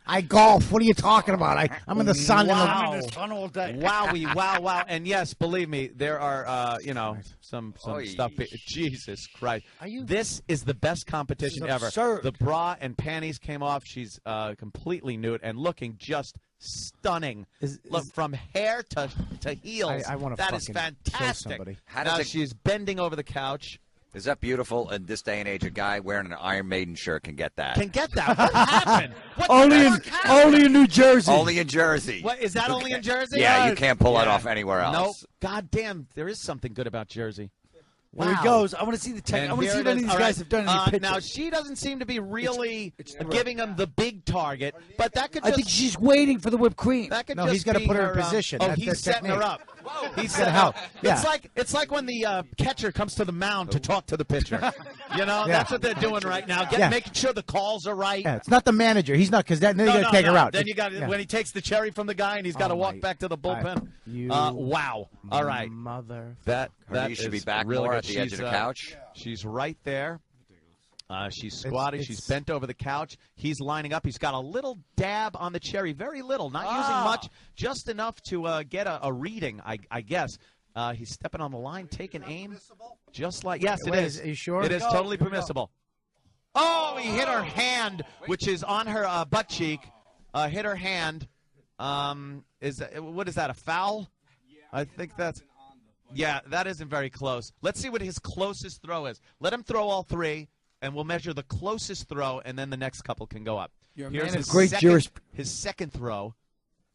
I golf. What are you talking about? I'm in the sun. Wow. In the sun all day. Wowie, wow. And yes, believe me, there are, some Oy. stuff. Jesus Christ. This is the best competition This is ever. absurd. The bra and panties came off. She's completely nude and looking just stunning. Look, from hair to heels. I wanna That is fucking kill fantastic. somebody. How does Now it- she's bending over the couch. Is that beautiful? In this day and age, a guy wearing an Iron Maiden shirt can get that. Can get that. What happened? What Only in New Jersey. Only in Jersey. What, is that only in Jersey? Yeah, you can't pull it off anywhere else. Nope. God damn, there is something good about Jersey. There he goes. I want to see the tech. And I want to here see it if any is. of these All guys right. have done any pictures. Now, she doesn't seem to be really giving him the big target, but that could I just... think she's waiting for the whipped cream. That could No, just he's gotta be put her in her, position. Oh, That's he's their setting her technique. up. He's gotta setting help. her up. Yeah. It's like when the catcher comes to the mound to talk to the pitcher. That's what they're doing right now. Making sure the calls are right. Yeah, it's not the manager. He's not, because then you got to take her out. Then you got when he takes the cherry from the guy and he's got to walk back to the bullpen. Wow. All right. Mother. That You should be is back really more good. at the edge of the couch. She's right there. She's squatting. She's bent over the couch. He's lining up. He's got a little dab on the cherry. Very little. Not using much. Just enough to get a reading, I guess. He's stepping on the line, taking aim. Just like... Yes, it is. Are you sure? It is totally permissible. Oh, he hit her hand, which is on her butt cheek. Hit her hand. What is that, a foul? I think that's... Yeah, that isn't very close. Let's see what his closest throw is. Let him throw all three, and we'll measure the closest throw, and then the next couple can go up. Here's his his second throw.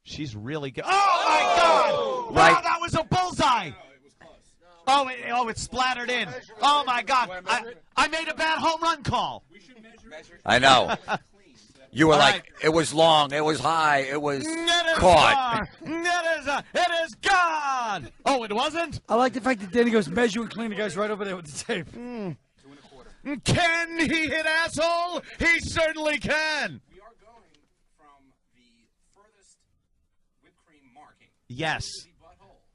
She's really good. Oh, my God! Right. Wow, that was a bullseye! Oh, it splattered in. Oh, my God. I made a bad home run call. I know. You were like, it was long, it was high, it was caught. It is gone. Oh, it wasn't? I like the fact that Danny goes measure and clean the guys right over there with the tape. Can he hit asshole? He certainly can. We are going from the furthest whipped cream marking. Yes.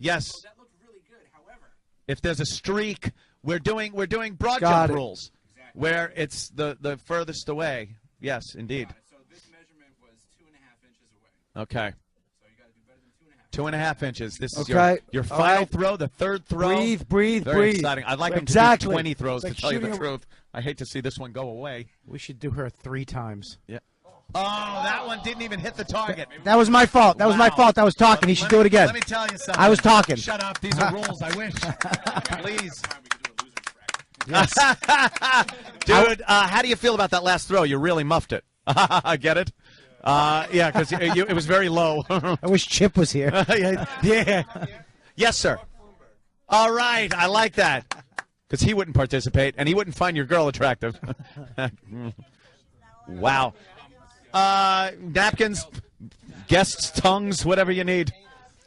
Yes. So that looked really good. However, if there's a streak, we're doing broad Got jump it. rules, where it's the furthest away. Yes, indeed. so this measurement was 2.5 inches away. Okay. So you got to do better than 2.5. 2.5 inches. This is Okay. your All final right. throw, the third throw. Breathe. Very exciting. I'd like him to Exactly. do 20 throws, It's like to tell you the shooting a- truth. I hate to see this one go away. We should do her 3 times. Yeah. Oh, that one didn't even hit the target. That was my fault. That was my fault. I was talking. He should do it again. Let me tell you something. I was talking. Shut up. These are rules. I wish. Please. Yes. Dude, how do you feel about that last throw? You really muffed it. I get it. Yeah, because it was very low. I wish Chip was here. Yeah. Yes, sir. All right, I like that. Because he wouldn't participate, and he wouldn't find your girl attractive. Wow. Napkins, guests' tongues, whatever you need.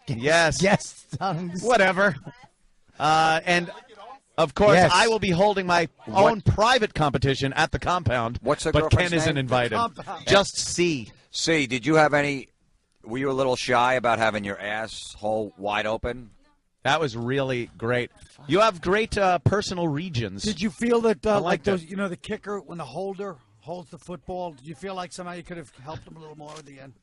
Yes. Guests' tongues. Whatever. And, of course, Yes. I will be holding my own private competition at the compound. What's the But girlfriend's Ken isn't name? invited. Just C. C, did you have any... Were you a little shy about having your asshole wide open? That was really great. You have great personal regions. Did you feel that, I like like those, that. you know, the kicker, when the holder holds the football, did you feel like somehow you could have helped him a little more at the end?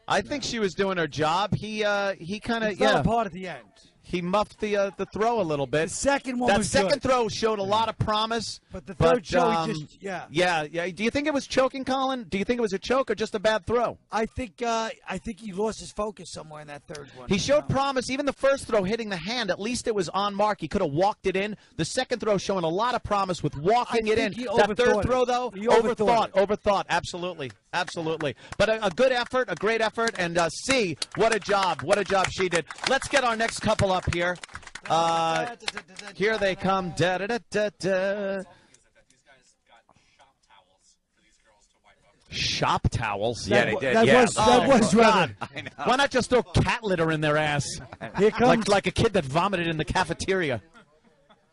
I think she was doing her job. He kind of, He fell apart at the end. He muffed the throw a little bit. The second one that was second good. throw showed a lot of promise. But the third show, he just, Yeah. Do you think it was choking, Colin? Do you think it was a choke or just a bad throw? I think he lost his focus somewhere in that third one. He showed promise. Even the first throw hitting the hand, at least it was on mark. He could have walked it in. The second throw showing a lot of promise with walking it in. he That third overthought throw, it. though, He overthought overthought. Absolutely. But a good effort, a great effort. And C, what a job. What a job she did. Let's get our next couple up here. Here they come. Da-da-da-da-da. Shop towels? Yeah, they did. That yeah. was rather. God. Why not just throw cat litter in their ass? Here comes. Like a kid that vomited in the cafeteria.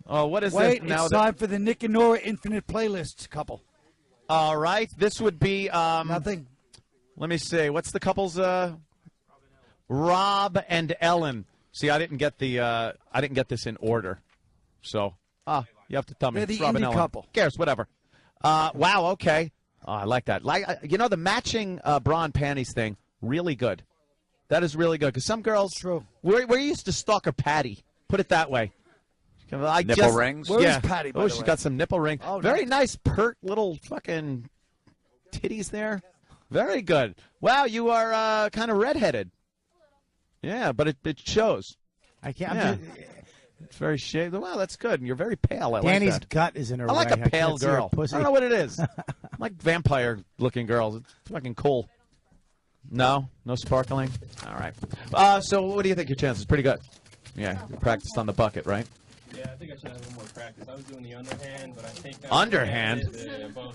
Oh, what is Wait, this now? it's time for the Nick and Nora Infinite Playlist couple. All right, this would be Nothing. Let me see. What's the couple's? Rob and Ellen. See, I didn't get this in order. So, you have to tell me. They're the It's Rob and indie Ellen. couple. Who cares? Whatever. Wow. Okay. Oh, I like that. The matching bra and panties thing. Really good. That is really good because some girls. True. We're used to stalker Patty. Put it that way. Nipple rings? Where is Patty, by the she's way? got some nipple ring. Oh, Very nice. nice, pert little fucking titties there. Very good. Wow, you are kind of redheaded. Yeah, but it shows. I can't. Yeah. It's very shaved. Wow, that's good. And you're very pale. I Danny's like that. gut is in her I like way. a pale can't see her girl. I pussy. don't know what it is. I like vampire-looking girls. It's fucking cool. No sparkling. All right. So what do you think your chances? Pretty good. Yeah, you practiced on the bucket, right? Yeah, I think I should have a little more practice. I was doing the underhand, but I think Underhand?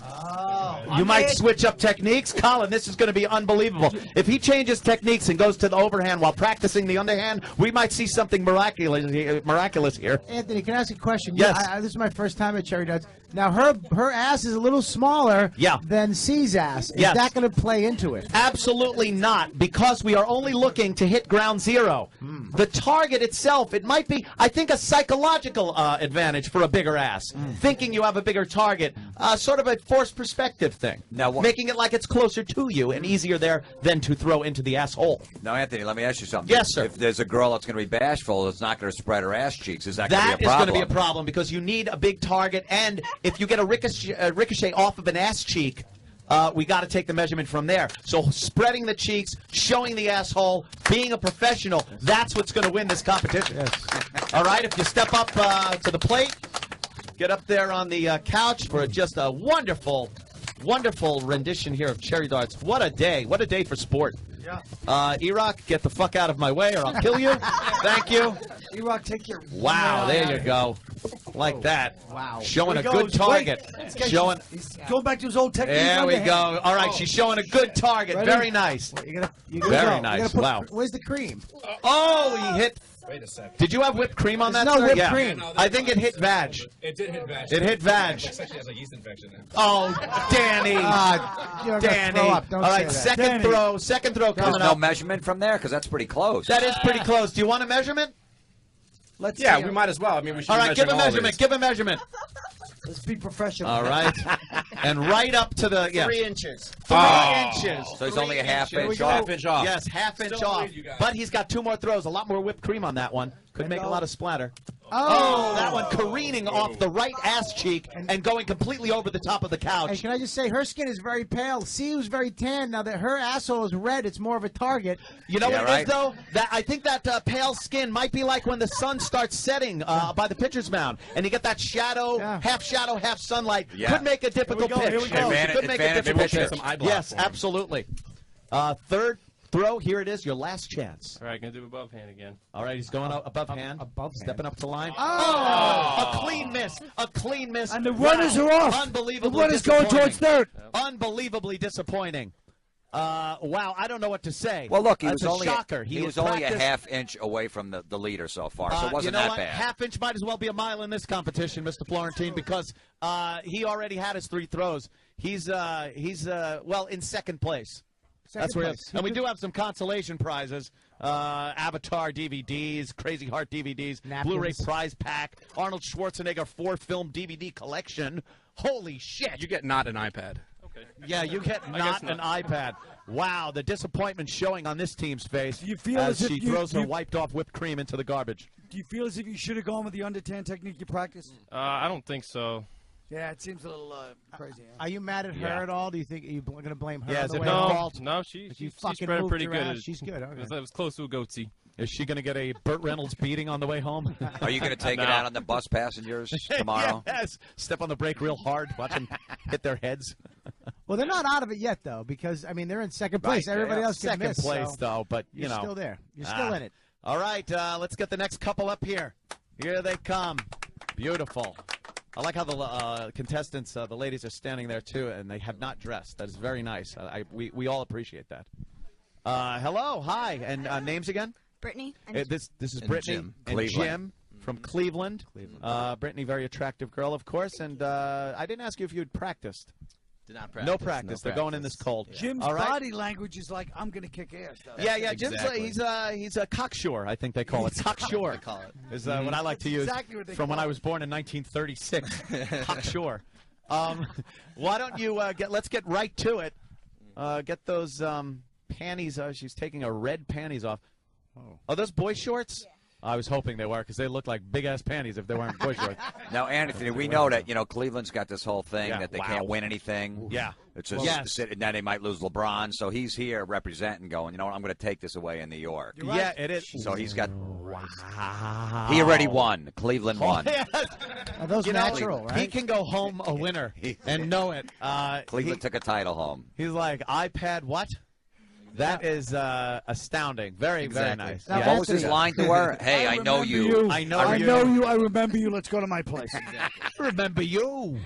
Oh. You might switch up techniques. Colin, this is going to be unbelievable. If he changes techniques and goes to the overhand while practicing the underhand, we might see something miraculous here. Anthony, can I ask a question? Yes. This is my first time at Cherry Duds. Now, her ass is a little smaller than C's ass. Is Yes. that going to play into it? Absolutely not, because we are only looking to hit ground zero. The target itself, it might be, I think, a psychological advantage for a bigger ass. Thinking you have a bigger target, sort of a forced perspective thing. Now, making it like it's closer to you and easier there than to throw into the asshole. Now, Anthony, let me ask you something. Yes, sir. If there's a girl that's going to be bashful, that's not going to spread her ass cheeks, is that going to That be is a going problem? to be a problem because you need a big target, and if you get a ricochet off of an ass cheek, we got to take the measurement from there. So spreading the cheeks, showing the asshole, being a professional, that's what's going to win this competition. Yes. All right, if you step up to the plate, get up there on the couch for just a wonderful, wonderful rendition here of Cherry Darts. What a day. What a day for sport. Yeah. E-Rock, get the fuck out of my way or I'll kill you. Thank you. E-Rock, take your. Wow, there you go. Like that. Wow. Showing a Here he good goes. target. Wait. Showing. He's going back to his old technique. There we underhand. go. All right, she's showing a good target. Ready? Very nice. You gotta Very go. nice. You gotta put- Wow. Where's the cream? Oh, he hit. Wait a second. Did you have whipped cream on There's that? no sir? whipped Yeah. cream. I think it hit vag. It did hit vag. It hit vag. It actually has a yeast infection now. Oh, Danny. You're gonna Danny. throw up. Don't All say right, that. second throw. Second throw There's coming no up. measurement from there? Because that's pretty close. That is pretty close. Do you want a measurement? Let's Yeah, see. we might as well. I mean, we should All be right, give a measuring all measurement. these. Give a measurement. Let's be professional. All right. And right up to the 3 inches. 3 Oh. inches. So he's only a half Here we inch go. off. Half inch off. Yes, half inch Still off. believe you guys. But he's got 2 more throws. A lot more whipped cream on that one. Could make a lot of splatter. Oh. That one careening off the right ass cheek and going completely over the top of the Hey, couch. can I just say, her skin is very pale. C was very tan. Now that her asshole is red, it's more of a target. You know Yeah, what it right. is, though? That I think that pale skin might be like when the sun starts setting by the pitcher's mound, and you get that shadow, half sunlight. Yeah. Could make a difficult Here we go, pitch. here we go. Advantage- Could make a advantage difficult pitcher. pitch. Some eye block Yes, for him. absolutely. Third throw. Here it is, your last chance. All right, gonna do above hand again. All right, he's going above hand. Stepping up to the line. Oh! A clean miss. A clean miss. And the runners are off. Unbelievably The runners going towards third. Unbelievably disappointing. Wow, I don't know what to say. Well, look, he That's was a only shocker. he was only a half inch away from the leader so far, so it wasn't you know that what? bad. Half inch might as well be a mile in this competition, Mr. Florentine, because he already had his 3 throws. He's well in second place. That's where, and we do have some consolation prizes: Avatar DVDs, Crazy Heart DVDs, Blu-ray prize pack, Arnold Schwarzenegger 4-film DVD collection. Holy shit! You get not an iPad. Okay. Yeah, you get not an iPad. Wow, the disappointment showing on this team's face Do you feel as as if she you- throws her you- wiped off whipped cream into the garbage. Do you feel as if you should have gone with the under 10 technique you practiced? I don't think so. Yeah, it seems a little crazy. Huh? Are you mad at her Yeah. at all? Do you think you're going to blame her? Yeah, on is the it way her home? fault? No, If you she fucking spread it moved pretty her good. ass, she's good. Okay. It was close to a goatee. Is she going to get a Burt Reynolds beating on the way home? Are you going to take it out on the bus passengers tomorrow? Yes. Step on the brake real hard. Watch them hit their heads. Well, they're not out of it yet, though, because, I mean, they're in second place. Right, Everybody yeah. else can second miss, place, so though. But you you're know, still there. You're still in it. All right, let's get the next couple up here. Here they come. Beautiful. I like how the contestants, the ladies, are standing there too, and they have not dressed. That is very nice. We all appreciate that. Hello, hi, and names again? Brittany. This is And Brittany Jim. and Cleveland. Jim from Cleveland. Brittany, very attractive girl, of course. And I didn't ask you if you'd practiced. Did not practice. No practice. They're going in this cold. Jim's All right? body language is like, I'm going to kick ass. Though. Yeah. Jim's Exactly. he's a cocksure, I think they call it. Cocksure. They call it. Is what I like to use exactly what they from when call I was born in 1936. Cocksure. Why don't you let's get right to it. Get those panties. She's taking her red panties off. Are those boy shorts? I was hoping they were because they look like big-ass panties if they weren't boy shorts. Now, Anthony, we know that Cleveland's got this whole thing Yeah, that they wow. can't win anything. Yeah. It's just Yes. now they might lose LeBron, so he's here representing, going, you know what, I'm going to take this away in New York. Right. Yeah, it is. So he's got. Wow. He already won. Cleveland won. Are those natural, right? He can go home a winner and know it. Cleveland took a title home. He's like, iPad what? That is astounding. Very, very nice. Now, What was his line to her? Hey, I know you. I know I you. know you. I remember you. Let's go to my place. Remember you.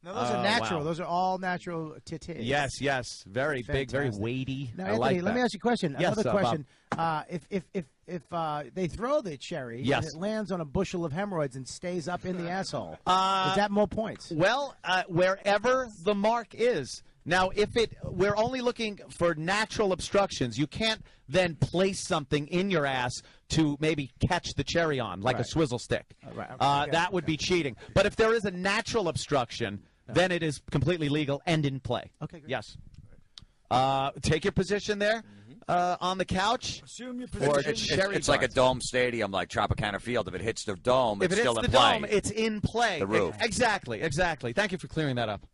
No, those are natural. Wow. Those are all natural titties. Yes. Very big, very Fantastic. weighty. Now, I Anthony, like let that. me ask you a question. Yes, Another Bob. question. If they throw the cherry Yes. and it lands on a bushel of hemorrhoids and stays up in the asshole, is that more points? Well, wherever the mark is. Now, we're only looking for natural obstructions. You can't then place something in your ass to maybe catch the cherry on, like a swizzle stick. That would be cheating. But if there is a natural obstruction, then it is completely legal and in play. Okay, great. Yes. Take your position there on the couch. Assume your Or position. cherry It's like a darts. dome stadium, like Tropicana Field. If it hits the dome, If it's it still hits in the play. dome, it's in play. The roof. Exactly. Thank you for clearing that up.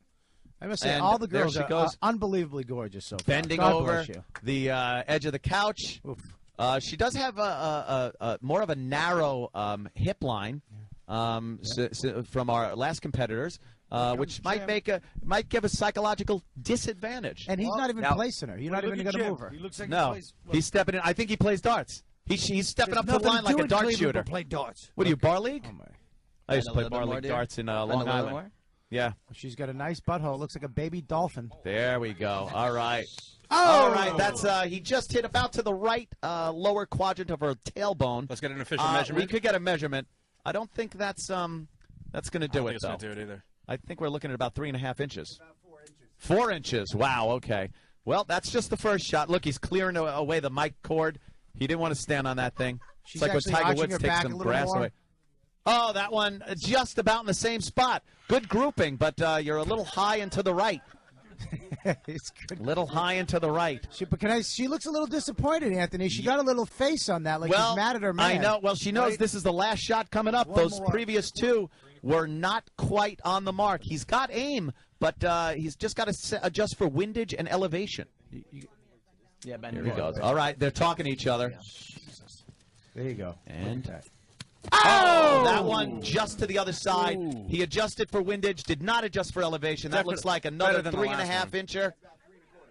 I must say, And all the there girls she are goes. unbelievably gorgeous so far. Bending God over bless you. the edge of the couch. She does have a more of a narrow hip line from our last competitors, which might give a psychological disadvantage. And he's not even placing her. You're not even going to move her. He looks like No, he plays. he's stepping in. I think he plays darts. He's stepping up to the line like a dart shooter. Play darts. What are you, bar league? Oh, my. I used to And a play little bar bit more, league dear? darts in And a Long little bit Island. more? Yeah. She's got a nice butthole. It looks like a baby dolphin. There we go. All right. Oh! All right. That's he just hit about to the right lower quadrant of her tailbone. Let's get an official measurement. We could get a measurement. I don't think that's going to do it It's though. not do it either. I think we're looking at about 3.5 inches. About 4 inches. 4 inches. Wow. Okay. Well, that's just the first shot. Look, he's clearing away the mic cord. He didn't want to stand on that thing. She's it's like when actually Tiger arching Woods her takes back some a little grass more. away. Oh, that one just about in the same spot. Good grouping, but you're a little high and to the right. It's good. Little high and to the right. She looks a little disappointed, Anthony. She got a little face on that, like well, she's mad at her man. I know. Well, she knows this is the last shot coming up. One Those more. previous two were not quite on the mark. He's got aim, but he's just got to adjust for windage and elevation. Yeah, Ben. Here he goes. All right, they're talking to each other. There you go. And oh, that one just to the other side. Ooh. He adjusted for windage, did not adjust for elevation. That looks like another better than the last 3.5 one. incher.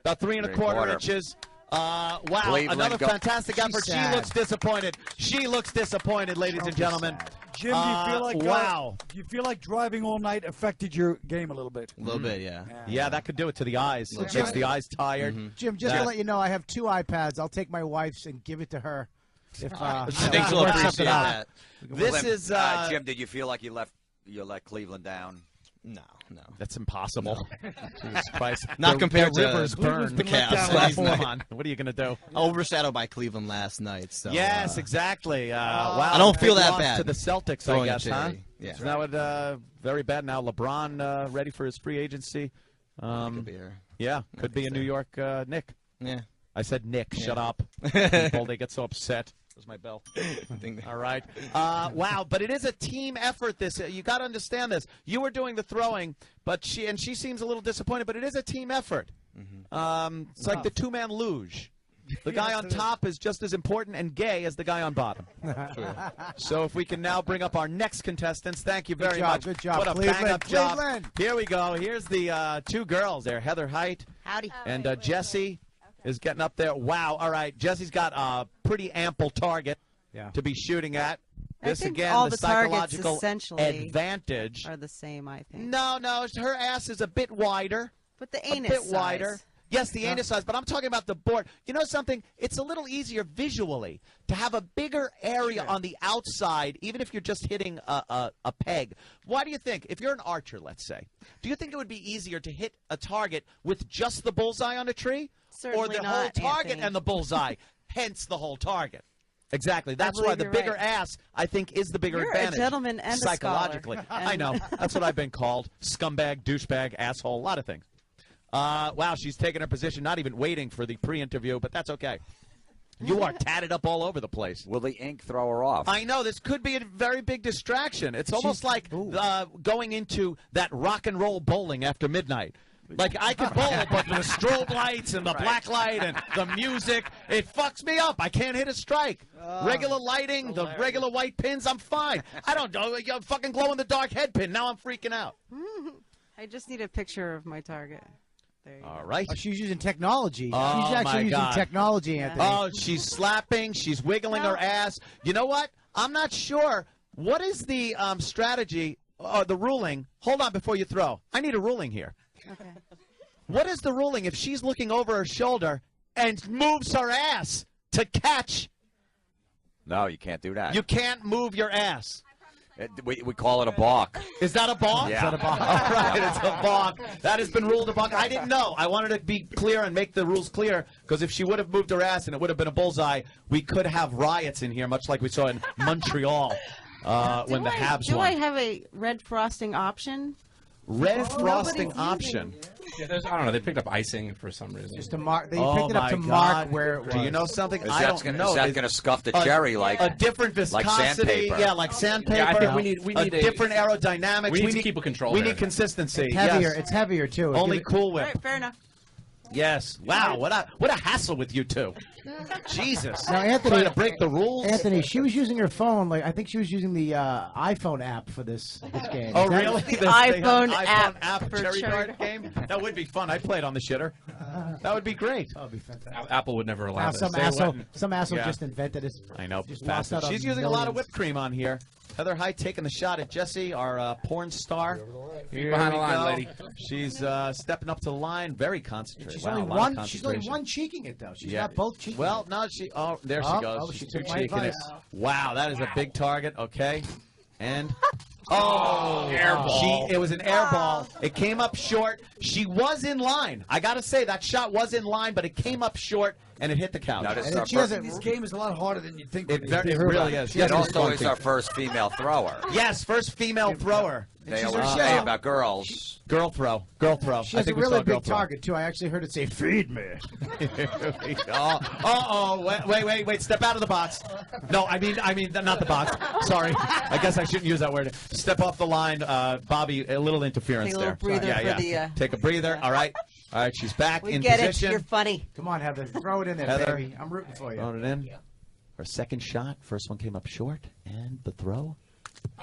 About 3 1/4 3 1/4. inches. Wow, Cleveland another go- fantastic She's effort. sad. She looks disappointed. She looks disappointed, ladies and gentlemen. Jim, do you feel like wow? Do you feel like driving all night affected your game a little bit? A little bit, yeah. Yeah, that could do it to the eyes. It makes the eyes tired. Jim, just to let you know, I have 2 iPads. I'll take my wife's and give it to her. If I you think know, she'll work appreciate something out. that. This is Jim. Did you feel like you let Cleveland down? No. That's impossible. Jesus Christ. Not compared the to rivers burn. the Cavs last Come night. on. What are you going to do? Overshadowed by Cleveland last night. So, Yes, exactly. Wow. I don't feel big that loss bad. to the Celtics, I Throwing a guess, huh? cherry. Yeah. So now it very bad. Now LeBron ready for his free agency. Could be her. Yeah, could be a New York Knick. Yeah. I said Nick. Yeah. Shut up. People, they get so upset. There's my bell. think All right. Wow, but it is a team effort. This you got to understand this. You were doing the throwing, but she seems a little disappointed. But it is a team effort. It's like the 2-man luge. The guy on top is just as important and gay as the guy on bottom. So if we can now bring up our next contestants, thank you very much. Good job. What a Cleveland, bang-up job. Cleveland. Here we go. Here's the 2 girls there, Heather Height Howdy. and Jessie is getting up there. Wow. All right. Jessie's got a pretty ample target to be shooting at. I This think again, all the the targets psychological essentially advantage. are the same, I think. No, her ass is a bit wider. But the A anus bit size. wider. Yes, the anus size, but I'm talking about the board. You know something? It's a little easier visually to have a bigger area on the outside, even if you're just hitting a peg. Why do you think, if you're an archer, let's say, do you think it would be easier to hit a target with just the bullseye on a tree? Certainly or the not, whole target Anthony. and the bullseye, hence the whole target? Exactly. That's why believe the you're bigger right. ass, I think, is the bigger You're advantage. a gentleman and a scholar. psychologically. I know. That's what I've been called. Scumbag, douchebag, asshole, a lot of things. Wow, she's taking her position, not even waiting for the pre-interview, but that's okay. You are tatted up all over the place. Will the ink throw her off? I know. This could be a very big distraction. It's almost like going into that rock and roll bowling after midnight. Like, I can bowl, but the strobe lights and the black light and the music, it fucks me up. I can't hit a strike. Regular lighting, the regular white pins, I'm fine. I don't know. You fucking glow-in-the-dark head pin. Now I'm freaking out. I just need a picture of my target. There you go. All right. Oh, she's using technology. Oh, she's actually my using God. technology, Anthony. Oh, she's slapping. She's wiggling her ass. You know what? I'm not sure. What is the strategy or the ruling? Hold on before you throw. I need a ruling here. Okay. What is the ruling if she's looking over her shoulder and moves her ass to catch? No, you can't do that. You can't move your ass. We call it a balk. Is that a balk? Yeah. Is that a balk? All right, it's a balk. That has been ruled a balk. I didn't know. I wanted to be clear and make the rules clear, because if she would have moved her ass and it would have been a bullseye, we could have riots in here, much like we saw in Montreal when the Habs Do won. I have a red frosting option? Red frosting option. Yeah, I don't know. They picked up icing for some reason. Just to mark. They Oh picked it up my to God. mark where it was. Do you know something? Is I that don't gonna- know. is that Is gonna scuff the a- cherry like a different like viscosity? sandpaper? Yeah, like sandpaper. Yeah, I think we need a different aerodynamics. We need to keep a control We there. need consistency. It's heavier. Yes. It's heavier too. Only Give it- Cool All Whip. right, fair enough. Yes. Wow. What a hassle with you two. Jesus. Now, Anthony, Trying to break the rules. Anthony, she was using her phone. Like I think she was using the iPhone app for this game. Oh, Is that- really? The They have iPhone an app for cherry cherry card game? That would be fun. I'd play it on the shitter. That would be great. That would be fantastic. Apple would never allow Now this. some asshole Yeah. just invented it. I know. Just lost Bastard. out on She's using a lot of millions. whipped cream on here. Heather Height taking the shot at Jessie, our porn star. Here behind we the line, go. lady. She's stepping up to the line, very concentrated. She's Wow, only a lot of one. She's only concentration. one cheeking it though. She's Yeah. not both cheeking. Well, it. no, she. Oh, there she Oh, goes. oh, she She's took two my cheeking it. advice. Wow, that is a big target. Okay, and oh, Air ball. It was an air ball. It came up short. She was in line. I got to say that shot was in line, but it came up short and it hit the couch. Now, this is And our she has first- This game is a lot harder than you'd think. It really is. It Yes, also it's is our first female thrower. Yes, first female thrower. They she's always a- say about girls. Girl throw. Girl throw. She I has a think we saw really girl big throw. target too. I actually heard it say "feed me." Wait. Step out of the box. No, I mean, not the box. Sorry. I guess I shouldn't use that word. Step off the line, Bobby. A little interference Take a little there. breather Yeah. for the, Take a breather. All right. All right. She's back We in get position. it. You're funny. Come on, Heather, throw it in there, Heather. baby. I'm rooting for you. Throwing it in. Her second shot. First one came up short, and the throw.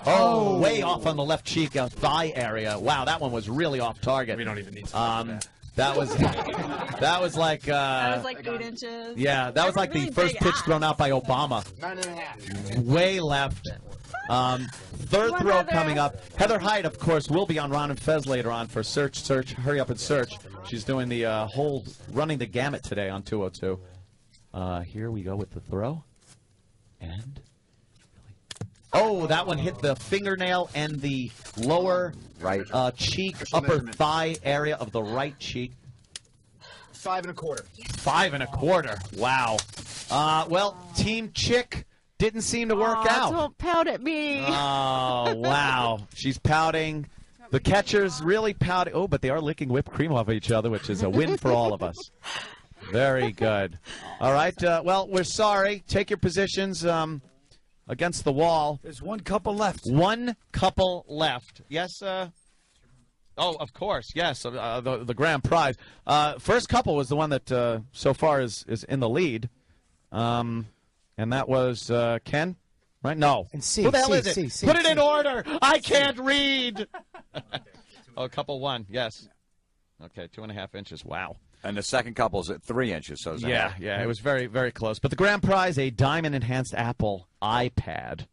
Oh, way off on the left cheek, thigh area. Wow, that one was really off target. We don't even need to. That was like. That was like 8 inches. Yeah, that was like really the first big pitch ass. thrown out by Obama. 9.5. Way left. Third Come on, throw Heather. coming up. Heather Hyde, of course, will be on Ron and Fez later on for Search, Hurry Up and Search. She's doing the running the gamut today on 202. Here we go with the throw. And. Oh, that one hit the fingernail and the lower right cheek, upper thigh area of the right cheek. 5 1/4. 5 1/4. Wow. Well, Team Chick didn't seem to work out. Don't pout at me. Oh, wow. She's pouting. The catcher's really pouting. Oh, but they are licking whipped cream off of each other, which is a win for all of us. Very good. All right. Well, we're sorry. Take your positions against the wall. There's one couple left. One couple left. Yes. Oh, of course. Yes. The grand prize. First couple was the one that so far is in the lead. And that was Ken, right? No. And C. Who the hell C, is it? C, C, Put it C. in order. I can't read. Oh, couple one. Yes. Okay, 2.5 inches. Wow. And the second couple's at 3 inches. So Yeah, it was very, very close. But the grand prize, a diamond-enhanced Apple iPad.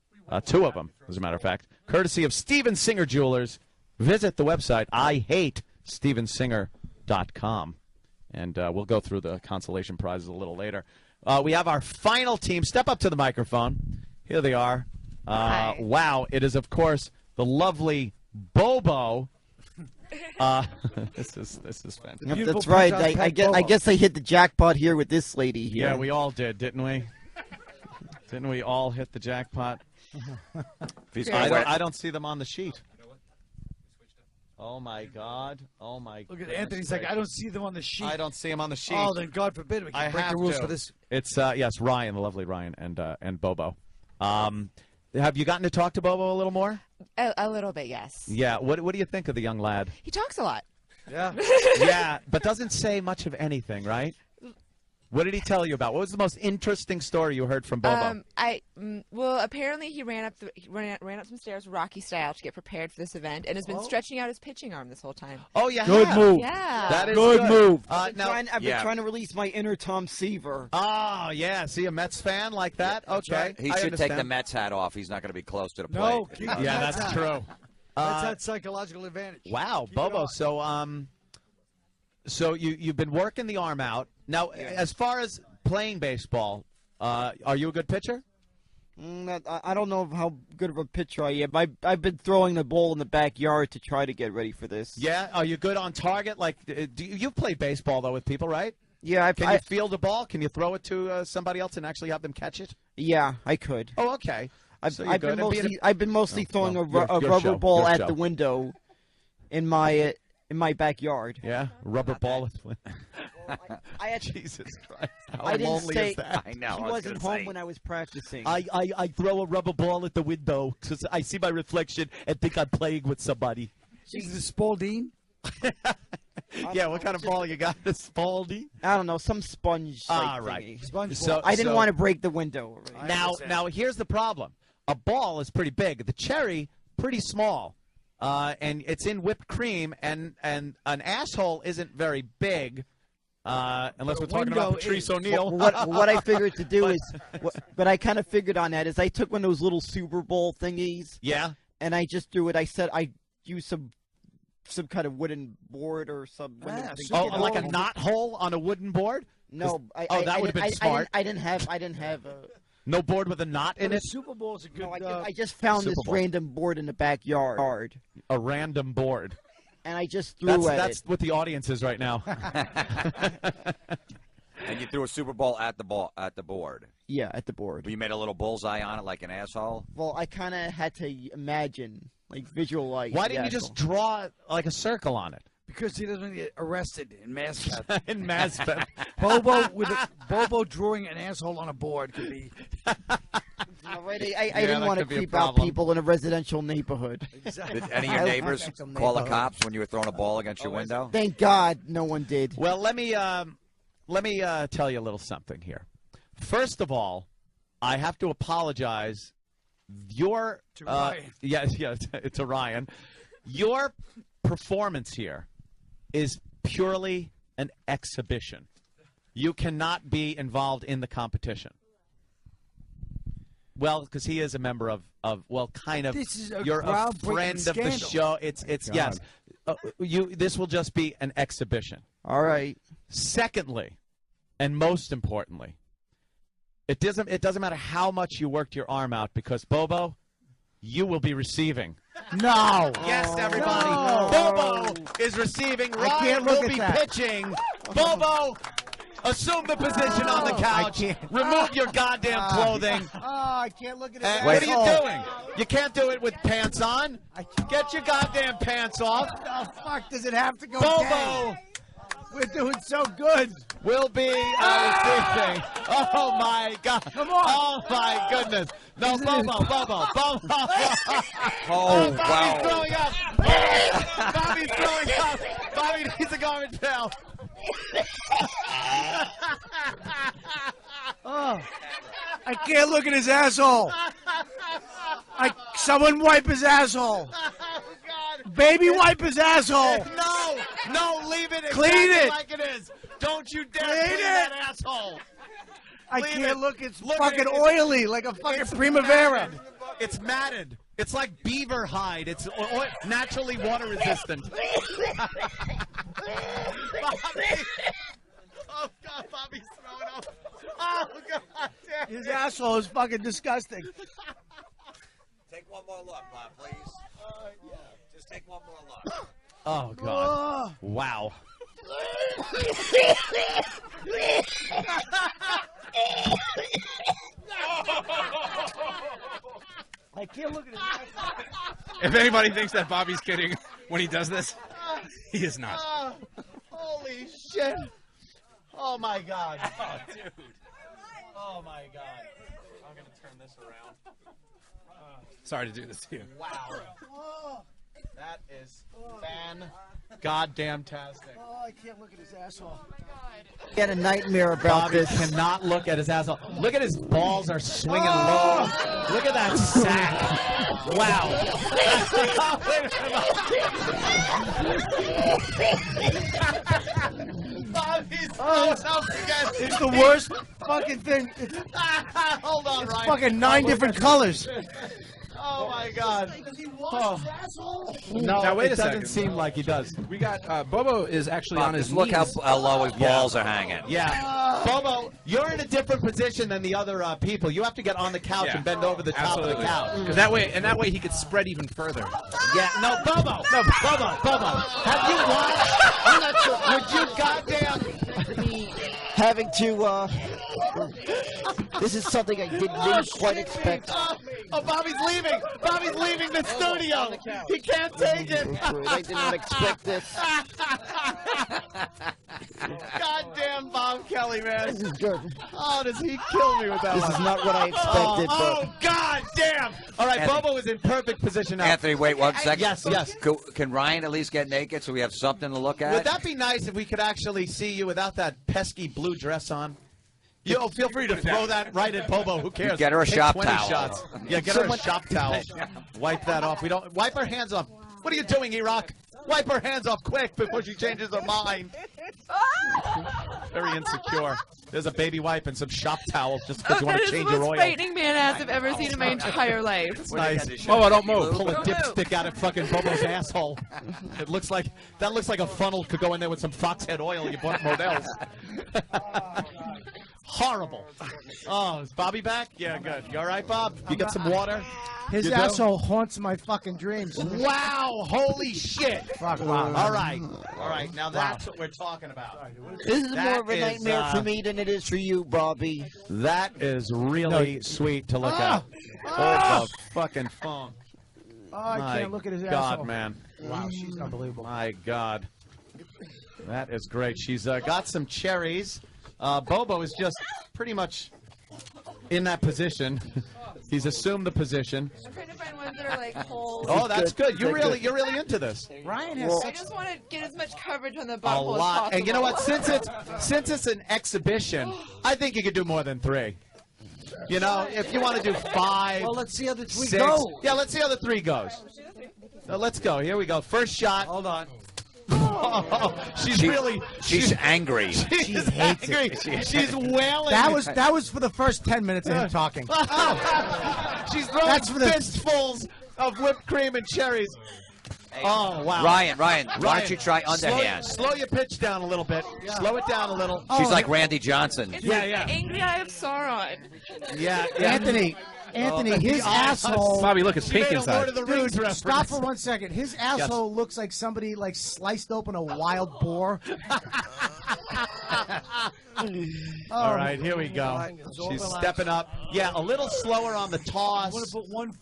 2 of them, as a matter of fact. Courtesy of Steven Singer Jewelers. Visit the website, IHateStevenSinger.com. And we'll go through the consolation prizes a little later. We have our final team. Step up to the microphone. Here they are. Wow. It is, of course, the lovely Bobo. This is fantastic. Yep, that's right. I guess I hit the jackpot here with this lady here. Yeah, we all did, didn't we? Didn't we all hit the jackpot? I don't see them on the sheet. Oh, my God. Oh, my God. Look at Anthony's like, I don't see them on the sheet. I don't see them on the sheet. Oh, then God forbid we can break have the rules to. for this. It's, yes, Ryan, the lovely Ryan, and Bobo. Have you gotten to talk to Bobo a little more? A little bit, yes. Yeah. What do you think of the young lad? He talks a lot. Yeah. Yeah, but doesn't say much of anything, right? What did he tell you about? What was the most interesting story you heard from Bobo? Well, apparently he ran up some stairs Rocky style to get prepared for this event, and has been stretching out his pitching arm this whole time. Oh yeah, Good move. Yeah, that is good move. I've been trying to release my inner Tom Seaver. Oh yeah, see a Mets fan like that? Okay, right. He should take the Mets hat off. He's not going to be close to the plate. No, keep the yeah, Mets that's hat. true. That's that psychological advantage. Wow, Keep it Bobo. on. So you've been working the arm out. Now, as far as playing baseball, are you a good pitcher? I don't know how good of a pitcher I am. I've been throwing the ball in the backyard to try to get ready for this. Yeah. Are you good on target? Like, you've played baseball though with people, right? Yeah. Can you field a ball? Can you throw it to somebody else and actually have them catch it? Yeah, I could. Oh, okay. I've been mostly throwing a your rubber show. ball Your at show. the window in my backyard. Yeah, rubber ball at the window. I had Jesus Christ! How I didn't lonely say is that? he wasn't home when I was practicing. I throw a rubber ball at the window because I see my reflection and think I'm playing with somebody. Is it Spalding? Yeah, what kind of ball you got? A Spalding? I don't know, some sponge. All right. So I didn't want to break the window. Now here's the problem. A ball is pretty big. The cherry, pretty small. And it's in whipped cream, and an asshole isn't very big, unless we're talking about Patrice O'Neal. What I figured to do is, but I kind of figured on that is I took one of those little Super Bowl thingies. Yeah. And I just threw it. I said I used some kind of wooden board or some. Like a knot hole on a wooden board? No. That would have been smart. I didn't have no board with a knot in it? Super Bowl is a good. No, I just found this random board in the backyard. A random board. And I just threw at That's it. what the audience is right now. And you threw a Super Bowl at the board. Yeah, at the board. But you made a little bullseye on it like an asshole? Well, I kind of had to imagine, like visualize. Why didn't you just draw like a circle on it? Because he doesn't want to get arrested in Mascot. In Mascot. Bobo drawing an asshole on a board could be. I didn't want to creep out people in a residential neighborhood. Exactly. Did any of your neighbors call the cops when you were throwing a ball against your window? Thank God no one did. Well, let me tell you a little something here. First of all, I have to apologize. To Ryan. To Ryan. Your performance here is purely an exhibition. You cannot be involved in the competition. Well, because he is a member of kind of. This is a you're a groundbreaking friend of the scandal. show. It's yes. This will just be an exhibition. All right. Secondly, and most importantly, it doesn't matter how much you worked your arm out, because Bobo, you will be receiving. No. Yes, everybody. No. Bobo is receiving. I Ryan can't look will at be that. pitching. Bobo, assume the position on the couch. Remove your goddamn clothing. Oh, I can't look at it. What are you doing? You can't do it with pants on. Get your goddamn pants off. The fuck does it have to go Bobo. down? We're doing so good. Will be receiving. Oh my God! Come on! Oh my goodness! No, Bobo. Oh, Bobby's wow. throwing up. Bobby's throwing up. Bobby needs a garbage pail. Oh, I can't look at his asshole. Someone wipe his asshole. Baby, wipe his asshole. No, leave it Clean exactly it. like it is. Don't you dare Clean clean it. that asshole. I Leave can't it. look. It's Look at fucking it. oily, like a fucking It's Primavera. matted. It's matted. It's like beaver hide. It's naturally water resistant. Bobby. Oh God, Bobby's throwing up. Oh God, damn His it. asshole is fucking disgusting. Take one more look, Bob, please. Just take one more look. Oh God. Wow. I can't look at his asshole. If anybody thinks that Bobby's kidding when he does this, he is not. Holy shit. Oh my God. Oh, dude. Oh my God. I'm gonna turn this around. Sorry to do this to you. Wow. That is fan-goddamn-tastic. Oh, I can't look at his asshole. Get a nightmare about Bobby this. cannot look at his asshole. Look at his balls are swinging low. Look at that sack. Wow. Bobby's It's the worst fucking thing. Hold on, It's Ryan. fucking 9 different colors. Oh my God. Oh. No, now, wait it a doesn't second. seem like he does. We got Bobo is actually Bob, on his just look knees. how low his balls are hanging. Yeah. Bobo, you're in a different position than the other people. You have to get on the couch and bend over the top of the couch. Because that way he could spread even further. Yeah, no, Bobo. No, Bobo. Have you watched? I'm not sure. Would you goddamn... Having to, this is something I didn't quite expect. Oh, Bobby's leaving. Bobby's leaving the studio. He can't take it. I did not expect this. Goddamn Bob Kelly, man. This is good. Oh, does he kill me with that This one? is not what I expected, Oh, God damn. All right, Anthony- Bobo is in perfect position now. Anthony, wait 1 second. Yes. Can Ryan at least get naked so we have something to look at? Would that be nice if we could actually see you without that pesky blue dress on? Feel free to throw that right at Bobo. Who cares? Get her a Take shop 20 towel. shots. Yeah, get her a shop towel. Wipe that off. Wipe her hands off. What are you doing, E-Rock? Wipe her hands off quick before she changes her mind. Very insecure. There's a baby wipe and some shop towels just because you want That to is change the your most oil. frightening man ass I've ever seen in my entire life. It's nice. Oh, don't move. Pull a dipstick out of fucking Bobo's asshole. It looks like a funnel could go in there with some Foxhead oil you bought at Modell's. Horrible. Oh, is Bobby back? Yeah, good. You all right, Bob? You got some water? His You do? asshole haunts my fucking dreams. Wow! Holy shit! Fuck, wow. All right. Now that's what we're talking about. This is That more of a is, nightmare for me than it is for you, Bobby. That is really sweet to look at. Hold the fucking phone. Oh, I My can't look at his God, asshole. man. Wow, she's unbelievable. My God. That is great. She's got some cherries. Bobo is just pretty much in that position. He's assumed the position. I'm trying to find ones that are like holes. Oh, that's good. You're really into this. Ryan I just want to get as much coverage on the butthole A as lot. possible. And you know what? Since it's an exhibition, I think you could do more than 3. You know, if you want to do 5. Well, let's see how the 3 6. go. Yeah, let's see how the 3 goes. Let's go. Here we go. First shot. Hold on. She's really. She's angry. She's angry. She's wailing. That was for the first 10 minutes of him talking. She's throwing fistfuls of whipped cream and cherries. Oh, wow. Ryan, why don't you try underhand? Slow your pitch down a little bit. Slow it down a little. She's like Randy Johnson. It's like the angry eye of Sauron. Yeah. Anthony, his asshole. Bobby, look, it's pink inside. Dude, stop for 1 second. His asshole looks like somebody like sliced open a wild boar. All right, here we go. She's stepping up. Yeah, a little slower on the toss. I want to put one.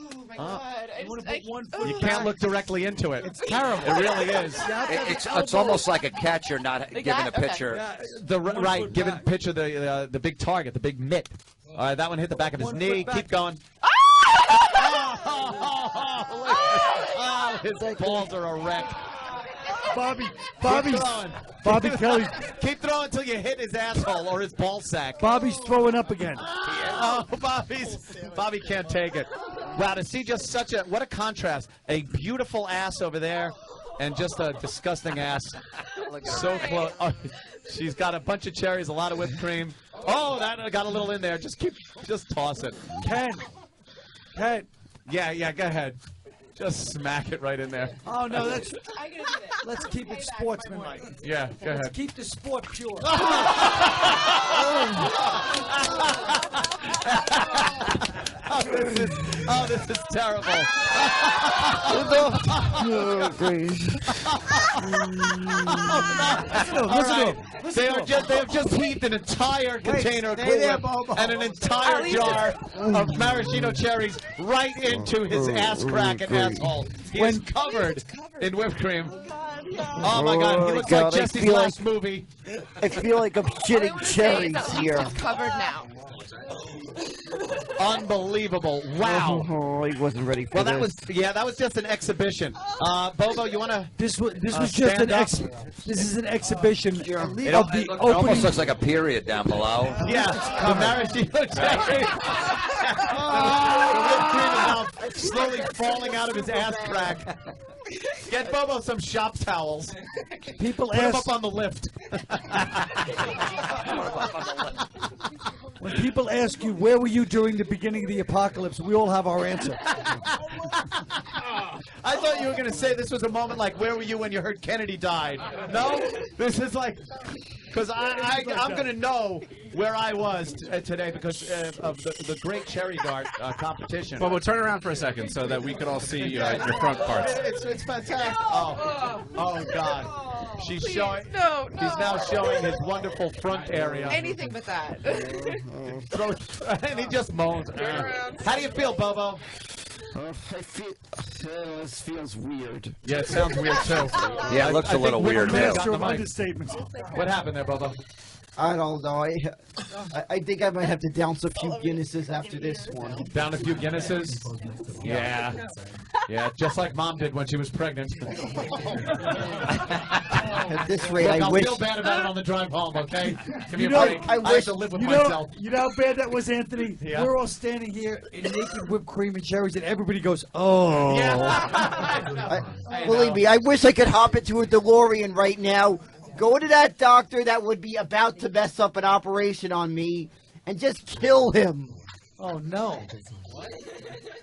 Oh my God! I want to put one foot. You can't look directly into it. It's terrible. It really is. It's almost like a catcher not giving a pitcher. Giving pitcher the big target, the big mitt. All right, that one hit the back of his knee. Keep going. His balls are a wreck. Bobby Kelly. Keep throwing until you hit his asshole or his ball sack. Bobby's throwing up again. Oh, Bobby can't take it. Wow, to see just what a contrast. A beautiful ass over there and just a disgusting ass. So close. Oh, she's got a bunch of cherries, a lot of whipped cream. Oh, that got a little in there. Just toss it. Ken. Yeah, go ahead. Just smack it right in there. Oh no, let's keep it sportsmanlike. Yeah, go ahead. Let's keep the sport pure. This is terrible. They have just heaved an entire container of Cool Whip and an entire jar of maraschino cherries right into his ass crack and asshole. He is covered in whipped cream. Oh my God, he looks like Jesse's last movie. I feel like I'm shitting cherries here. He's covered now. Unbelievable! Wow. Oh, he wasn't ready for this. That was just an exhibition. Bobo, you want to? This was just an This is an exhibition. It almost looks like a period down below. Yeah, the maraschino cherry. The whipped cream is now slowly falling out of his ass crack. Get Bobo some shop towels. People Put him up on the lift. When people ask you, where were you during the beginning of the apocalypse, we all have our answer. I thought you were going to say this was a moment like, where were you when you heard Kennedy died? No? This is like, because I'm going to know where I was today because of the great cherry dart competition. But we'll turn around for a second so that we can all see your front parts. It's fantastic. Oh God. She's showing. No. He's now showing his wonderful front area. Anything but that. And he just moans. How do you feel, Bobo? This feels weird. Yeah, it sounds weird too. Yeah, it looks a little weird too. What happened there, Bobo? I don't know. I think I might have to down a few Guinnesses after this one. Down a few Guinnesses? Yeah. Yeah, just like Mom did when she was pregnant. At this rate, I I'll wish. feel bad about it on the drive home, okay? Give me a You know, break. I have to live with myself. You know how bad that was, Anthony? Yeah. We're all standing here in naked whipped cream and cherries, and everybody goes, oh. Believe me, I wish I could hop into a DeLorean right now, go to that doctor that would be about to mess up an operation on me, and just kill him. Oh, no.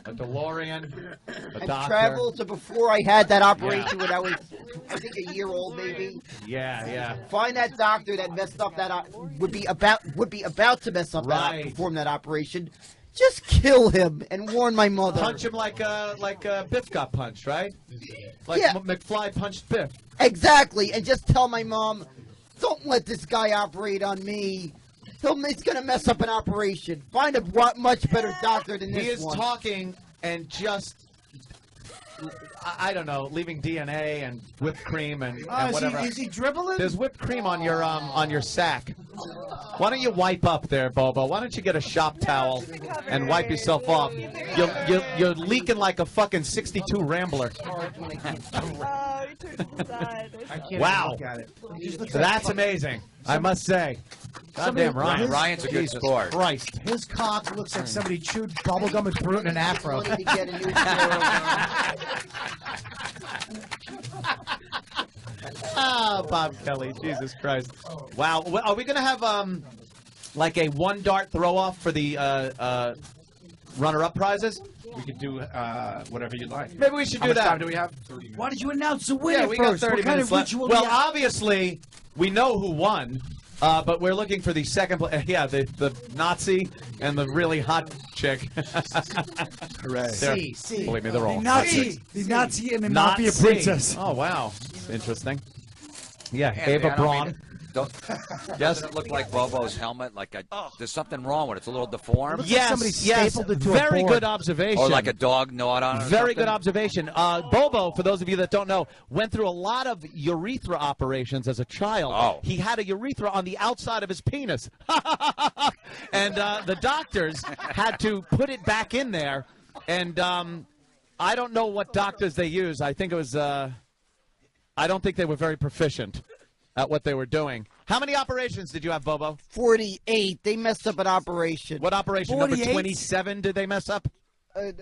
A DeLorean, a And doctor. travel to before I had that operation when I was, I think, a year old, maybe. Yeah. Find that doctor that messed up that would be about to mess up that perform that operation. Just kill him and warn my mother. Punch him like Biff got punched, right? Like McFly punched Biff. Exactly, and just tell my mom, don't let this guy operate on me. He's going to mess up an operation. Find a much better doctor than this He is one. talking and just, I don't know, leaving DNA and whipped cream and whatever. Is he dribbling? There's whipped cream on your sack. Why don't you wipe up there, Bobo? Why don't you get a shop towel and wipe yourself off? You're leaking like a fucking '62 Rambler. Wow. Look at it. So that's amazing, I must say. Goddamn, Ryan. Ryan's a good Jesus sport. Christ. His cock looks like somebody chewed bubblegum and threw it in an afro. Oh, Bob Kelly, Jesus Christ! Wow, are we gonna have like a one dart throw off for the runner-up prizes? We could do whatever you'd like. Maybe we should How do much that. time do we have? Why did you announce the winner Yeah, we first? got 30 what kind minutes of left. ritual Well, do you have? obviously, we know who won, but we're looking for the second place. Yeah, the Nazi and the really hot chick. Hooray. See. Believe me, they're all The hot Nazi, chicks. the Nazi and the Nazi. Mafia princess. Oh, wow. Interesting. Yeah, And Ava I Braun. mean, doesn't it look like Bobo's helmet? There's something wrong with it. It's a little deformed. Yes. Very good observation. Or like a dog gnawed on it. Or Very something. good observation. Bobo, for those of you that don't know, went through a lot of urethra operations as a child. Oh. He had a urethra on the outside of his penis. And the doctors had to put it back in there. And I don't know what doctors they use. I think it was, I don't think they were very proficient at what they were doing. How many operations did you have, Bobo? 48. They messed up an operation. What operation? 48? Number 27 did they mess up?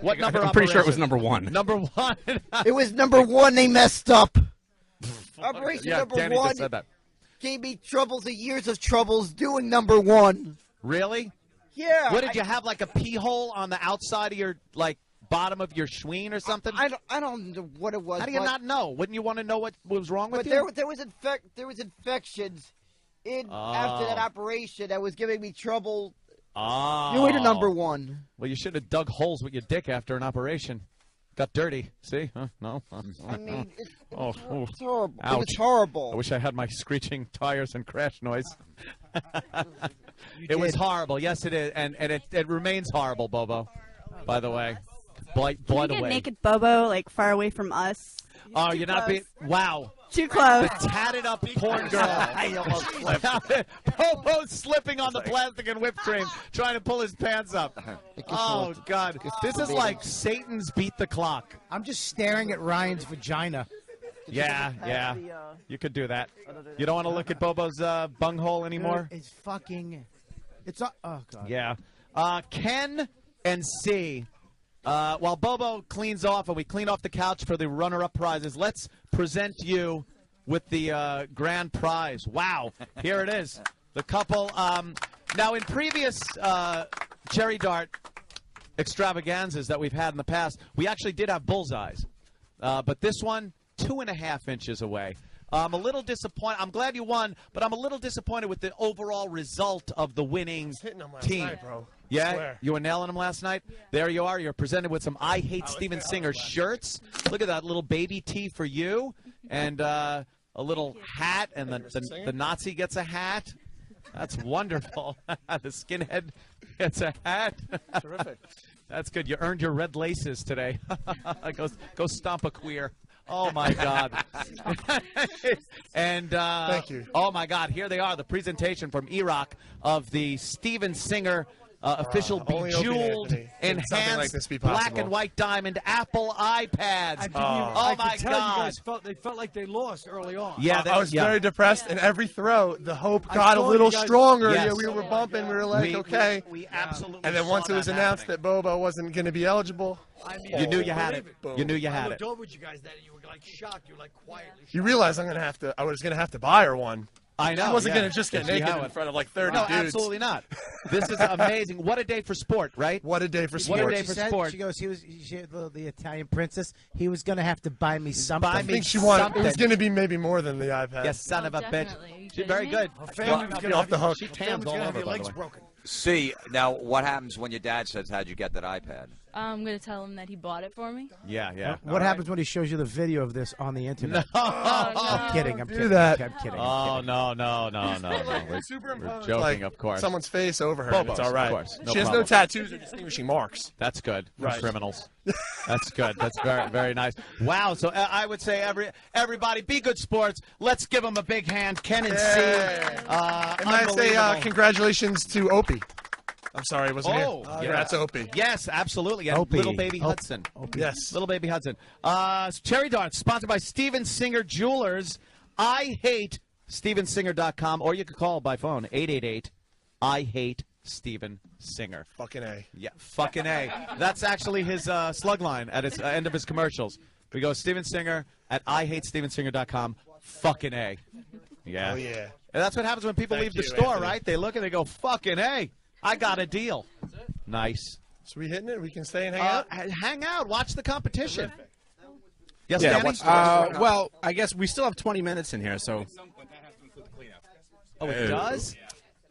What number I'm pretty sure it was operation? number 1. Number 1. It was number 1 they messed up. Operation Yeah, number Danny 1 just said that. gave me troubles and years of troubles doing number 1. Really? Yeah. What did you have, like a pee hole on the outside of your, like, bottom of your schween or something? I don't know what it was. How do you but- not know? Wouldn't you want to know what was wrong with But you? there was infections after that operation that was giving me trouble. Oh. You were the number 1. Well, you should have dug holes with your dick after an operation. Got dirty. See? Huh? No? I mean, it's oh, horrible. Ouch. It was horrible. I wish I had my screeching tires and crash noise. It was horrible. Yes, it is. And it remains horrible, Bobo, by the way. Blood Can we get away. naked Bobo, like, far away from us? Oh, you're not being... Wow. Too close. The tatted up porn girl. Bobo's slipping on the plastic and whipped cream, trying to pull his pants up. Oh, God. This is like Satan's Beat the Clock. I'm just staring at Ryan's vagina. Yeah. You could do that. You don't want to look at Bobo's bunghole anymore? It's fucking... It's... oh, God. Yeah. Ken and C. While Bobo cleans off and we clean off the couch for the runner-up prizes, let's present you with the grand prize. Wow. Here it is. The couple. Now, in previous cherry dart extravaganzas that we've had in the past, we actually did have bullseyes. But this one, 2.5 inches away. I'm a little disappointed. I'm glad you won, but I'm a little disappointed with the overall result of the winning team. Night, bro. Yeah, Swear. you were nailing them last night. There you are. You're presented with some I Hate Steven Singer shirts. Look at that little baby tee for you, and a little hat, and the Nazi gets a hat. That's wonderful. The skinhead gets a hat. Terrific. That's good. You earned your red laces today. Go stomp a queer. Oh, my God. And thank you. Oh, my God. Here they are, the presentation from Iraq of the Steven Singer official only Opie and bejeweled, Anthony can something like enhanced, this be black possible. and white diamond Apple iPads. I my could tell God. You guys they felt like they lost early on. Yeah, I was very depressed, and every throw, the hope I got a saw little you guys- stronger. Yes. Yeah, we were bumping. We were like, okay. We absolutely And then saw once it was that announced happening. that Bobo wasn't going to be eligible, I mean, You knew you had believe it. You knew you I had looked it. over at you guys then, and you were like shocked. You were like quietly. you realize I was going to have to buy her one. I know. I wasn't yeah. going to just get Did she naked have in it? front of like 30 No, dudes. absolutely not. This is amazing. What a day for sport, right? What a day for sport. What a day She for said, sport. she goes, the Italian princess, he was going to have to buy me something. Buy I me think she wanted. It was something. going to be maybe more than the iPad. Yes, son of a bitch. She's very good. Get off the hook. She tams all over, by the way. broken. See, now what happens when your dad says, how'd you get that iPad? I'm going to tell him that he bought it for me. Yeah. What happens when he shows you the video of this on the internet? No. I'm kidding. I'm Do kidding. that. I'm kidding. Oh, no. We're Superimpose, joking, like, of course. someo's face over her. and Bobo's, it's all right. of course. No she has problem. no tattoos or distinguishing marks. That's good. For Right. criminals. That's good. That's very, very nice. Wow. So I would say everybody be good sports. Let's give them a big hand. Ken and C. And I say Unbelievable. congratulations to Opie. I'm sorry, he wasn't Oh, here. yeah. That's Opie. Yes, absolutely. And Opie. little baby Op- Hudson. Opie. Yes. Little baby Hudson. Cherry Darts, sponsored by Steven Singer Jewelers. I hate StevenSinger.com, or you could call by phone 888. I hate Steven Singer. Fucking A. Yeah, fucking A. That's actually his slug line at its end of his commercials. We go Steven Singer at IHateStevenSinger.com. Fucking A. Yeah. Oh, yeah. And that's what happens when people Thank leave the you, store, Anthony. right? They look and they go, fucking A. I got a deal. Nice. So we hitting it? We can stay and hang out? Hang out. Watch the competition. Yes, Yeah, Danny? what's well, I guess we still have 20 minutes in here, so. Oh, it does?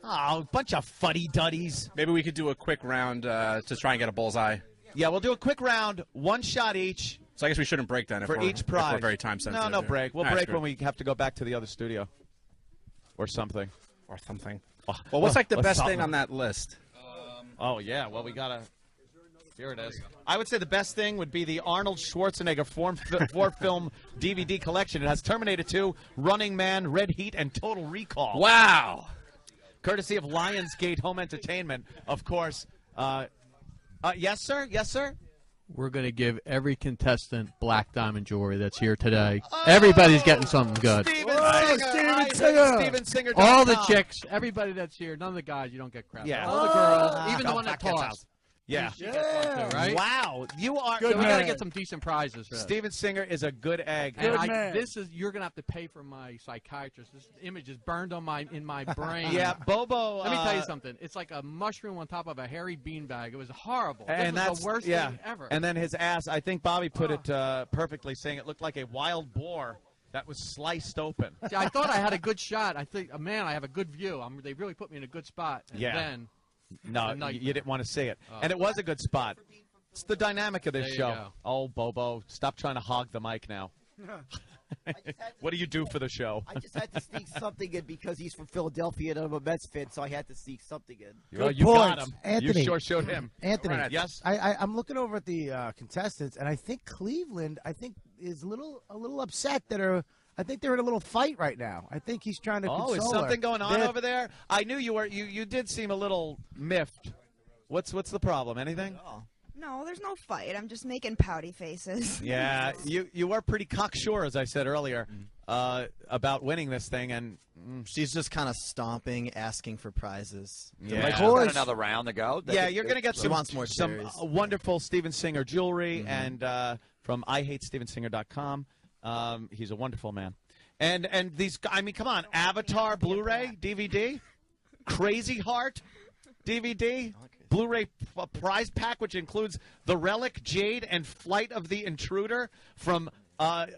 Oh, bunch of fuddy-duddies. Maybe we could do a quick round to try and get a bullseye. Yeah, we'll do a quick round, one shot each. So I guess we shouldn't break then for each prize. If we're very time sensitive. No break. We'll All right, break screw when we have to go back to the other studio. Or something. Or something. Well, what's like the Or best something. thing on that list? Oh, yeah. Well, we got to... Here it is. I would say the best thing would be the Arnold Schwarzenegger four-film DVD collection. It has Terminator 2, Running Man, Red Heat, and Total Recall. Wow. Courtesy of Lionsgate Home Entertainment, of course. Yes, sir? Yes, sir? We're going to give every contestant black diamond jewelry that's here today. Everybody's getting something good. Steven Singer. All the chicks, everybody that's here, none of the guys, you don't get crap. Yeah. All the girls, even the one that gets tossed. out. Yeah. She gets one too, right? Wow. You are... So we got to get some decent prizes for this. Steven Singer is a good egg. And you're gonna have to pay for my psychiatrist. This image is burned on in my brain. Yeah, Bobo. Let me tell you something. It's like a mushroom on top of a hairy beanbag. It was horrible. And this was that's the worst thing ever. And then his ass. I think Bobby put it perfectly, saying it looked like a wild boar that was sliced open. See, I thought I had a good shot. I think, man, I have a good view. They really put me in a good spot. And Yeah. then No, you didn't want to see it. And it was a good spot. It's the dynamic of this There you show. go. Oh, Bobo, stop trying to hog the mic now. What do you do for the show? I just had to sneak something in because he's from Philadelphia and I'm a Mets fan, so I had to sneak something in. Well, you got him. Anthony. You sure showed him. Anthony. Right. Yes. I'm looking over at the contestants, and I think Cleveland, is a little upset that I think they're in a little fight right now. I think he's trying to console is something her. going on over there? I knew you were. You did seem a little miffed. What's the problem? Anything? No, there's no fight. I'm just making pouty faces. Yeah, you were pretty cocksure, as I said earlier, about winning this thing, and she's just kind of stomping, asking for prizes. Yeah, got another round to go. Yeah, you're going to get She wants more some cherries. wonderful Steven Singer jewelry, and from IHateStevenSinger.com. He's a wonderful man, and these. I mean, come on, Avatar Blu-ray DVD, Crazy Heart DVD. Blu-ray prize pack, which includes The Relic, Jade, and Flight of the Intruder from from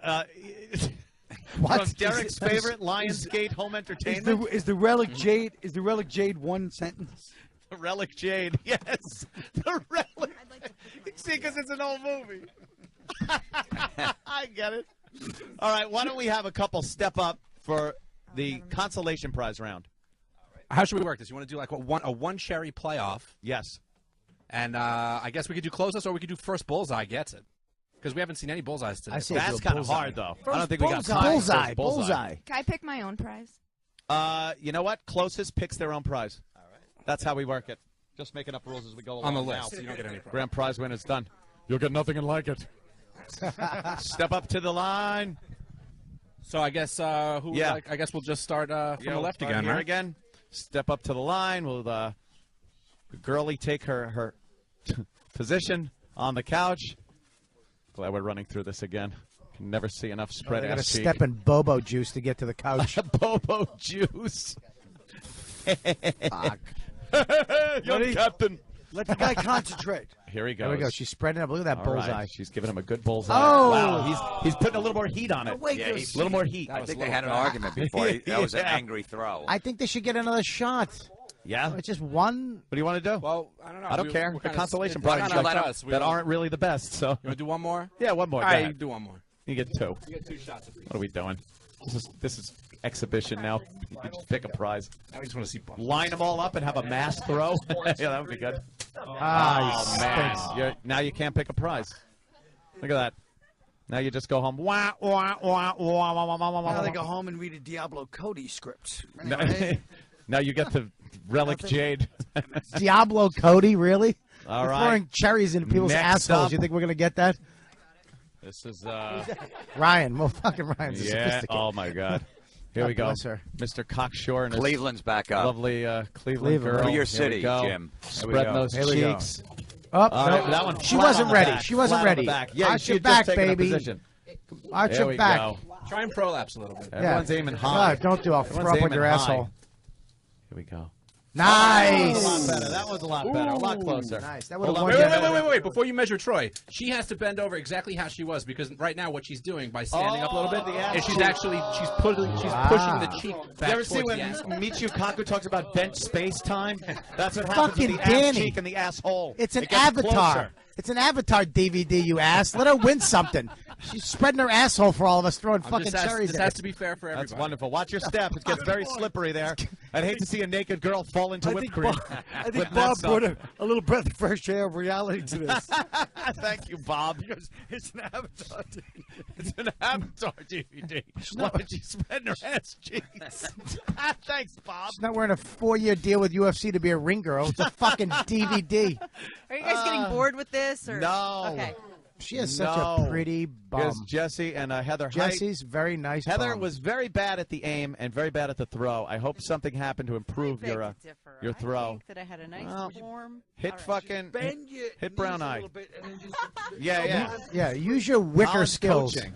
Derek's favorite Lionsgate Home Entertainment. Is the Relic Jade? Is the Relic Jade one sentence? The Relic Jade, yes. The Relic. See, because it's an old movie. I get it. All right, why don't we have a couple step up for the consolation prize round? How should we work this? You want to do like a one cherry playoff? Yes. And I guess we could do closest, or we could do first bullseye gets it, because we haven't seen any bullseyes today. That's kind of hard, though. I don't think we got bullseye. bullseye. Can I pick my own prize? You know what? Closest picks their own prize. All right. That's how we work it. Just making up rules as we go along. On the list, now. so you don't get any prize. Grand prize when it's done. You'll get nothing and like it. Step up to the line. So I guess I guess we'll just start from the left start again, here right? again. Step up to the line. Will Girlie take her position on the couch? Glad we're running through this again. Can never see enough spread I got to ass cheek. step in Bobo juice to get to the couch. Bobo juice. Fuck. Young Captain. Let the guy concentrate. Here he goes. There we go. She's spreading up. Look at that All bullseye. right. She's giving him a good bullseye. Oh. Wow. He's putting a little more heat on it. wait, Yeah, there's- a little more heat. I think they had an argument before. That was an angry throw. I think they should get another shot. Yeah. It's just one. What do you want to do? Well, I don't know. I don't care. The consolation prize prizes that aren't really the best. So You want to do one more? yeah, one more. All Go right, ahead. do one more. You get two. You get 2 shots. What are we doing? This is exhibition now. You just pick a prize. I just want to see. Line them all up and have a mass throw. Yeah, that would be good. Ah, man! Now you can't pick a prize. Look at that. Now you just go home. Wah, wah, wah, wah, wah, wah, wah, wah, Now wah. they go home and read a Diablo Cody script. No. Anyway. Now you get the relic jade. Diablo Cody, really? All We're right. throwing cherries in people's Next assholes. up. You think we're gonna get that? This is Ryan. Well, fucking Ryan's a yeah. sophisticated. Oh my God. Here God we go. bless her. Mr. Cockshore and his Cleveland's back up. lovely Cleveland girl. Who your Here city, we go. Jim? Spreading those Here we go. cheeks. Oh, right, no. that one She flat wasn't on the ready. back, She wasn't flat on the ready. back. Yeah, Arch she your had just back, taken a baby. position. Arch There your we back. go. Try and prolapse a little bit. Everyone's Yeah. aiming high. God, don't do. I'll throw Everyone's up on aiming your high. asshole. Here we go. Nice. That was a lot better. That was a lot better. A lot closer. Nice. That Hold would've on. won Wait. Before you measure Troy, she has to bend over exactly how she was because right now what she's doing by standing up a little bit is she's pushing the cheek back You ever see towards when the asshole. Michio Kaku talks about bench space time? That's what happens Fucking with the ass Danny. cheek and the asshole. It's an It gets avatar. closer. It's an avatar DVD, you ass. Let her win something. She's spreading her asshole for all of us, throwing fucking cherries This at has it. to be fair for everybody. That's wonderful. Watch your step. It gets very slippery there. I'd hate to see a naked girl fall into whipped cream. I think Bob brought a little breath of fresh air of reality to this. Thank you, Bob. Because it's an avatar DVD. It's an avatar DVD. Why did she spend her ass cheeks? Thanks, Bob. She's not wearing a 4-year deal with UFC to be a ring girl. It's a fucking DVD. Are you guys getting bored with this? Or? No. Okay. She has such a pretty bum. Here's Jesse and Heather. Jesse's very nice. Heather bum. was very bad at the aim and very bad at the throw. I hope something happened to improve your throw. I think that I had a nice form. Hit fucking Bend your hit brown knees a eye. little bit and then just Yeah, use your wicker Colin's skills. coaching.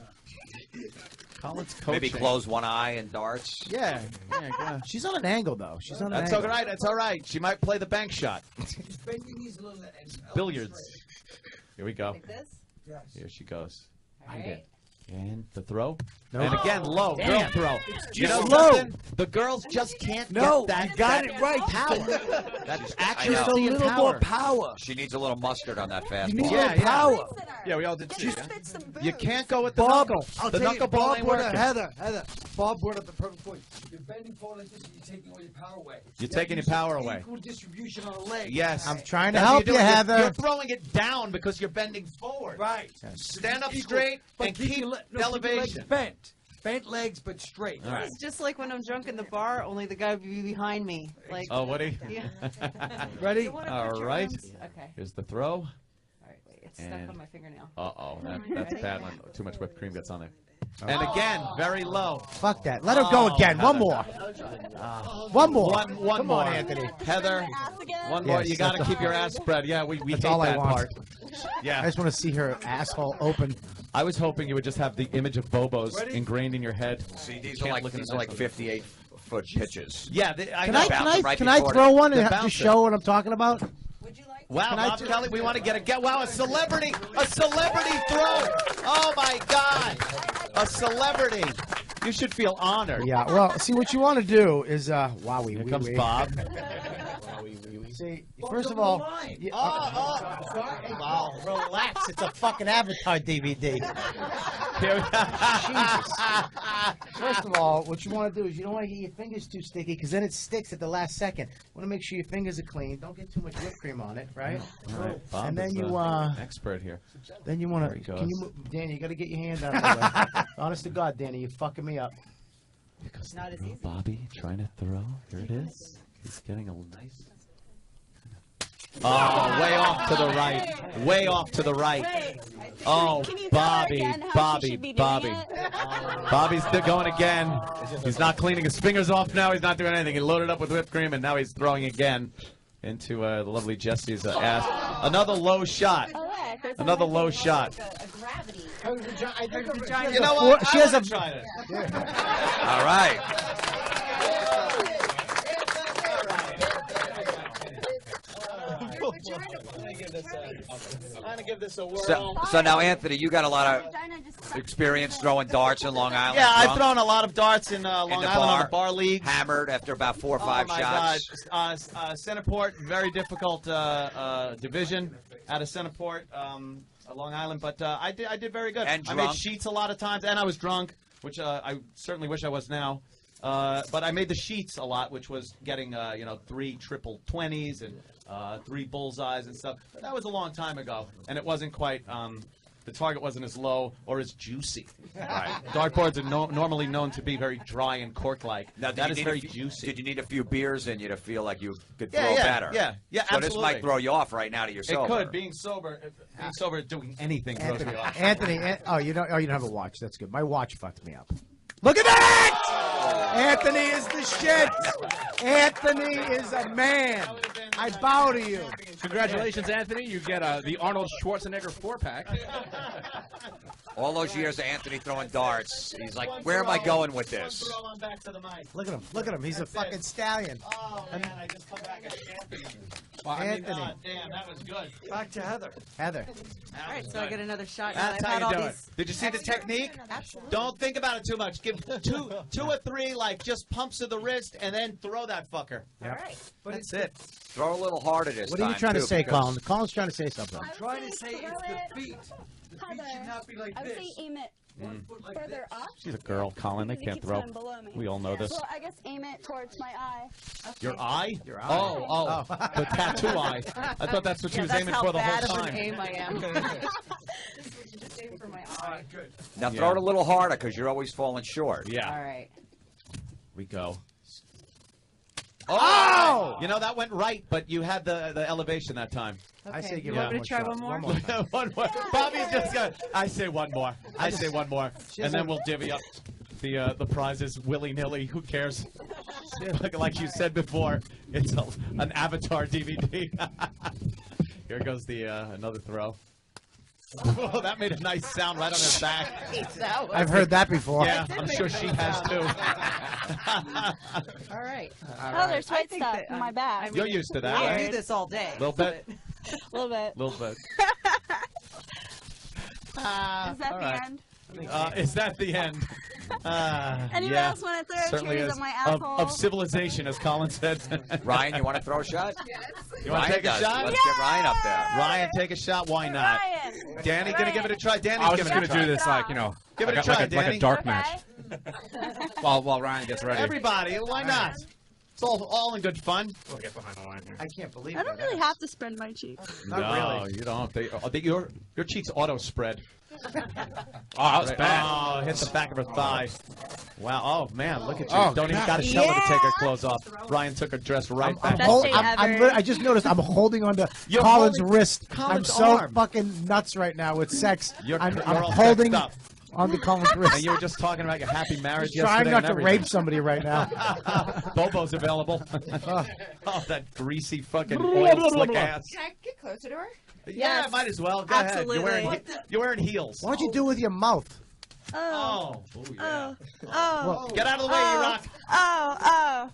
Colin's coaching. Maybe close one eye and darts. Yeah. Go ahead. She's on an angle though. She's on an That's angle. all right. That's all right. She might play the bank shot. bend your knees a little and Billiards. Here we go. Like this? Yes. Here she goes. All Right. right. And the throw. Nope. And again, low. Damn. Girl throw. It's You know just low. something? The girls just can't No, get that. you got that it right. Power. That's Just accuracy a and little power. more power. She needs a little mustard on that fastball. You need Yeah, more yeah. power. Yeah, we all did too. You can't go with the Bob, knuckle. I'll The tell you, knuckle ball Bob ain't brought working. Heather, Bob brought up the perfect point. You're bending forward like this, and you're taking all your power away. You're You taking have your to power use away. Equal distribution on the leg. Yes. I'm trying to That's help what you, you're doing. Heather. You're throwing it down because you're bending forward. Right. Stand up Equal. straight But and keep keep your the keep your legs elevation. bent. Bent legs, but straight. All right. It's just like when I'm drunk in the bar, only the guy would be behind me. Like, Oh, Woody? Yeah. Ready? You wanna All put your right. arms- Okay. Here's the throw. All right, wait. It's stuck And- on my fingernail. Uh-oh. That's Ready? bad when too much whipped cream gets on there. And again, very low. Fuck that. Let her go again. One more. One more. One Come more. on, Anthony. Heather, one more. Yes, You got to that's keep your ass spread. Yeah, we That's hate all I that want. part. Yeah. I just want to see her asshole open. I was hoping you would just have the image of Bobos ingrained in your head. See, these Can't are like look at these the are like next one. 58-foot pitches. Yeah, I Can know. can I throw one and They're just bouncing. show what I'm talking about? Wow, Can I Bob do- Kelly, we want to get wow, a celebrity throw. Oh my God, a celebrity. You should feel honored. Yeah. Well, see what you want to do is wowie. Here comes Bob. See, first of all, wow, relax. It's a fucking Avatar DVD. Jesus. First of all, what you want to do is you don't want to get your fingers too sticky because then it sticks at the last second. You want to make sure your fingers are clean. Don't get too much whipped cream on it, right? All right, Bob And then is you expert here. Then you want There he to. goes. Can you, Danny? You got to get your hand out of the way. Honest to God, Danny, you're fucking me up. It's not as easy. Bobby trying to throw. Here it is. He's getting a nice. Oh, way off to the right. Way off to the right. Oh, Bobby, Bobby. Bobby's still going again. He's not cleaning his fingers off now. He's not doing anything. He loaded up with whipped cream, and now he's throwing again into the lovely Jesse's ass. Another low shot. Another low shot. You know what? She has a. Try it. All right. I'm gonna give this a whirl. So now, Anthony, you got a lot of experience throwing darts in Long Island. Yeah, I've drunk? thrown a lot of darts in Long the Island on bar, the bar league. Hammered after about 4 or 5 oh my shots. God. Centerport, very difficult division out of Centerport, Long Island, but I did very good. And I made drunk. sheets a lot of times, and I was drunk, which I certainly wish I was now. But I made the sheets a lot, which was getting 3 triple 20s and 3 bullseyes and stuff. But that was a long time ago, and it wasn't quite the target wasn't as low or as juicy. Right. Dartboards are normally known to be very dry and cork-like. Now, That is very juicy. Did you need a few beers in you to feel like you could Yeah, throw yeah, better? yeah, So absolutely. this might throw you off right now to your sober. It could. Being sober doing anything throws me off. Anthony, you don't have a watch. That's good. My watch fucked me up. Look at that! Anthony is the shit. Anthony is a man. I bow to you. Congratulations, Anthony. You get the Arnold Schwarzenegger 4-pack. All those years of Anthony throwing darts, he's like, where am I going with this? Look at him. Look at him. He's a fucking stallion. Oh, man, I just come back a champion. Anthony. Damn, that was good. Back to Heather. Heather. All right, so I get another shot. That's I've how had you all do it. these- Did you see the technique? Absolutely. Don't think about it too much. Give two or three, like, just pumps of the wrist, and then throw that fucker. All right. That's it. Throw a little harder this What time, are you trying to too, say, because- Colin? Colin's trying to say something. I'm trying to say it's the feet. The feet should not be like I would this. say aim it further up. She's a girl, Colin. They Because it can't keeps throw. going below me. We all know this. Well, I guess aim it towards my eye. Your eye? Your eye. Oh, the tattoo eye. I thought that's what she was aiming for the whole That's how time. bad of an aim I am. Just aim for my eye. Good. Now throw it a little harder because you're always falling short. Yeah. All right. We go. Oh! You know, that went right, but you had the elevation that time. I say give You it want me one to try shot. one more? One more. Bobby's just going. I say one more. I say one more, and then we'll divvy up the prizes willy nilly. Who cares? Like you said before, it's an Avatar DVD. Here goes the another throw. Oh, that made a nice sound right on her back. I've heard that before. Yeah, I'm sure she has too. All right. Oh, there's white stuff in my back. You're used to that, I right? do this all day. Little bit. A little bit. Little bit. Is that all the right. end? Is that the end? Anyone yeah, else want to throw certainly trees is. at my Of asshole? civilization, as Colin said. Ryan, you want to throw a shot? You want to Ryan take a does. shot? Let's get Ryan up there. Ryan, take a shot. Why not? Ryan. Danny, gonna give it a try. Danny's I was just giving going it to a do try. this, Give it a like try, like Danny. a dark Okay. match while Ryan gets ready. Everybody, why not? It's all in good fun. We'll get behind the line here. I can't believe I don't that. really have to spread my cheeks. No, you don't. Your cheeks auto spread. Oh, that was bad. Oh, hit the back of her thigh. Wow. Oh man, look at you. Oh, Don't even God. got to tell her to take her clothes off. Ryan took her dress right back. I just noticed I'm holding onto You're Colin's holding wrist. Colin's I'm so arm. fucking nuts right now with sex. You're I'm all holding sexed up. onto Colin's wrist. And you were just talking about your happy marriage Just trying yesterday not and to everything. rape somebody right now. Bobo's available. Oh, that greasy fucking oil slick ass. Can I get closer to her? Yeah, Yes. might as well. Go Absolutely. ahead. You're wearing heels. Why don't you do it with your mouth? Oh, yeah. Oh. Get out of the way, you rock. Oh.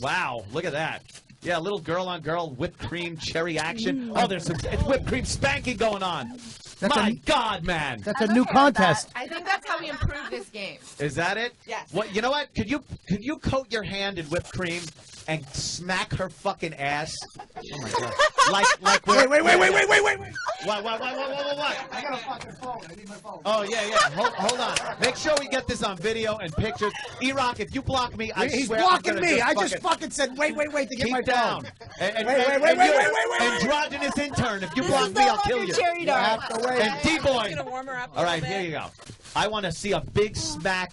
Wow, look at that. Yeah, little girl on girl whipped cream cherry action. Oh, there's some it's whipped cream spanking going on. My God, man. That's a new contest. I think that's how we improve this game. Is that it? Yes. What? You know what? Could you coat your hand in whipped cream and smack her fucking ass? Oh my God. Like Wait. What? I got a fucking phone. I need my phone. Oh yeah. Hold on. Make sure we get this on video and pictures. E-Rock, if you block me, I He's swear blocking I'm gonna me. I fucking just fucking said wait to get keep my down. phone. And Wait. androgynous intern, if you block is me, no I'll kill longer you. cherry dart. have to wait. And D-boy. Gonna warm her up a All right, little here bit. you go. I want to see a big smack,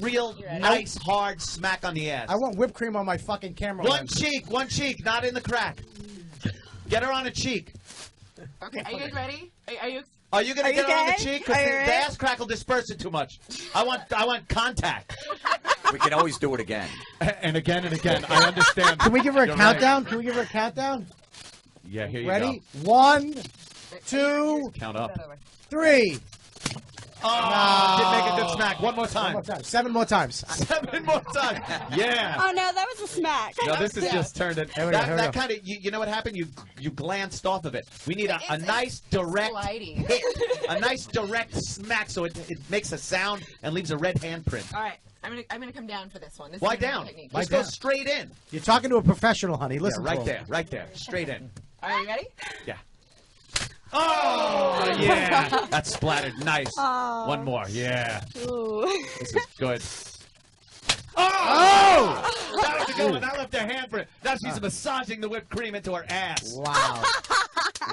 real nice, hard smack on the ass. I want whipped cream on my fucking camera. One lens. cheek, not in the crack. Get her on a cheek. Okay, are you guys ready? Are you? Are you going Are to you get her on the okay? cheek? Because Are you the ready? ass crack will disperse it too much. I want contact. We can always do it again. And again and again. I understand. Can we give her a You're countdown? right. Can we give her a countdown? Yeah, here you Ready? go. 1, 2, Count up. 3. Oh, didn't make a good smack. One more One time. more time. 7 more times. 7 more times. Yeah. Oh no, that was a smack. No, this has just turned it. Here we go, here we That go. kind of, you know what happened? You glanced off of it. We need a nice direct sliding. hit, a nice direct smack, so it makes a sound and leaves a red handprint. All right, I'm gonna come down for this one. This Why is my down? technique. Just Why go down? straight in. You're talking to a professional, honey. Listen Yeah, to right him. there, straight in. All right, you ready? Yeah. Oh yeah, that splattered nice. Oh. One more, yeah. Ooh. This is good. Oh! That was a good one. That left her handprint. Now she's massaging the whipped cream into her ass. Wow.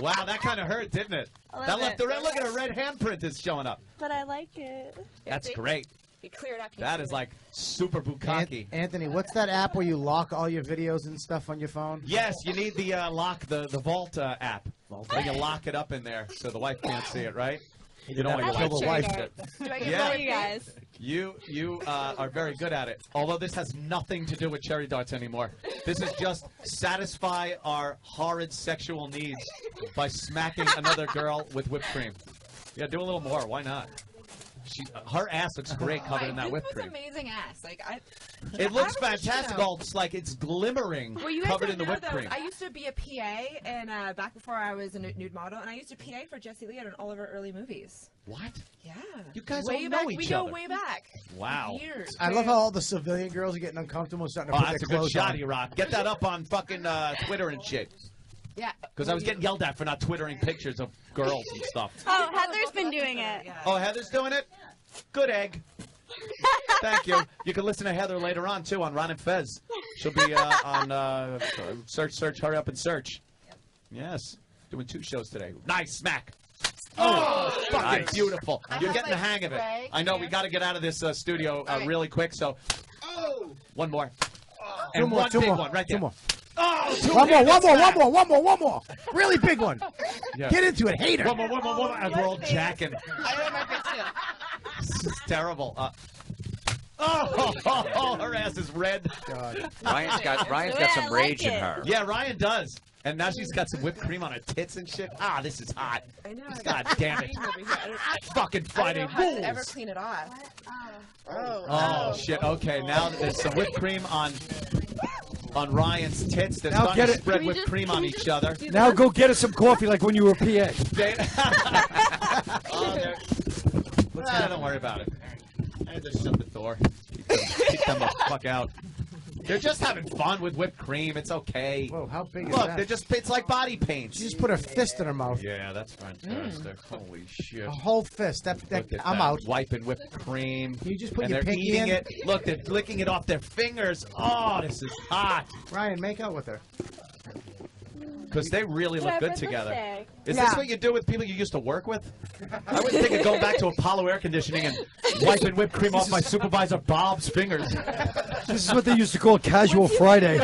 Wow, that kind of hurt, didn't it? I love That left it. the red. Look at her red handprint is showing up. But I like it. That's great. Be cleared up. That is like super bukkake. Anthony, what's that app where you lock all your videos and stuff on your phone? Yes, you need the lock, the Vault app. Where you lock it up in there so the wife can't see it, right? You don't want your wife to Do I get Yeah. you guys? You are very good at it. Although this has nothing to do with cherry darts anymore. This is just satisfy our horrid sexual needs by smacking another girl with whipped cream. Yeah, do a little more. Why not? Her ass looks great covered in that whipped This was cream. amazing ass. Like I. It looks I don't fantastic. know. All it's like it's glimmering, Well, you guys covered don't in the know, whipped though, cream. I used to be a PA, and back before I was a nude model, and I used to PA for Jessie Lee in all of her early movies. What? Yeah. You guys way all back, know each we other. go way back. Wow. Years. I love how all the civilian girls are getting uncomfortable, starting to Oh, put that's a their good clothes shot, on. E-Rock. Get that up on fucking Twitter and shit. Yeah. Because I was getting yelled at for not twittering pictures of girls and stuff. Oh, Heather's been doing it. Oh, Heather's doing it? Good egg. Thank you. You can listen to Heather later on, too, on Ron and Fez. She'll be on search, hurry up and search. Yes. Doing 2 shows today. Nice smack. Oh, fucking Nice. beautiful. I You're have, getting the like, hang of it. spray. I know we got to get out of this studio really quick, so one more. And one two big more, one right two there. more. Oh, One more. Really big one. Yeah. Get into it, hater. One more. As we're all jacking. I know my face too. This is terrible. Her ass is red. Ryan's got some rage in her. Yeah, Ryan does. And now she's got some whipped cream on her tits and shit. Ah, this is hot. I know. God damn it. Fucking Friday I don't know how to rules. ever clean it off. Oh, shit. Okay, now there's some whipped cream on Ryan's tits. They're Now starting get to it. spread whipped cream on each other. Now go get us some coffee like when you were PA. Don't worry about it. I just shut the door. Keep them the fuck out. They're just having fun with whipped cream. It's okay. Whoa, how big is Look, that? they're just—it's like body paint. She just put her fist in her mouth. Yeah, that's fantastic. Holy shit. A whole fist. Look at I'm that. out. Wiping whipped cream. You just put and your they're pinky eating in? it. Look, they're licking it off their fingers. Oh, this is hot. Ryan, make out with her. Because they really look good together. lipstick. Is this what you do with people you used to work with? I wouldn't think of going back to Apollo Air Conditioning and wiping whipped cream off my supervisor Bob's fingers. This is what they used to call Casual Friday.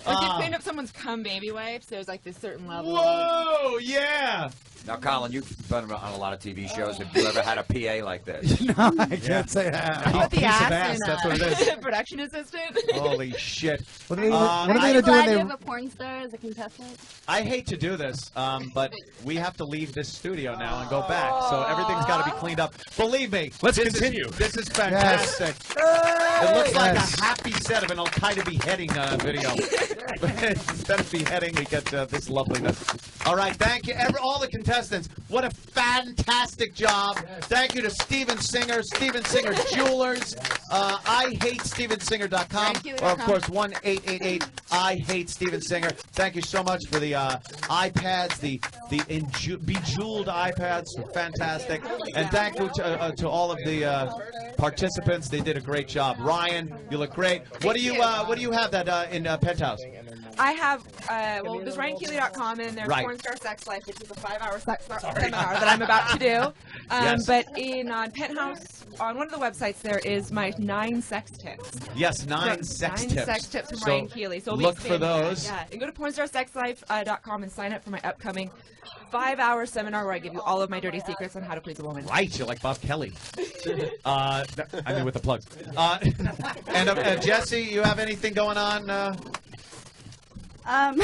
Like you cleaned up someone's cum baby wipes. There's like this certain level. Whoa, yeah. Now, Colin, you've been on a lot of TV shows. Have you ever had a PA like this? No, I can't say that. I put the piece of ass ass, in, that's what it is. production assistant. Holy shit. What are they Are going you to do glad when you they... have a porn star as a contestant? I hate to do this, but we have to leave this studio now and go back. So everything's got to be cleaned up. Believe me. Let's this continue. This is fantastic. It looks like Yes. a happy set of an Al-Qaeda beheading video. Instead of beheading, we get this loveliness. All right, thank you, all the contestants. What a fantastic job. Thank you to Steven Singer, Steven Singer Jewelers, IHateStevenSinger.com, or of course 1-888-I-HATE-STEVEN-SINGER. Thank you so much for the iPads, the bejeweled iPads, fantastic. And thank you to all of the participants. They did a great job. Ryan, you look great. What do you have that in Penthouse? I have, well, there's RyanKeeley.com and there's Right. Porn Star Sex Life, which is a 5-hour sex seminar that I'm about to do. Yes. But on Penthouse, on one of the websites, there is my 9 sex tips. Yes, 9 sex tips. 9 sex tips from So Ryan Keeley. So we'll be look for expanding that. those. Yeah, and go to pornstarSexLife.com and sign up for my upcoming 5-hour seminar where I give you all of my dirty secrets on how to please a woman. Right, you're like Bob Kelly. I mean, with the plugs. And Jesse, you have anything going on? Follow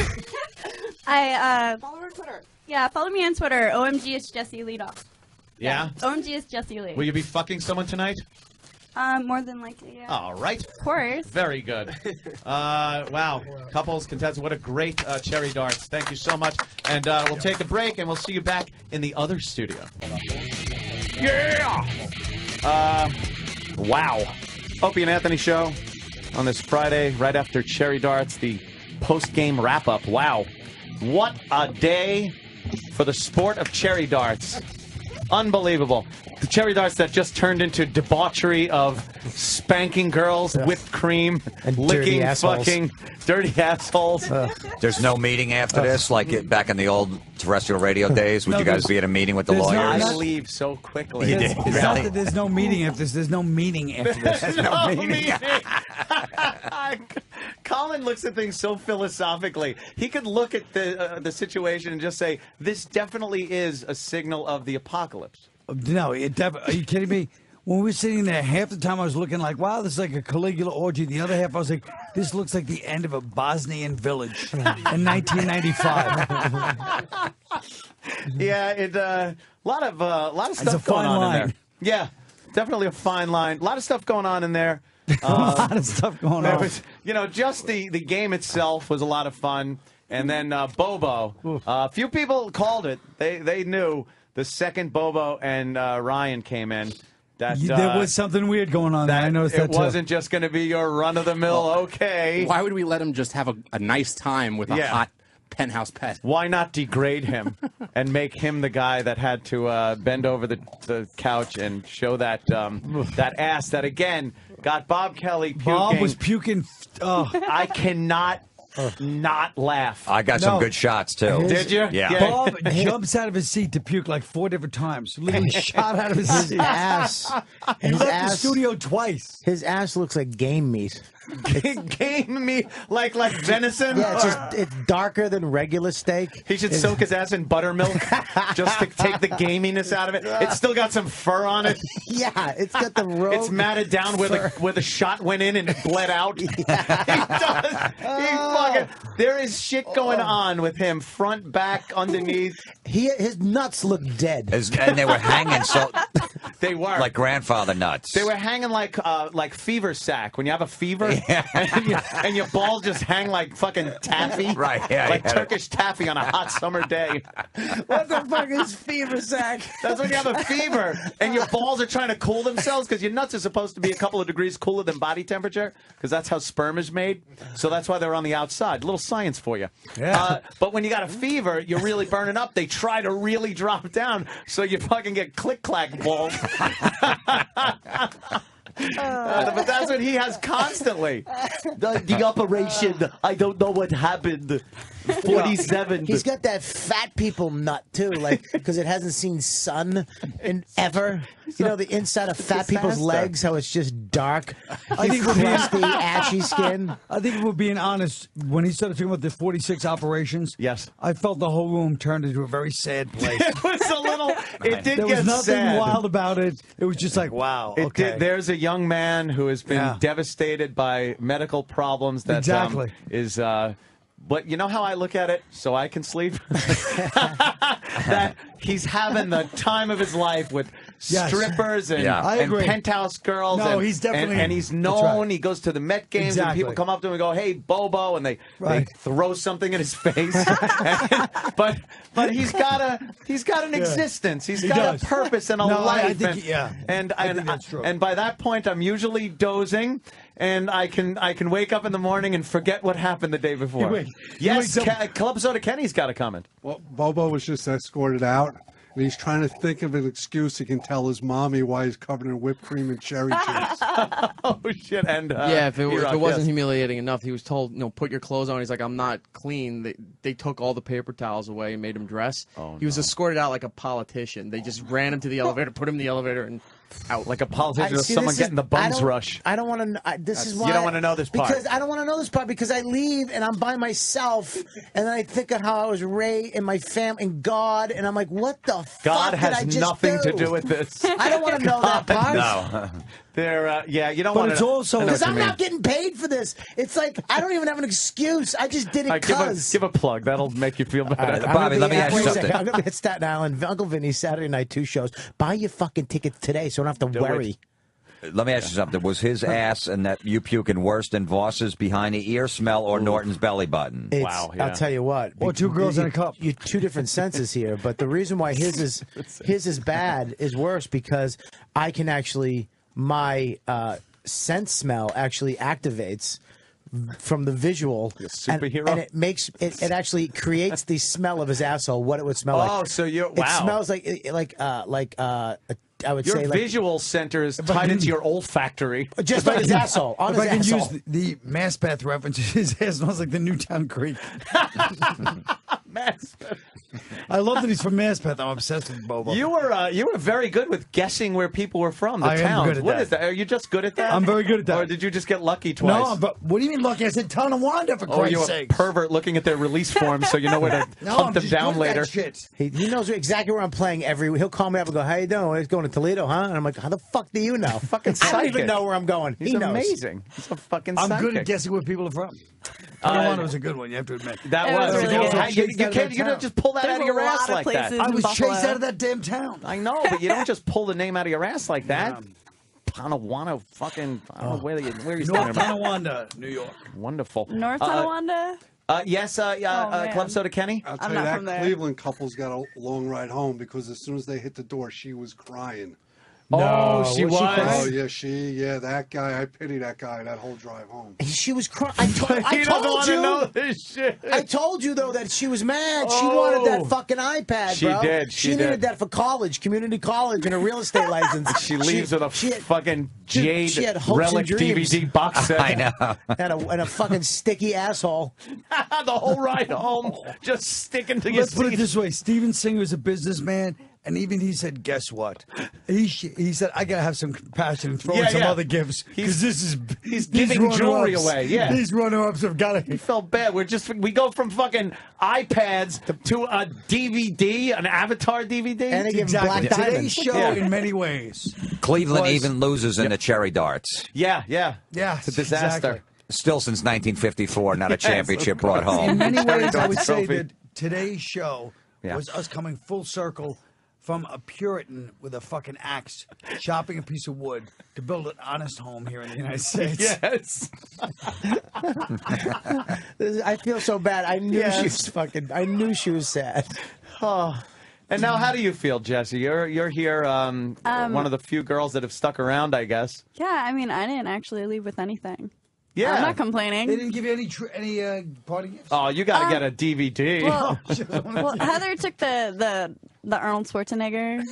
her on Twitter. Yeah, follow me on Twitter. OMG, it's Jessie Lee Dog. Yeah? OMG, it's Jessie Lee. Will you be fucking someone tonight? More than likely, yeah. All right. Of course. Very good. Wow. Couples, contestants, what a great cherry darts. Thank you so much. And we'll take a break, and we'll see you back in the other studio. Yeah! Wow. Opie and Anthony show on this Friday, right after cherry darts, the post-game wrap-up. Wow. What a day for the sport of cherry darts. Unbelievable. The cherry darts that just turned into debauchery of spanking girls, whipped cream, And licking, dirty assholes. fucking, dirty assholes. There's no meeting after this, like back in the old terrestrial radio days. Would No, you guys there's- be at a meeting with the there's no- lawyers? I leave so quickly. You did. It's not that there's no meeting after this. There's no meaning after this. There's no meaning. Colin looks at things so philosophically. He could look at the situation and just say, "This definitely is a signal of the apocalypse." No, are you kidding me? When we were sitting there, half the time I was looking like, wow, this is like a Caligula orgy. The other half I was like, this looks like the end of a Bosnian village in 1995. Yeah, it a lot of It's a stuff going fine on in line. there. Yeah, definitely a fine line. A lot of stuff going on in there. A lot of stuff going There on. was, just the game itself was a lot of fun, and then Bobo. A few people called it. They knew the second Bobo and Ryan came in. That There was something weird going on there. I noticed that it wasn't just going to be your run-of-the-mill, okay. Why would we let him just have a nice time with a hot penthouse pet? Why not degrade him and make him the guy that had to bend over the couch and show that that ass that, again, got Bob Kelly puking. Bob was puking. Oh. I cannot not laugh. I got some good shots, too. Did you? Yeah. Bob jumps out of his seat to puke like 4 different times. Literally shot out of his seat. ass. He His left ass. the studio twice. His ass looks like game meat. Game meat, like venison? Yeah, it's darker than regular steak. He should soak his ass in buttermilk just to take the gaminess out of it. It's still got some fur on it. Yeah, it's got the rope. It's matted down where the shot went in and bled out. He does. There is shit going on with him, front, back, underneath. His nuts look dead. And they were hanging so... They were. Like grandfather nuts. They were hanging like fever sack. When you have a fever and your balls just hang like fucking taffy. Right, yeah. Like Turkish taffy on a hot summer day. What the fuck is fever sack? That's when you have a fever and your balls are trying to cool themselves because your nuts are supposed to be a couple of degrees cooler than body temperature because that's how sperm is made. So that's why they're on the outside. A little science for you. Yeah. But when you got a fever, you're really burning up. They try to really drop down so you fucking get click-clack balls. But that's what he has constantly. The operation, I don't know what happened. 47. He's got that fat people nut too, like because it hasn't seen sun in ever. You know the inside of fat people's legs, how it's just dark. I think crusty, ashy skin. I think if we're being honest, when he started talking about the 46 operations, yes, I felt the whole room turned into a very sad place. It was a little. It did there get was nothing sad. wild about it. It was just like, wow. It Okay. did, there's a young man who has been devastated by medical problems that Exactly. is. But you know how I look at it, so I can sleep? That he's having the time of his life with Yes. strippers and, I and agree. penthouse girls. No, and, he's definitely- and he's that's known. right. He goes to the Met games Exactly. and people come up to him and go, "Hey, Bobo," and they Right. throw something in his face. but he's got an existence. He's He got does. a purpose and a No, I life. think and I think that's true. and by that point, I'm usually dozing. And I can wake up in the morning and forget what happened the day before. wait. Yes, Club Soda Kenny's got a comment. Well, Bobo was just escorted out, and he's trying to think of an excuse he can tell his mommy why he's covered in whipped cream and cherry cheese. Oh shit! And yeah, if it E-Rock, wasn't yes. humiliating enough, he was told, put your clothes on. He's like, I'm not clean. They took all the paper towels away and made him dress. He was escorted out like a politician. They just ran him to the elevator, put him in the elevator, and out like a politician. Someone getting the bums rush. I don't want to. This is why you don't want to know this part because I don't want to know this part because I leave and I'm by myself and then I think of how I was raised and my family and God and I'm like, what the God fuck has did I just nothing do? to do with this. I don't want to know that part. No. They're, yeah, you don't But want it's to. also- Because I'm not getting paid for this. It's like I don't even have an excuse. I just did it because. Give a plug. That'll make you feel better. Bobby, let me ask you something. I'm going to be at Staten Island, Uncle Vinny's Saturday night 2 shows. Buy your fucking tickets today so I don't have to worry. Let me ask you something. Was his ass and that you puking worse than Voss's behind the ear smell or Norton's belly button? It's- I'll tell you what. Or 2 girls in a cup. You two different senses here, but the reason why his is bad is worse because I can actually my scent smell actually activates from the visual. superhero? And it makes it actually creates the smell of his asshole. What it would smell like. Oh, so you It smells like I would your say like, visual center is tied into your olfactory. Just like his asshole. On If his I can asshole. use the Mass Bath reference, his hair smells like the Newtown Creek. I love that he's from Mass Bath. I'm obsessed with Bobo. You were very good with guessing where people were from. The I am towns. good at What that. is that? Are you just good at that? I'm very good at that. Or did you just get lucky twice? No, but what do you mean lucky? I said Tonawanda for Oh, Christ's you're a sake. pervert looking at their release forms so you know where to No, hunt I'm them just down good at that later. shit. He knows exactly where I'm playing every week. He'll call me up and go, "How you doing? He's going to Toledo, huh?" And I'm like, "How the fuck do you know? Fucking I don't even psychic. know where I'm going. He's he knows. amazing. He's a fucking I'm psychic. good at guessing where people are from. Tonawanda was a good one, you have to admit. That was. You don't just pull that out of your ass like that. I was chased out of that damn town. I know, but you don't just pull the name out of your ass like that. Tonawanda, fucking, I don't know where you North standing. Tonawanda, New York. Wonderful. North Tonawanda? Yes, man. Club Soda Kenny? I'll tell I'm you not that from there. Cleveland couple's got a long ride home because as soon as they hit the door, she was crying. Oh, she was? Oh, yeah, that guy. I pity that guy that whole drive home. She was crying. I doesn't told wanna you. know this shit. I told you though that she was mad. She Oh. wanted that fucking iPad, She bro. did, she needed did. that for college, community college, and a real estate license. She leaves with a fucking she Jade had hopes and Relic dreams. DVD box set. I know. and a fucking sticky asshole. The whole ride home, just sticking to your Let's put it seat. this way: Steven Singer's a businessman, and even he said, "Guess what?" He said, "I gotta have some compassion and throw in some other gifts because this is He's these giving jewelry runner-ups- away. Yeah, these runner-ups have got to." He felt bad. We go from fucking iPads to a DVD, an Avatar DVD, And they give him black Today's diamonds. show, Yeah. in many ways, Cleveland was- even loses in the cherry darts. Yeah. Yes, It's a disaster. exactly. Still since 1954, not a Yes, championship of brought course. home. In many Cherry ways, I darts would say trophy. that today's show Yeah. was us coming full circle from a Puritan with a fucking axe, chopping a piece of wood to build an honest home here in the United States. Yes. I feel so bad. I knew Yes. she was fucking. I knew she was sad. Oh. And now, how do you feel, Jesse? You're here, one of the few girls that have stuck around, I guess. Yeah, I mean, I didn't actually leave with anything. Yeah. I'm not complaining. They didn't give you any party gifts. Oh, you got to get a DVD. Well, well, Heather took the Arnold Schwarzenegger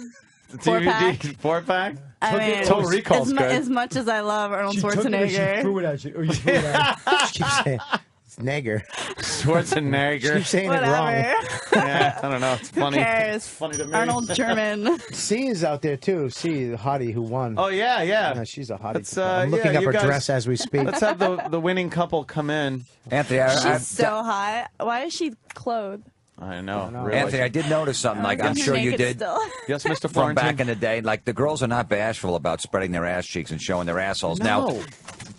DVD 4-pack. 4-pack? I mean, Total Recall's as, good. as much as I love Arnold She took it or she Schwarzenegger. threw it at you. Or you threw it at her. She keeps saying it's Nager. Schwarzenegger. She keeps saying Whatever. it wrong. Yeah, I don't know. It's funny. Who cares? It's funny to me. Arnold German. C is out there too. C, the hottie who won. Oh, yeah. Yeah, she's a hottie. Let's, I'm looking yeah, up you her guys- dress as we speak. Let's have the winning couple come in. Anthony, She's so hot. Why is she clothed? I know. Really. Anthony, I did notice something. Like I'm You're sure you naked did. still. Yes, Mr. From Florentine. back in the day, like the girls are not bashful about spreading their ass cheeks and showing their assholes. No. Now,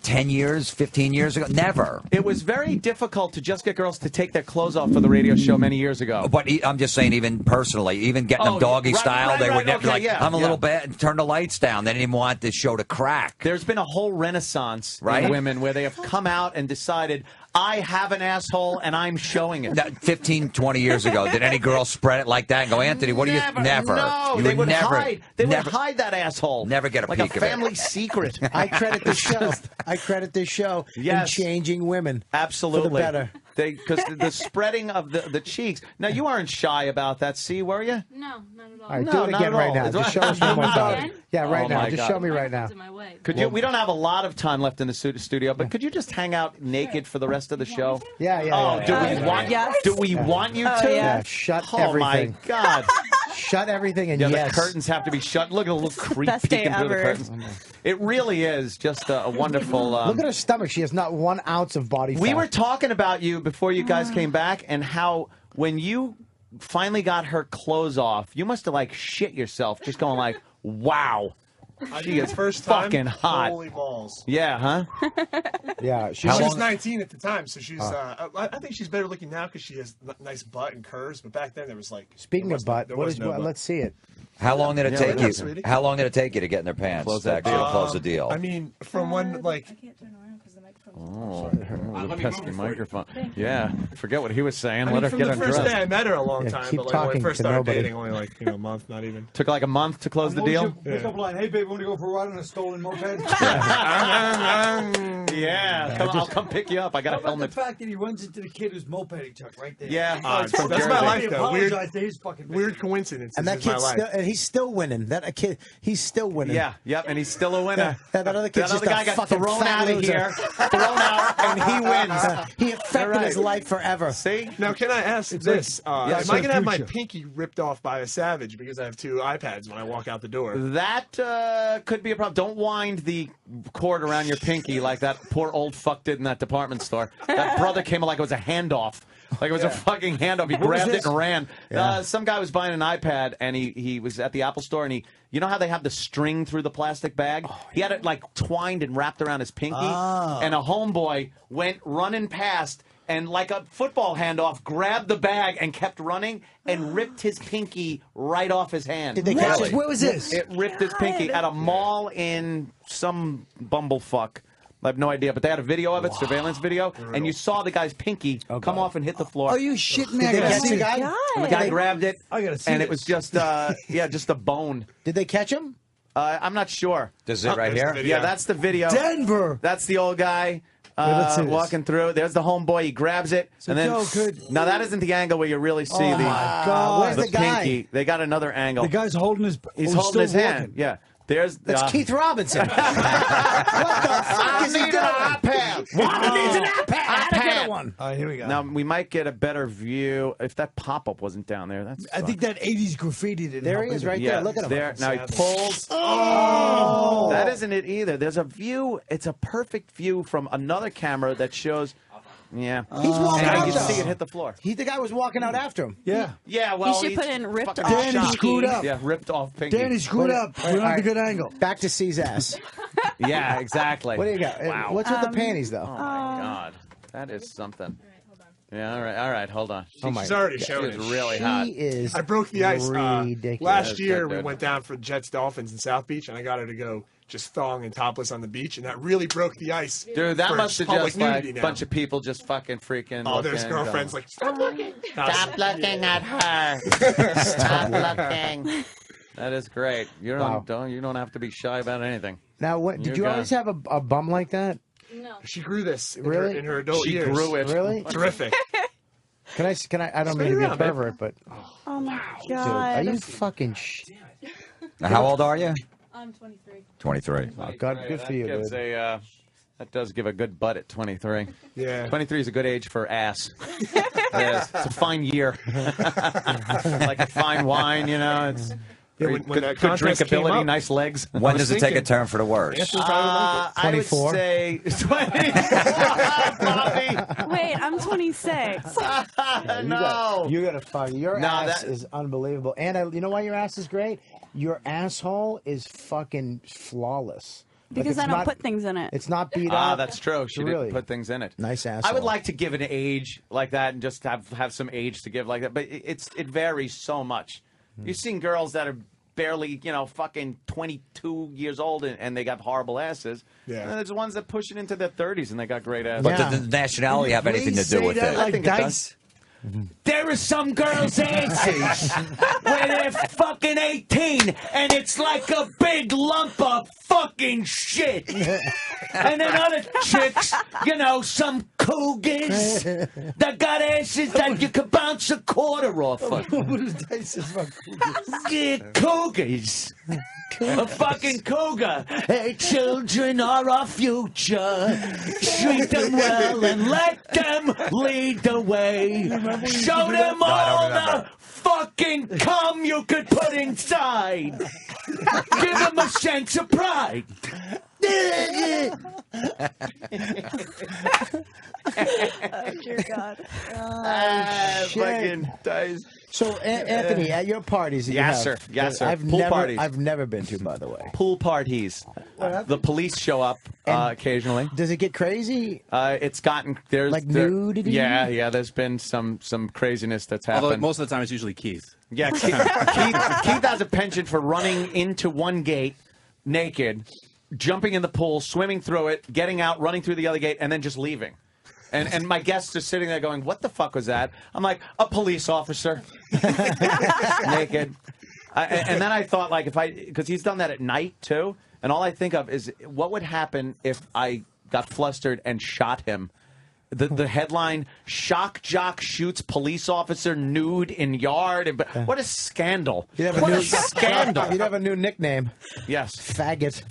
10 years, 15 years ago, never. It was very difficult to just get girls to take their clothes off for the radio show many years ago. But I'm just saying, even personally, even getting them doggy right, style, right, they right, would never okay, like, yeah, I'm a yeah. little bad, turn the lights down. They didn't even want the show to crack. There's been a whole renaissance Right? in women where they have come out and decided, I have an asshole and I'm showing it. Now, 15, 20 years ago, did any girl spread it like that and go, Anthony, what do you... Never. No, You they would never, hide. They never, would hide that asshole. Never get a like peek a of it. family secret. I credit this show. I credit this show Yes. in changing women. Absolutely. For the better. Because the spreading of the cheeks. Now, you weren't shy about that, C, were you? No, not at all. All right, No, do it not again at right all. now. Just show us one more time. Yeah, right Oh, now. my Just God. show me right now. Could you? We don't have a lot of time left in the studio, but could you just hang out naked for the rest of the show? Yeah, yeah. Oh, yeah, do we want? yes. Do we want you Oh, to? yeah. Yeah, shut Oh everything. my God! Shut everything and Yeah, yes. the curtains have to be shut. Look at a little creep Best day peeking through the ever. curtains. It really is just a wonderful. Look at her stomach. She has not 1 ounce of body fat. We were talking about you before you guys came back, and how when you finally got her clothes off, you must have like shit yourself, just going like, "Wow, she is first time, fucking hot." Holy balls. Yeah, huh? Yeah, She was 19 at the time, so she's. I think she's better looking now because she has nice butt and curves. But back then, there was like. Speaking there of was butt, there what was is no what? butt. Let's see it. How long did it Yeah, take right you? now, sweetie. How long did it take you to get in their pants Close to that actually deal. close the deal? I mean, from when like. Oh, the pesky microphone. Yeah, forget what he was saying. I Let mean, her from get the undressed. first day I met her a long Yeah, time, keep but like when talking we first to started nobody. dating, only like a month, not even. Took like a month to close the deal. Pick up line. Hey, babe, want to go for a ride on a stolen moped? Yeah. I'll come pick you up. I got How a about helmet. the fact that he runs into the kid who's mopeding Chuck right there? Yeah, that's from my Jersey. life, though. Apologize to his fucking Weird coincidence. And that This is my kid's life. still, and he's still winning. That kid, he's still winning. Yeah, yep, and he's still a winner. That other kid's That other just guy a got fucking thrown fat out of loser. here, thrown out, and he wins. He affected his life forever. See? Now, can I ask this? Yeah, am I going to have my pinky ripped off by a savage because I have 2 iPads when I walk out the door? That could be a problem. Don't wind the cord around your pinky like that poor old fuck did in that department store. That brother came like it was a handoff. Like it was a fucking handoff. He grabbed it and ran. Yeah. Some guy was buying an iPad, and he was at the Apple store, and you know how they have the string through the plastic bag? He had it like twined and wrapped around his pinky, and a homeboy went running past, and like a football handoff, grabbed the bag and kept running and ripped his pinky right off his hand. Did they catch it? Where was this? It ripped his pinky at a mall in some bumblefuck. I have no idea, but they had a video of it, surveillance video, and you saw the guy's pinky come off and hit the floor. Are you shitting me? Did they I gotta catch see the it. guy? And the guy grabbed it, I gotta see and it this. was just, just a bone. Did they catch him? I'm not sure. This is it right here? Yeah, that's the video. Denver. That's the old guy let's see this. walking through. There's the homeboy. He grabs it, and then Joe, good. now that isn't the angle where you really see Oh, my God. Where's the guy? pinky. They got another angle. The guy's holding his. He's oh, holding his still hand. walking. Yeah. There's That's Keith Robinson. What the fuck is he doing? Wanda needs an iPad. How to get one? All right, here we go. Now we might get a better view if that pop-up wasn't down there. That's I think that 80s graffiti didn't There help he is, either. right yeah. there. Look at him. There now he pulls. Oh! That isn't it either. There's a view. It's a perfect view from another camera that shows. Yeah. He's walking and out you can though. see it hit the floor. The guy was walking out after him. Yeah. Yeah. Well, should he's put in ripped fucking off. Danny shot. screwed up. Yeah, ripped off pinky. Danny screwed up. We don't have a good angle. Back to C's ass. Yeah, exactly. What do you got? Wow. What's with the panties, though? Oh my God, that is something. Yeah. All right. Hold on. Oh my She's already She showing is it. really hot. She is I broke the ice. ridiculous. Last year, Good, we good. went down for Jets Dolphins in South Beach, and I got her to go just thong and topless on the beach, and that really broke the ice. Dude, that for must have public just like nudity a now. bunch of people just fucking freaking. Oh, there's looking, girlfriends like, stop looking. Stop looking at her. Stop looking. That is great. You don't have to be shy about anything. Now, what did you always have a bum like that? No. She grew this in, Really? her, in her adult She years. grew it. Really? Terrific. Can I don't mean to be a pervert, but Oh my dude, god. are you fucking How old are you? I'm 23. 23. Oh, God, good for you, Gives dude. that does give a good butt at 23. Yeah. 23 is a good age for ass. It's a fine year. Like a fine wine, you know. It's Yeah, good, when that good contest came drinkability, up, nice legs. When does it take a turn for the worse? Anthony probably would like it. I would 24? say 20. Bobby. Wait, I'm 26. No. You gotta fuck. Your No, ass that- is unbelievable, and you know why your ass is great? Your asshole is fucking flawless. Like, Because it's I don't not- put things in it. It's not beat Ah, up. that's true. She Really? didn't put things in it. Nice asshole. I would like to give an age like that and just have some age to give like that, but it varies so much. You've seen girls that are barely, fucking 22 years old and they got horrible asses. Yeah. And there's ones that push it into their 30s and they got great asses. But does the nationality have anything to do with it? I think it does. There are some girls' asses where they're fucking 18 and it's like a big lump of fucking shit. And then other chicks, some cougars that got asses that you could bounce a quarter off of. Yeah, cougars. A fucking cougar. Hey, children are our future. Treat them well and let them lead the way. Show them all the fucking cum you could put inside. Give them a sense of pride. Oh, dear God. Fucking dies. So, Anthony, at your parties, that you Yes, have, sir. Yes, sir. I've Pool never, parties. I've never been to, by the way. Pool parties. The police show up occasionally. Does it get crazy? It's gotten there's Like nudity? Yeah. There's been some craziness that's happened. Although most of the time it's usually Keith. Yeah, Keith has a penchant for running into one gate naked, jumping in the pool, swimming through it, getting out, running through the other gate, and then just leaving. And my guests are sitting there going, "What the fuck was that?" I'm like, "A police officer, naked." And then I thought, because he's done that at night too, and all I think of is what would happen if I got flustered and shot him. The headline: Shock Jock shoots police officer nude in yard. And what a scandal! What a scandal! You'd have a new nickname. Yes, faggot.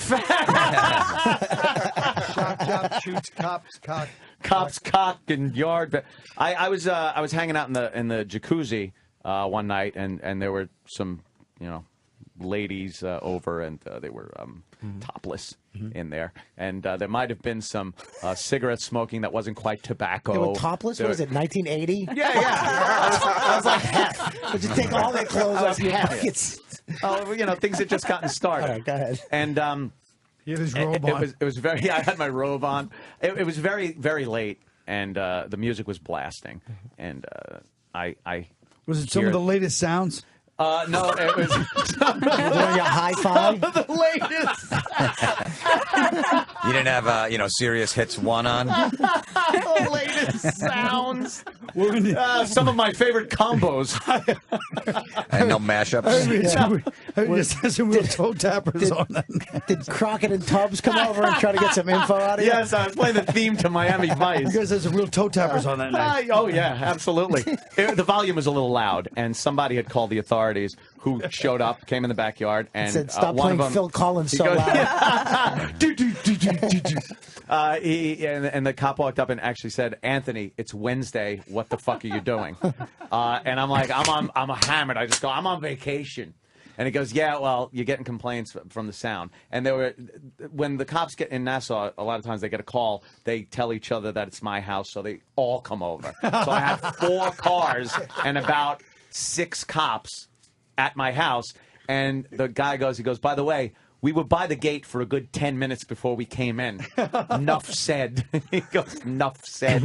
Shock Jock shoots cops cock. Cops cock in yard. But I was hanging out in the jacuzzi one night, and there were some ladies over, and they were topless in there, and there might have been some cigarette smoking that wasn't quite tobacco. They were topless. What was it? 1980? Yeah. I was like, heck. Would you take all their clothes off? Things had just gotten started. All right, go ahead. And he had his robe on. It was very. I had my robe on. It was very, very late, and the music was blasting, and I Was it some of the latest sounds? No, it was doing your high five. The latest. You didn't have Serious Hits 1 on? The latest sounds. Some of my favorite combos. And no mashups. We just had some real toe tappers on that. Did Crockett and Tubbs come over and try to get some info out of you? Yes, I was playing the theme to Miami Vice. You guys had some real toe tappers on that night. Oh yeah, absolutely. The volume was a little loud, and somebody had called the authorities, who showed up, came in the backyard, and said, "Stop one playing of them, Phil Collins he so goes, loud." And the cop walked up and actually said, "Anthony, it's Wednesday. What the fuck are you doing?" And I'm like, I'm hammered. I just go, "I'm on vacation." And he goes, "Yeah, well, you're getting complaints from the sound." And when the cops get in Nassau, a lot of times they get a call. They tell each other that it's my house, so they all come over. So I had 4 cars and about 6 cops at my house. And the guy goes, "By the way, we were by the gate for a good 10 minutes before we came in." Enough said. He goes, "Enough said."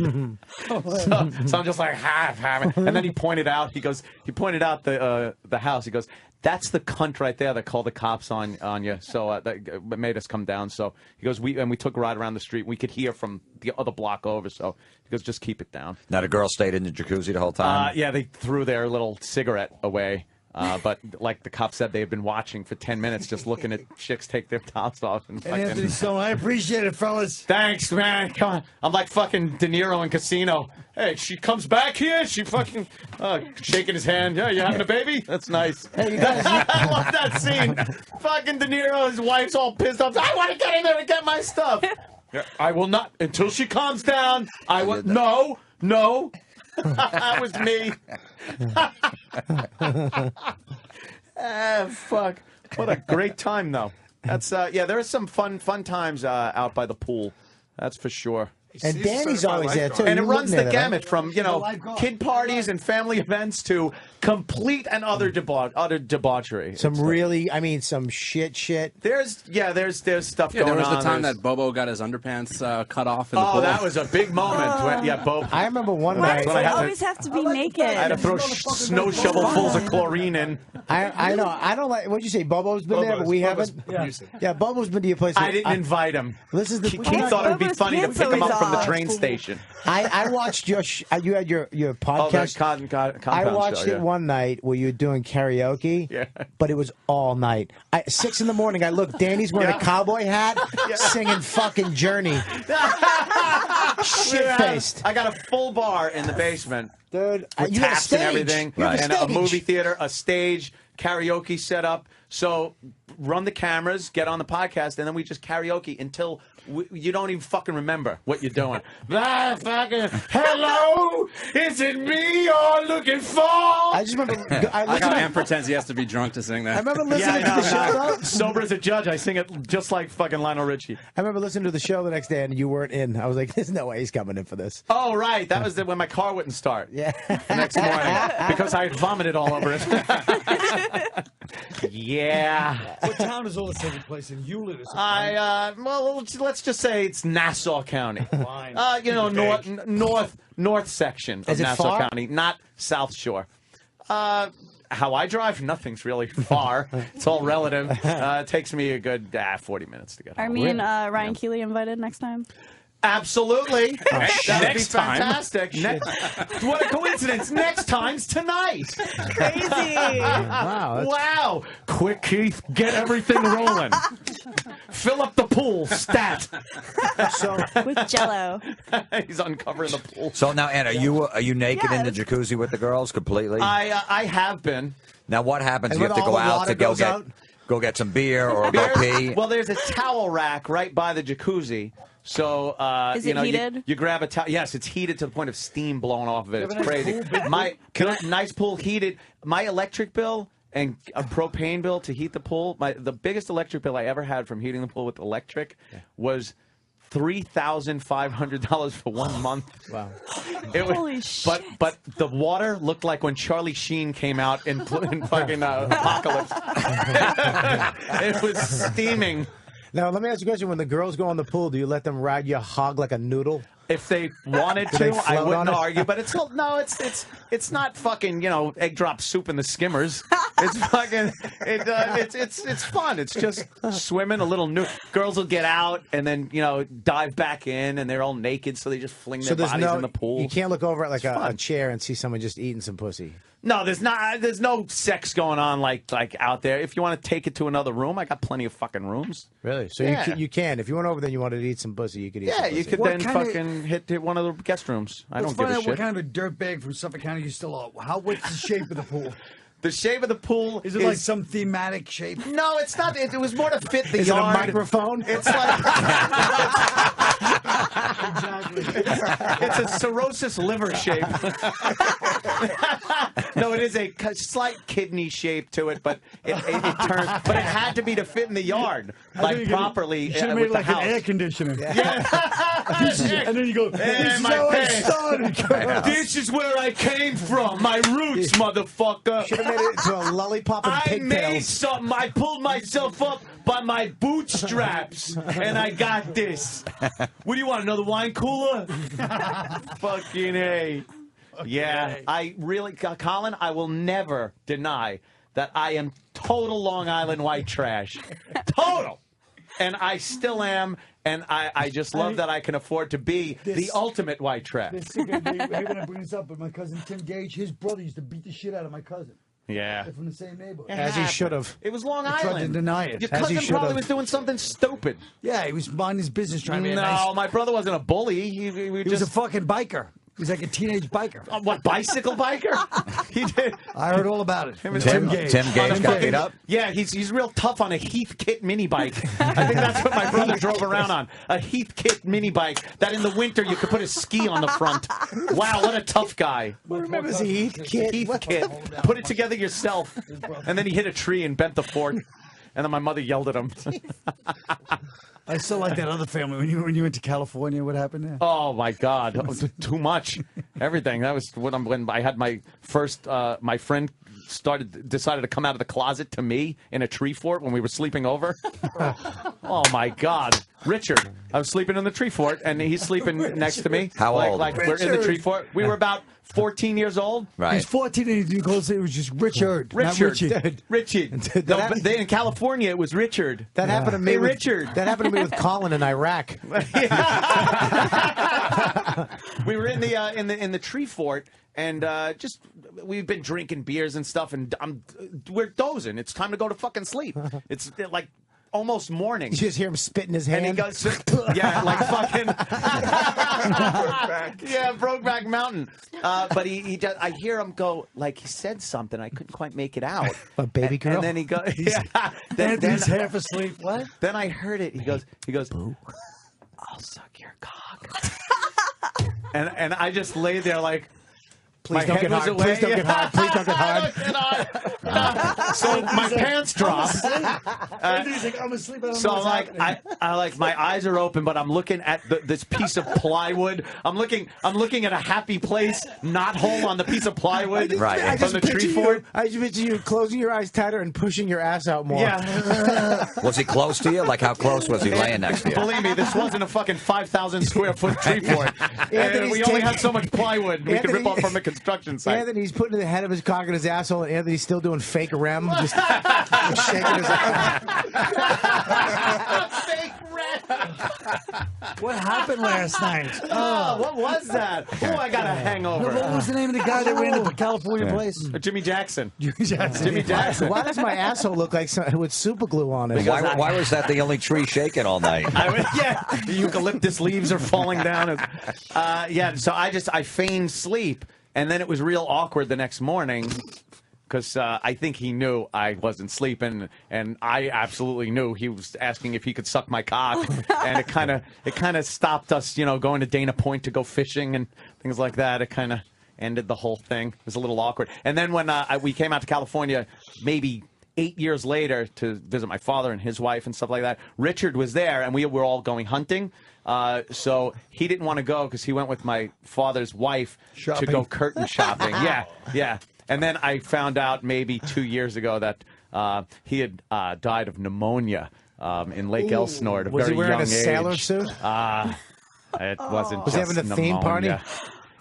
So I'm just like, half. And then he pointed out the house. He goes, "That's the cunt right there that called the cops on you." So that made us come down. So he goes, we took a ride around the street. We could hear from the other block over. So he goes, "Just keep it down." Now, the girl stayed in the jacuzzi the whole time? Yeah, they threw their little cigarette away. But like the cop said, they had been watching for 10 minutes, just looking at chicks take their tops off. And Anthony Stone, I appreciate it, fellas. Thanks, man. Come on. I'm like fucking De Niro in Casino. Hey, she comes back here. She fucking shaking his hand. Yeah, you having a baby? That's nice. Hey, you guys. I love that scene. Fucking De Niro, his wife's all pissed off. "I want to get in there and get my stuff." Yeah, "I will not until she calms down. I will. No. That was me. Fuck. What a great time, though. That's there are some fun times out by the pool. That's for sure. And Danny's always there too. And it You runs looking the at it, right? gamut from kid parties and family events to complete and utter debauchery. Some shit. There's stuff going on. There was the time that Bobo got his underpants cut off in the pool. Oh, that was a big moment. Bobo. I remember one Why night. does it always have to be naked? I had to throw snow shovelfuls of chlorine in. I know. I don't like. What'd you say? Bobo's been there, but we haven't. Yeah, Bobo's been to your place. I didn't invite him. Listen to Keith thought it would be funny to pick him up from the train station. I watched your. You had your podcast. I watched it one night where you were doing karaoke, but it was all night. 6 in the morning, I looked. Danny's wearing a cowboy hat, singing fucking Journey. Shit-faced. I got a full bar in the basement, dude. With You had a taps and stage. everything, You have a and a stage. movie theater, a stage, karaoke set up. So run the cameras, get on the podcast, and then we just karaoke until you don't even fucking remember what you're doing. Hello, is it me you're looking for? I just remember. I like how Ann pretends he has to be drunk to sing that. I remember listening to the show, though. Sober as a judge, I sing it just like fucking Lionel Richie. I remember listening to the show the next day, and you weren't in. I was like, "There's no way he's coming in for this." Oh, right. That was when my car wouldn't start. Yeah. The next morning. Because I vomited all over it. Yeah. What town is all this taking place in? Hewlett or something? Well, let's just say it's Nassau County. Fine. North section of Is it Nassau far? County, not South Shore. How I drive, nothing's really far. It's all relative. It takes me a good 40 minutes to get home. Are me and Ryan Keeley invited next time? Absolutely. That'd be fantastic. Time. What a coincidence. Next time's tonight. Crazy. Wow. Quick, Keith, get everything rolling. Fill up the pool. Stat. With Jello. He's uncovering the pool. So now, Ann, are you naked in the jacuzzi with the girls completely? I have been. Now, what happens? And You have when to all go the out water to go goes get out? go get some beer or go pee. Well, there's a towel rack right by the jacuzzi. So Is it heated? You grab a towel. Yes, it's heated to the point of steam blowing off of it. It's have a nice crazy. pool, big My pool? nice pool heated. My electric bill and a propane bill to heat the pool. The biggest electric bill I ever had from heating the pool with electric was $3,500 for 1 month. Wow. It was, Holy shit. but the water looked like when Charlie Sheen came out in fucking Apocalypse. It was steaming. Now, let me ask you a question. When the girls go in the pool, do you let them ride your hog like a noodle? If they wanted Do they to, I float wouldn't on it? argue. But it's not fucking egg drop soup in the skimmers. It's fucking it's fun. It's just swimming a little new. Girls will get out and then dive back in, and they're all naked, so they just fling their bodies in the pool. You can't look over at like It's a fun. chair and see someone just eating some pussy. No, there's not. There's no sex going on like out there. If you want to take it to another room, I got plenty of fucking rooms. Really? So Yeah. you can. If you went over there and you wanted to eat some pussy, you could eat some Yeah, pussy. you could then fucking hit one of the guest rooms. I Let's don't give find a out what shit. kind of a dirtbag from Suffolk County you still are. What's the shape of the pool? The shape of the pool is it like some thematic shape? No, it's not. It was more to fit the Is it a yard. microphone? It's like it's a cirrhosis liver shape. No, it is a slight kidney shape to it, but it turns. But it had to be to fit in the yard, like properly. You should have with made the like house. an air conditioner. Yeah. And then you go, this is my how I pants. started. This is where I came from. My roots, motherfucker. Should have made it into a lollipop and I made pigtails. something. I pulled myself up by my bootstraps, and I got this. What do you want? Another wine cooler? Fucking A. Yeah, I really, Colin, I will never deny that I am total Long Island white trash. Total. And I still am, and I just love that I can afford to be the ultimate white trash. This thing, I hate when I bring this up, but my cousin Tim Gage, his brother used to beat the shit out of my cousin. Yeah. They're from the same neighborhood. As he should have. It was Long I tried to Island. deny it. Your As he cousin should probably have. was doing something stupid. Yeah, he was minding his business trying to be a No, nice... my brother wasn't a bully. He was a fucking biker. He was like a teenage biker. What, bicycle biker? He did. I heard all about it. Him and Tim Gage got beat up? Yeah, he's real tough on a Heathkit mini bike. I think that's what my brother drove around on. A Heathkit mini bike that in the winter you could put a ski on the front. Wow, what a tough guy. Who remembers the Heathkit? Heathkit. Put it together yourself. And then he hit a tree and bent the fork. And then my mother yelled at him. I still like that other family. When you went to California, what happened there? Oh my God! Too much. Everything. That was when I had my first. My friend decided to come out of the closet to me in a tree fort when we were sleeping over. Oh my God, Richard! I was sleeping in the tree fort, and he's sleeping next to me. How old? Like we're in the tree fort. We were about 14 years old. Right. He's 14 and he goes, it was just Richard. Not Richard. Richie. Richard. No, but in California, it was Richard. That happened to me. Hey, with, Richard. That happened to me with Colin in Iraq. We were in the tree fort, and just we've been drinking beers and stuff, and we're dozing. It's time to go to fucking sleep. It's like almost morning. You just hear him spitting his hand. And he goes, yeah, like fucking, yeah, Brokeback Mountain. But he just, I hear him go, like he said something. I couldn't quite make it out. A baby girl. And then he goes, yeah. Then He's half asleep. What? Then I heard it. He goes, I'll suck your cock. and I just lay there like, Please my don't head get was hard. away. Please don't get hard. Please don't get hard. So my pants drop. He's like, I'm asleep. I don't So know I'm what's like, happening. I like my eyes are open, but I'm looking at this piece of plywood. I'm looking at a happy place knot hole on the piece of plywood Right. from the tree fort. I just picture you closing your eyes tighter and pushing your ass out more. Yeah. Was he close to you? Like, how close was he laying next to you? Believe me, this wasn't a fucking 5,000 square foot tree fort. And we only had so much plywood we could rip off from a construction site. Anthony's putting the head of his cock in his asshole, and Anthony's still doing fake rem, just shaking his ass. Fake red. What happened last night? Oh, what was that? Oh, I got a hangover. No, what was the name of the guy that ran the California place? Jimmy Jackson. Jimmy Jackson. Jimmy Jackson. Why does my asshole look like with super glue on it? Why was that the only tree shaking all night? Yeah, the eucalyptus leaves are falling down. Yeah, so I feigned sleep, and then it was real awkward the next morning. Because I think he knew I wasn't sleeping, and I absolutely knew he was asking if he could suck my cock, and it kind of stopped us, going to Dana Point to go fishing and things like that. It kind of ended the whole thing. It was a little awkward. And then when we came out to California, maybe 8 years later to visit my father and his wife and stuff like that, Richard was there, and we were all going hunting. So he didn't want to go because he went with my father's wife to go curtain shopping. Yeah. And then I found out maybe 2 years ago that he had died of pneumonia in Lake Elsinore at a Was very he wearing young a age. sailor suit? It wasn't Was he just having a theme party? pneumonia.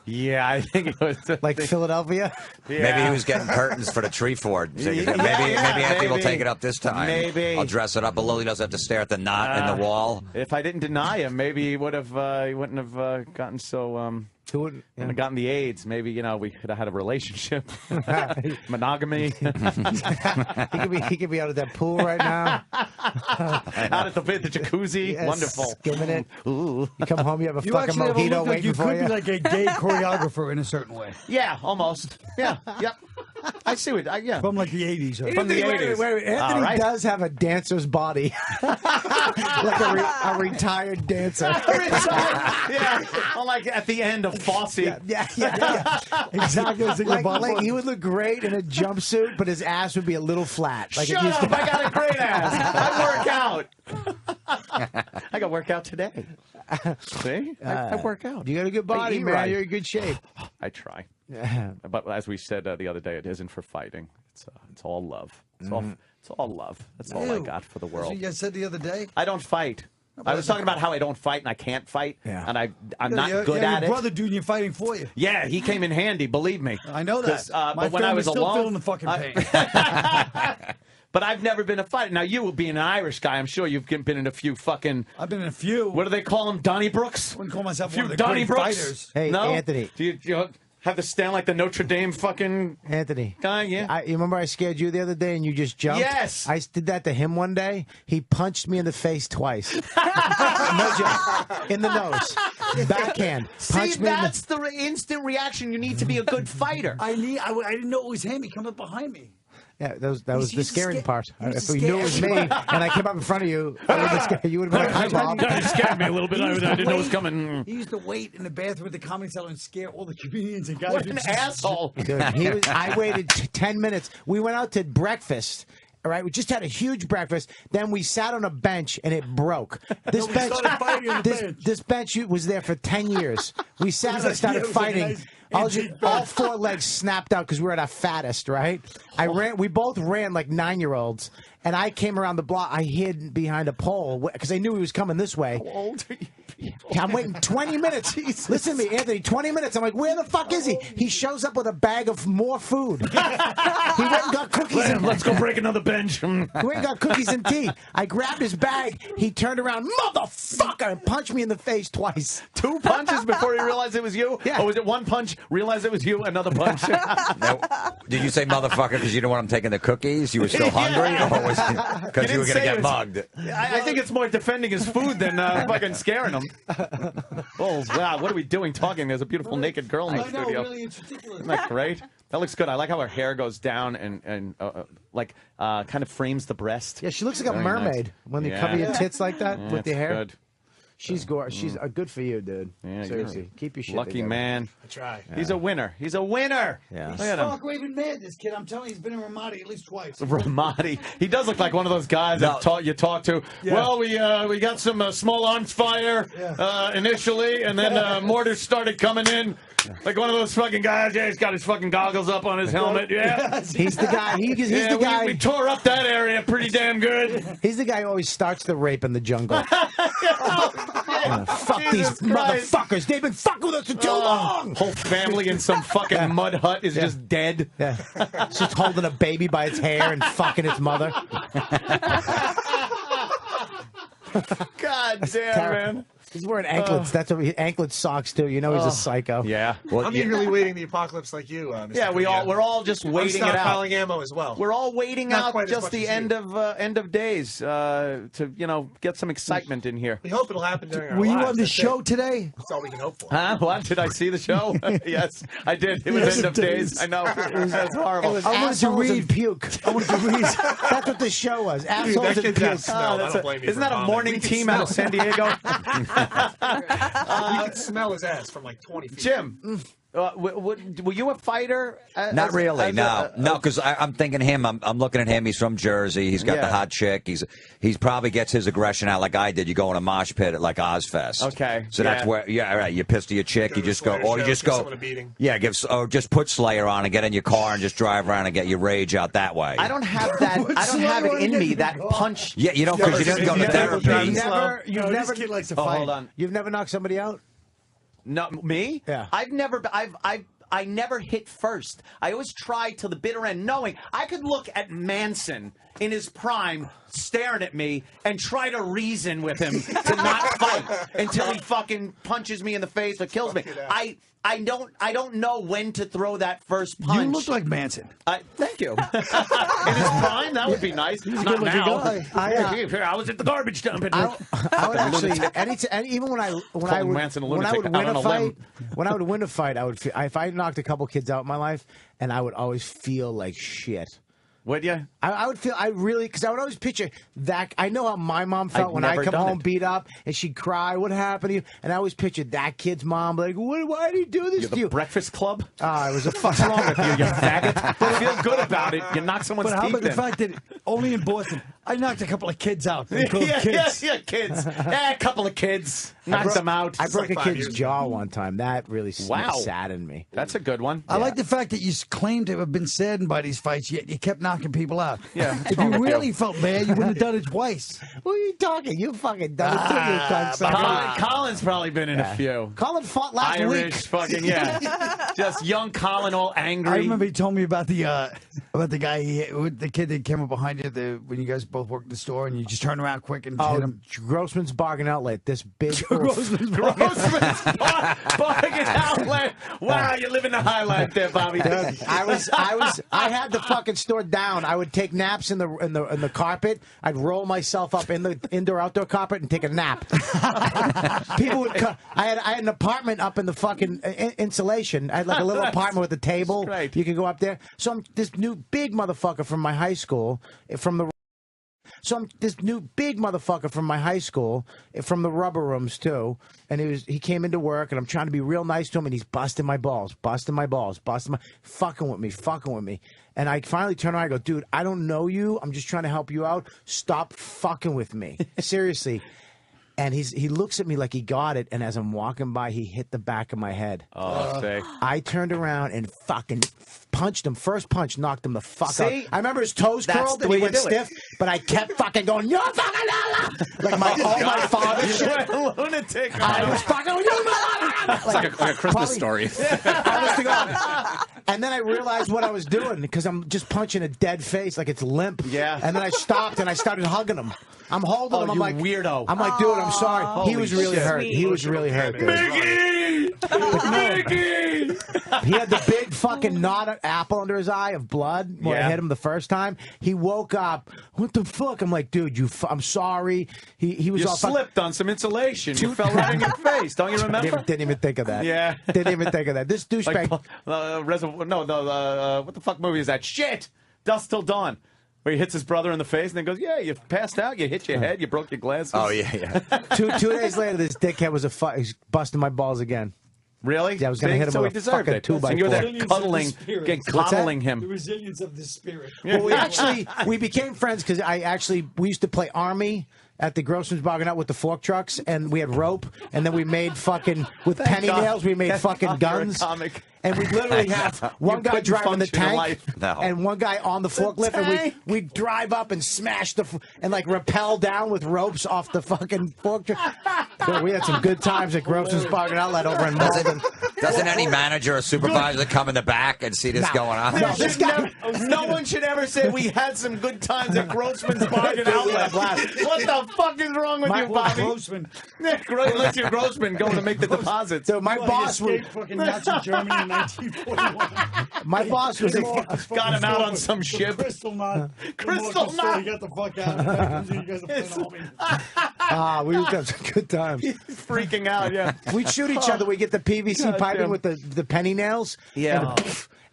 Yeah, I think it was like Philadelphia. Yeah. Maybe he was getting curtains for the tree fort. Maybe Anthony will take it up this time. Maybe I'll dress it up a little. He doesn't have to stare at the knot in the wall. If I didn't deny him, maybe he would have. He wouldn't have gotten so. Wouldn't have gotten the AIDS. Maybe we could have had a relationship, monogamy. he could be out at that pool right now, out at the jacuzzi. Yes, Wonderful, skimming it. Ooh. You come home, you have a You fucking actually have a mojito look like waiting you for could you. be like a gay choreographer in a certain way. Yeah, almost. Yeah, yep. I see what. Yeah, from like the 80s. From the 80s. Wait, Anthony does have a dancer's body, like a retired dancer. Yeah, like at the end of Fosse. Yeah. Exactly. Like he would look great in a jumpsuit, but his ass would be a little flat. Like Shut up! I got a great ass. I work out. I got work out today. See, I work out. You got a good body, man. Right. You're in good shape. I try. But as we said the other day, it isn't for fighting. It's all love. It's all love. That's all I got for the That's what world. you guys said the other day. I don't fight. I was talking about how I don't fight and I can't fight, and I'm not good at your it. brother doing you fighting for you. Yeah, he came in handy. Believe me. I know that. But when I was still alone, feeling the fucking pain. but I've never been a fighter. Now you, being an Irish guy, I'm sure you've been in a few fucking. I've been in a few. What do they call them? Donnybrooks. I wouldn't call myself A few one of the great Donnybrooks. fighters. Hey, no? Anthony. Do you have to stand like the Notre Dame fucking Anthony guy? Yeah. You remember I scared you the other day and you just jumped? Yes. I did that to him one day. He punched me in the face twice. No joke. In the nose. Backhand. See, that's the instant reaction. You need to be a good fighter. I didn't know it was him. He come up behind me. Yeah, that was the scaring part. If to we knew it was me and I came up in front of you, you would have been like, You scared me a little bit. I didn't know it was coming. He used to wait in the bathroom at the Comedy Cellar and scare all the comedians and guys. What an asshole. Dude, I waited 10 minutes. We went out to breakfast. All right, we just had a huge breakfast. Then we sat on a bench and it broke. This this bench was there for 10 years. We sat and started fighting. All four legs snapped out because we were at our fattest, right? We both ran like 9-year-olds, and I came around the block. I hid behind a pole because I knew he was coming this way. How old are you? I'm waiting 20 minutes. Listen to me, Anthony. 20 minutes. I'm like, where the fuck is he? He shows up with a bag of more food. He went and got cookies. Let's go break another bench. He went and got cookies and tea. I grabbed his bag. He turned around, motherfucker, and punched me in the face twice. 2 punches before he realized it was you? Yeah. Or was it one punch, realized it was you, another punch? Now, did you say motherfucker because you didn't want him taking the cookies? You were still hungry? Or was it because you were going to get mugged? I think it's more defending his food than fucking scaring him. Oh, wow. What are we doing talking? There's a beautiful naked girl in the studio. Really, it's ridiculous. Isn't that great? That looks good. I like how her hair goes down and kind of frames the breast. Yeah, she looks like a Very mermaid nice. when you cover your tits like that with it's your hair. Good. She's gorgeous. She's good for you, dude. Yeah, Seriously, keep your shit lucky together. man. I try. He's a winner. He's a winner. Yeah. He's Look at him. stark raving mad, this kid. I'm telling you, he's been in Ramadi at least twice. Ramadi. He does look like one of those guys that you talk to. Yeah. Well, we got some small arms fire initially, and then mortars started coming in. Like one of those fucking guys. Yeah, he's got his fucking goggles up on his helmet. Yeah. He's the guy. He's the guy. We tore up that area pretty damn good. He's the guy who always starts the rape in the jungle. Fuck Jesus these Christ. motherfuckers. They've been fucking with us for too long. Whole family in some fucking mud hut is just dead. Yeah. It's just holding a baby by its hair and fucking its mother. God damn, terrible. man. He's wearing anklets. That's what anklet socks too. You know he's a psycho. Yeah. I'm eagerly waiting the apocalypse like you, Mr. Yeah, we're all just waiting it out. I'm stockpiling ammo as well. We're all waiting Not out quite as just much the as end of days to get some excitement in here. We hope it'll happen during our Were you lives. on the That's show it. today? That's all we can hope for. Huh? What? Did I see the show? Yes, I did. It was end of days. I know. That's horrible. It was I wanted to assholes read- and puke. I wanted to read. That's what the show was. Assholes that and kid's got puke. smell. I don't blame you Isn't for that a vomiting. morning We can team out of smell San Diego? We can smell his ass from like 20 feet. Jim, were you a fighter? Not really, no, because I'm thinking him. I'm looking at him. He's from Jersey. He's got the hot chick. He's probably gets his aggression out like I did. You go in a mosh pit at like Ozfest. Okay, so that's where right. You pissed at your chick. You just go, or you just go. Just put Slayer on and get in your car and just drive around and get your rage out that way. I don't have that. I don't have it in me. That punch. Yeah, you know, because you didn't go to therapy. You've never kid likes to fight. Hold on. You've never knocked somebody out? No, me? Yeah. I never hit first. I always tried till the bitter end, knowing I could look at Manson in his prime staring at me and try to reason with him to not fight until he fucking punches me in the face or kills me. I don't know when to throw that first punch. You look like Manson. Thank you. In his prime, that would be nice. He's a Not good-looking now. guy. I was at the garbage dump. I would actually, even when I would Manson a when I lunatic would out win on a a fight, limb. when I would win a fight, I would feel, if I knocked a couple kids out in my life, and I would always feel like shit. Would you? I would feel, because I would always picture that. I know how my mom felt I've when I never come done home it. beat up and she'd cry. What happened to you? And I always pictured that kid's mom like, why did he do this You're to the you? Breakfast Club? It was a What's wrong with you, you faggot? Don't feel good about it. You knock someone's But how teeth about the in. fact that only in Boston, I knocked a couple of kids out. They called kids. Yeah, kids. A couple of kids. Knocked them out. I broke a kid's jaw one time. That really Wow. saddened me. That's a good one. I like the fact that you claimed to have been saddened by these fights, yet you kept knocking people out. Yeah. If you really felt bad, you wouldn't have done it twice. What are you talking? You fucking done it too, you cunt. Colin's probably been in a few. Colin fought last Irish, week. fucking, yeah. Just young Colin all angry. I remember he told me about the guy, the kid that came up behind you when you guys both worked at the store, and you just turned around quick and hit him. Grossman's Bargain Outlet. This big Grossman's Bargain Outlet. Wow, you're living the high life there, Bobby. Dude, I had the fucking store down. I would take naps in the carpet. I'd roll myself up in the indoor-outdoor carpet and take a nap. People would come. I had an apartment up in the fucking insulation. I had like a little apartment with a table. Great. You could go up there. So I'm this new big motherfucker from my high school, this new big motherfucker from my high school, from the rubber rooms too, and he came into work, and I'm trying to be real nice to him, and he's busting my balls, fucking with me. And I finally turn around, I go, dude, I don't know you, I'm just trying to help you out. Stop fucking with me, seriously. And he looks at me like he got it, and as I'm walking by, he hit the back of my head. Oh, sick. I turned around and fucking punched him. First punch knocked him the fuck out. See? I remember his toes That's curled the and way he you went do it. stiff, but I kept fucking going, you're fucking like my father shit. You're a lunatic. I was fucking It's like a Christmas story. honest to God. And then I realized what I was doing because I'm just punching a dead face like it's limp. Yeah. And then I stopped and I started hugging him. I'm holding him. I'm you like, weirdo. I'm like, dude, I'm sorry. He was really shit. hurt. He was really hurt. Dude. Mickey! Mickey! He had the big fucking knot apple under his eye of blood when I Yeah. hit him the first time. He woke up. What the fuck? I'm like, dude, I'm sorry. He was You all slipped on some insulation. You fell right in your face. Don't you remember? Didn't even think of that. Yeah. Didn't even think of that. This douchebag. What the fuck movie is that? Shit! Dusk Till Dawn. Where he hits his brother in the face and then goes, yeah, you passed out, you hit your head, you broke your glasses. Oh yeah. two days later, this dickhead was he's busting my balls again. Really? Yeah, I was going to See? hit him So with he a deserved fucking it. 2x4. And you're there cuddling, coddling him. The resilience of the spirit. Well, we became friends because we used to play Army at the Grossman's Bargain Out with the fork trucks, and we had rope, and then we made fucking, with penny God. nails, we made Thank fucking God you're a guns. comic. And we literally have one guy couldn't driving the function in tank life. No. and one guy on the forklift, and we drive up and smash and like rappel down with ropes off the fucking fork truck. So we had some good times at Grossman's Bargain Outlet over in Malden. Doesn't any manager or supervisor come in the back and see this going on? No one should ever say we had some good times at Grossman's Bargain Outlet. What the fuck is wrong with you, Bobby? Grossman. Let's hear Grossman going to make the deposits. So my boss was fucking Nazi Germany in 1941. my boss was got him out on some ship. Crystal knot. Crystal knot. Get the fuck out. You guys are playing homie. we used to have some good times. Freaking out, yeah. We'd shoot each other. We get the PVC God piping damn. with the penny nails. Yeah.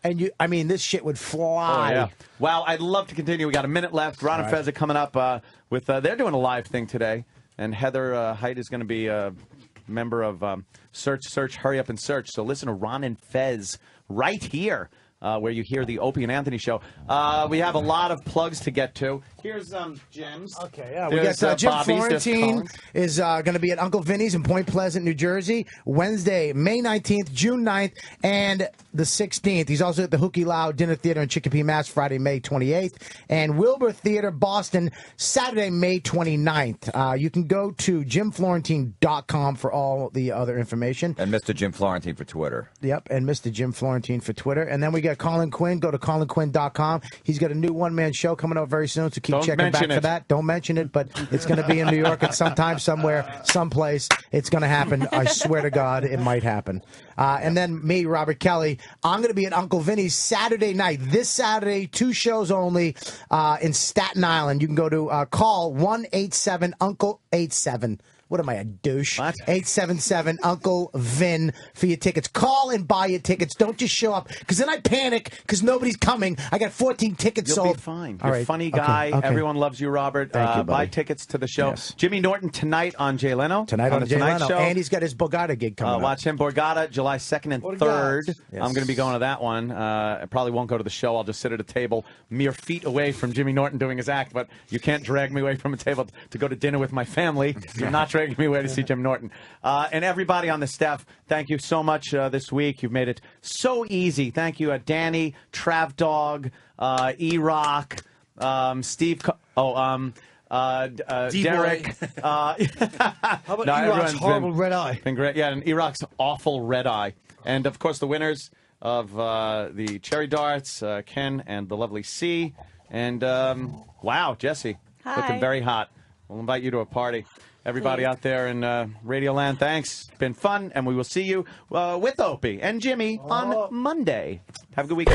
And you, I mean, this shit would fly. Oh, yeah. Wow, I'd love to continue. We got a minute left. Ron and Fez are coming up with. They're doing a live thing today, and Heather Height is going to be a member of Search, Hurry Up and Search. So listen to Ron and Fez right here, where you hear the Opie and Anthony show. We have a lot of plugs to get to. Here's Jim's. Okay, yeah. We got Jim Florentine is going to be at Uncle Vinny's in Point Pleasant, New Jersey, Wednesday, May 19th, June 9th, and the 16th. He's also at the Hooky Lau Dinner Theater in Chicopee, Mass, Friday, May 28th, and Wilbur Theater, Boston, Saturday, May 29th. You can go to jimflorentine.com for all the other information. And Mr. Jim Florentine for Twitter. Yep, and Mr. Jim Florentine for Twitter. And then we got Colin Quinn. Go to colinquinn.com. He's got a new one-man show coming out very soon, so keep checking back for that. Don't mention it, but it's going to be in New York at some time, somewhere, someplace. It's going to happen. I swear to God, it might happen. And then me, Robert Kelly, I'm going to be at Uncle Vinny's Saturday night. This Saturday, 2 shows only in Staten Island. You can go to call 1-87-UNCLE-87. What am I, a douche? 877-UNCLE-VIN for your tickets. Call and buy your tickets. Don't just show up, because then I panic because nobody's coming. I got 14 tickets You'll sold. be fine. All You're a right. funny guy. Okay. Everyone loves you, Robert. Thank you, buddy. Buy tickets to the show. Yes. Jimmy Norton tonight on Jay Leno. Tonight on the Jay Tonight Leno. Show. And he's got his Borgata gig coming up. Watch him. Borgata, July 2nd and 3rd. Yes. I'm going to be going to that one. I probably won't go to the show. I'll just sit at a table mere feet away from Jimmy Norton doing his act, but you can't drag me away from a table to go to dinner with my family. You're not dragging me away to see Jim Norton. And everybody on the staff, thank you so much this week. You've made it so easy. Thank you, Danny, Trav Dog, E-Rock, Steve, Derek. How about E-Rock's horrible red eye? Been great. Yeah, and E-Rock's awful red eye. And, of course, the winners of the Cherry Darts, Ken and the lovely C. And, wow, Jesse, Hi. looking very hot. We'll invite you to a party. Everybody out there in Radio Land, thanks. It's been fun, and we will see you with Opie and Jimmy on Monday. Have a good weekend.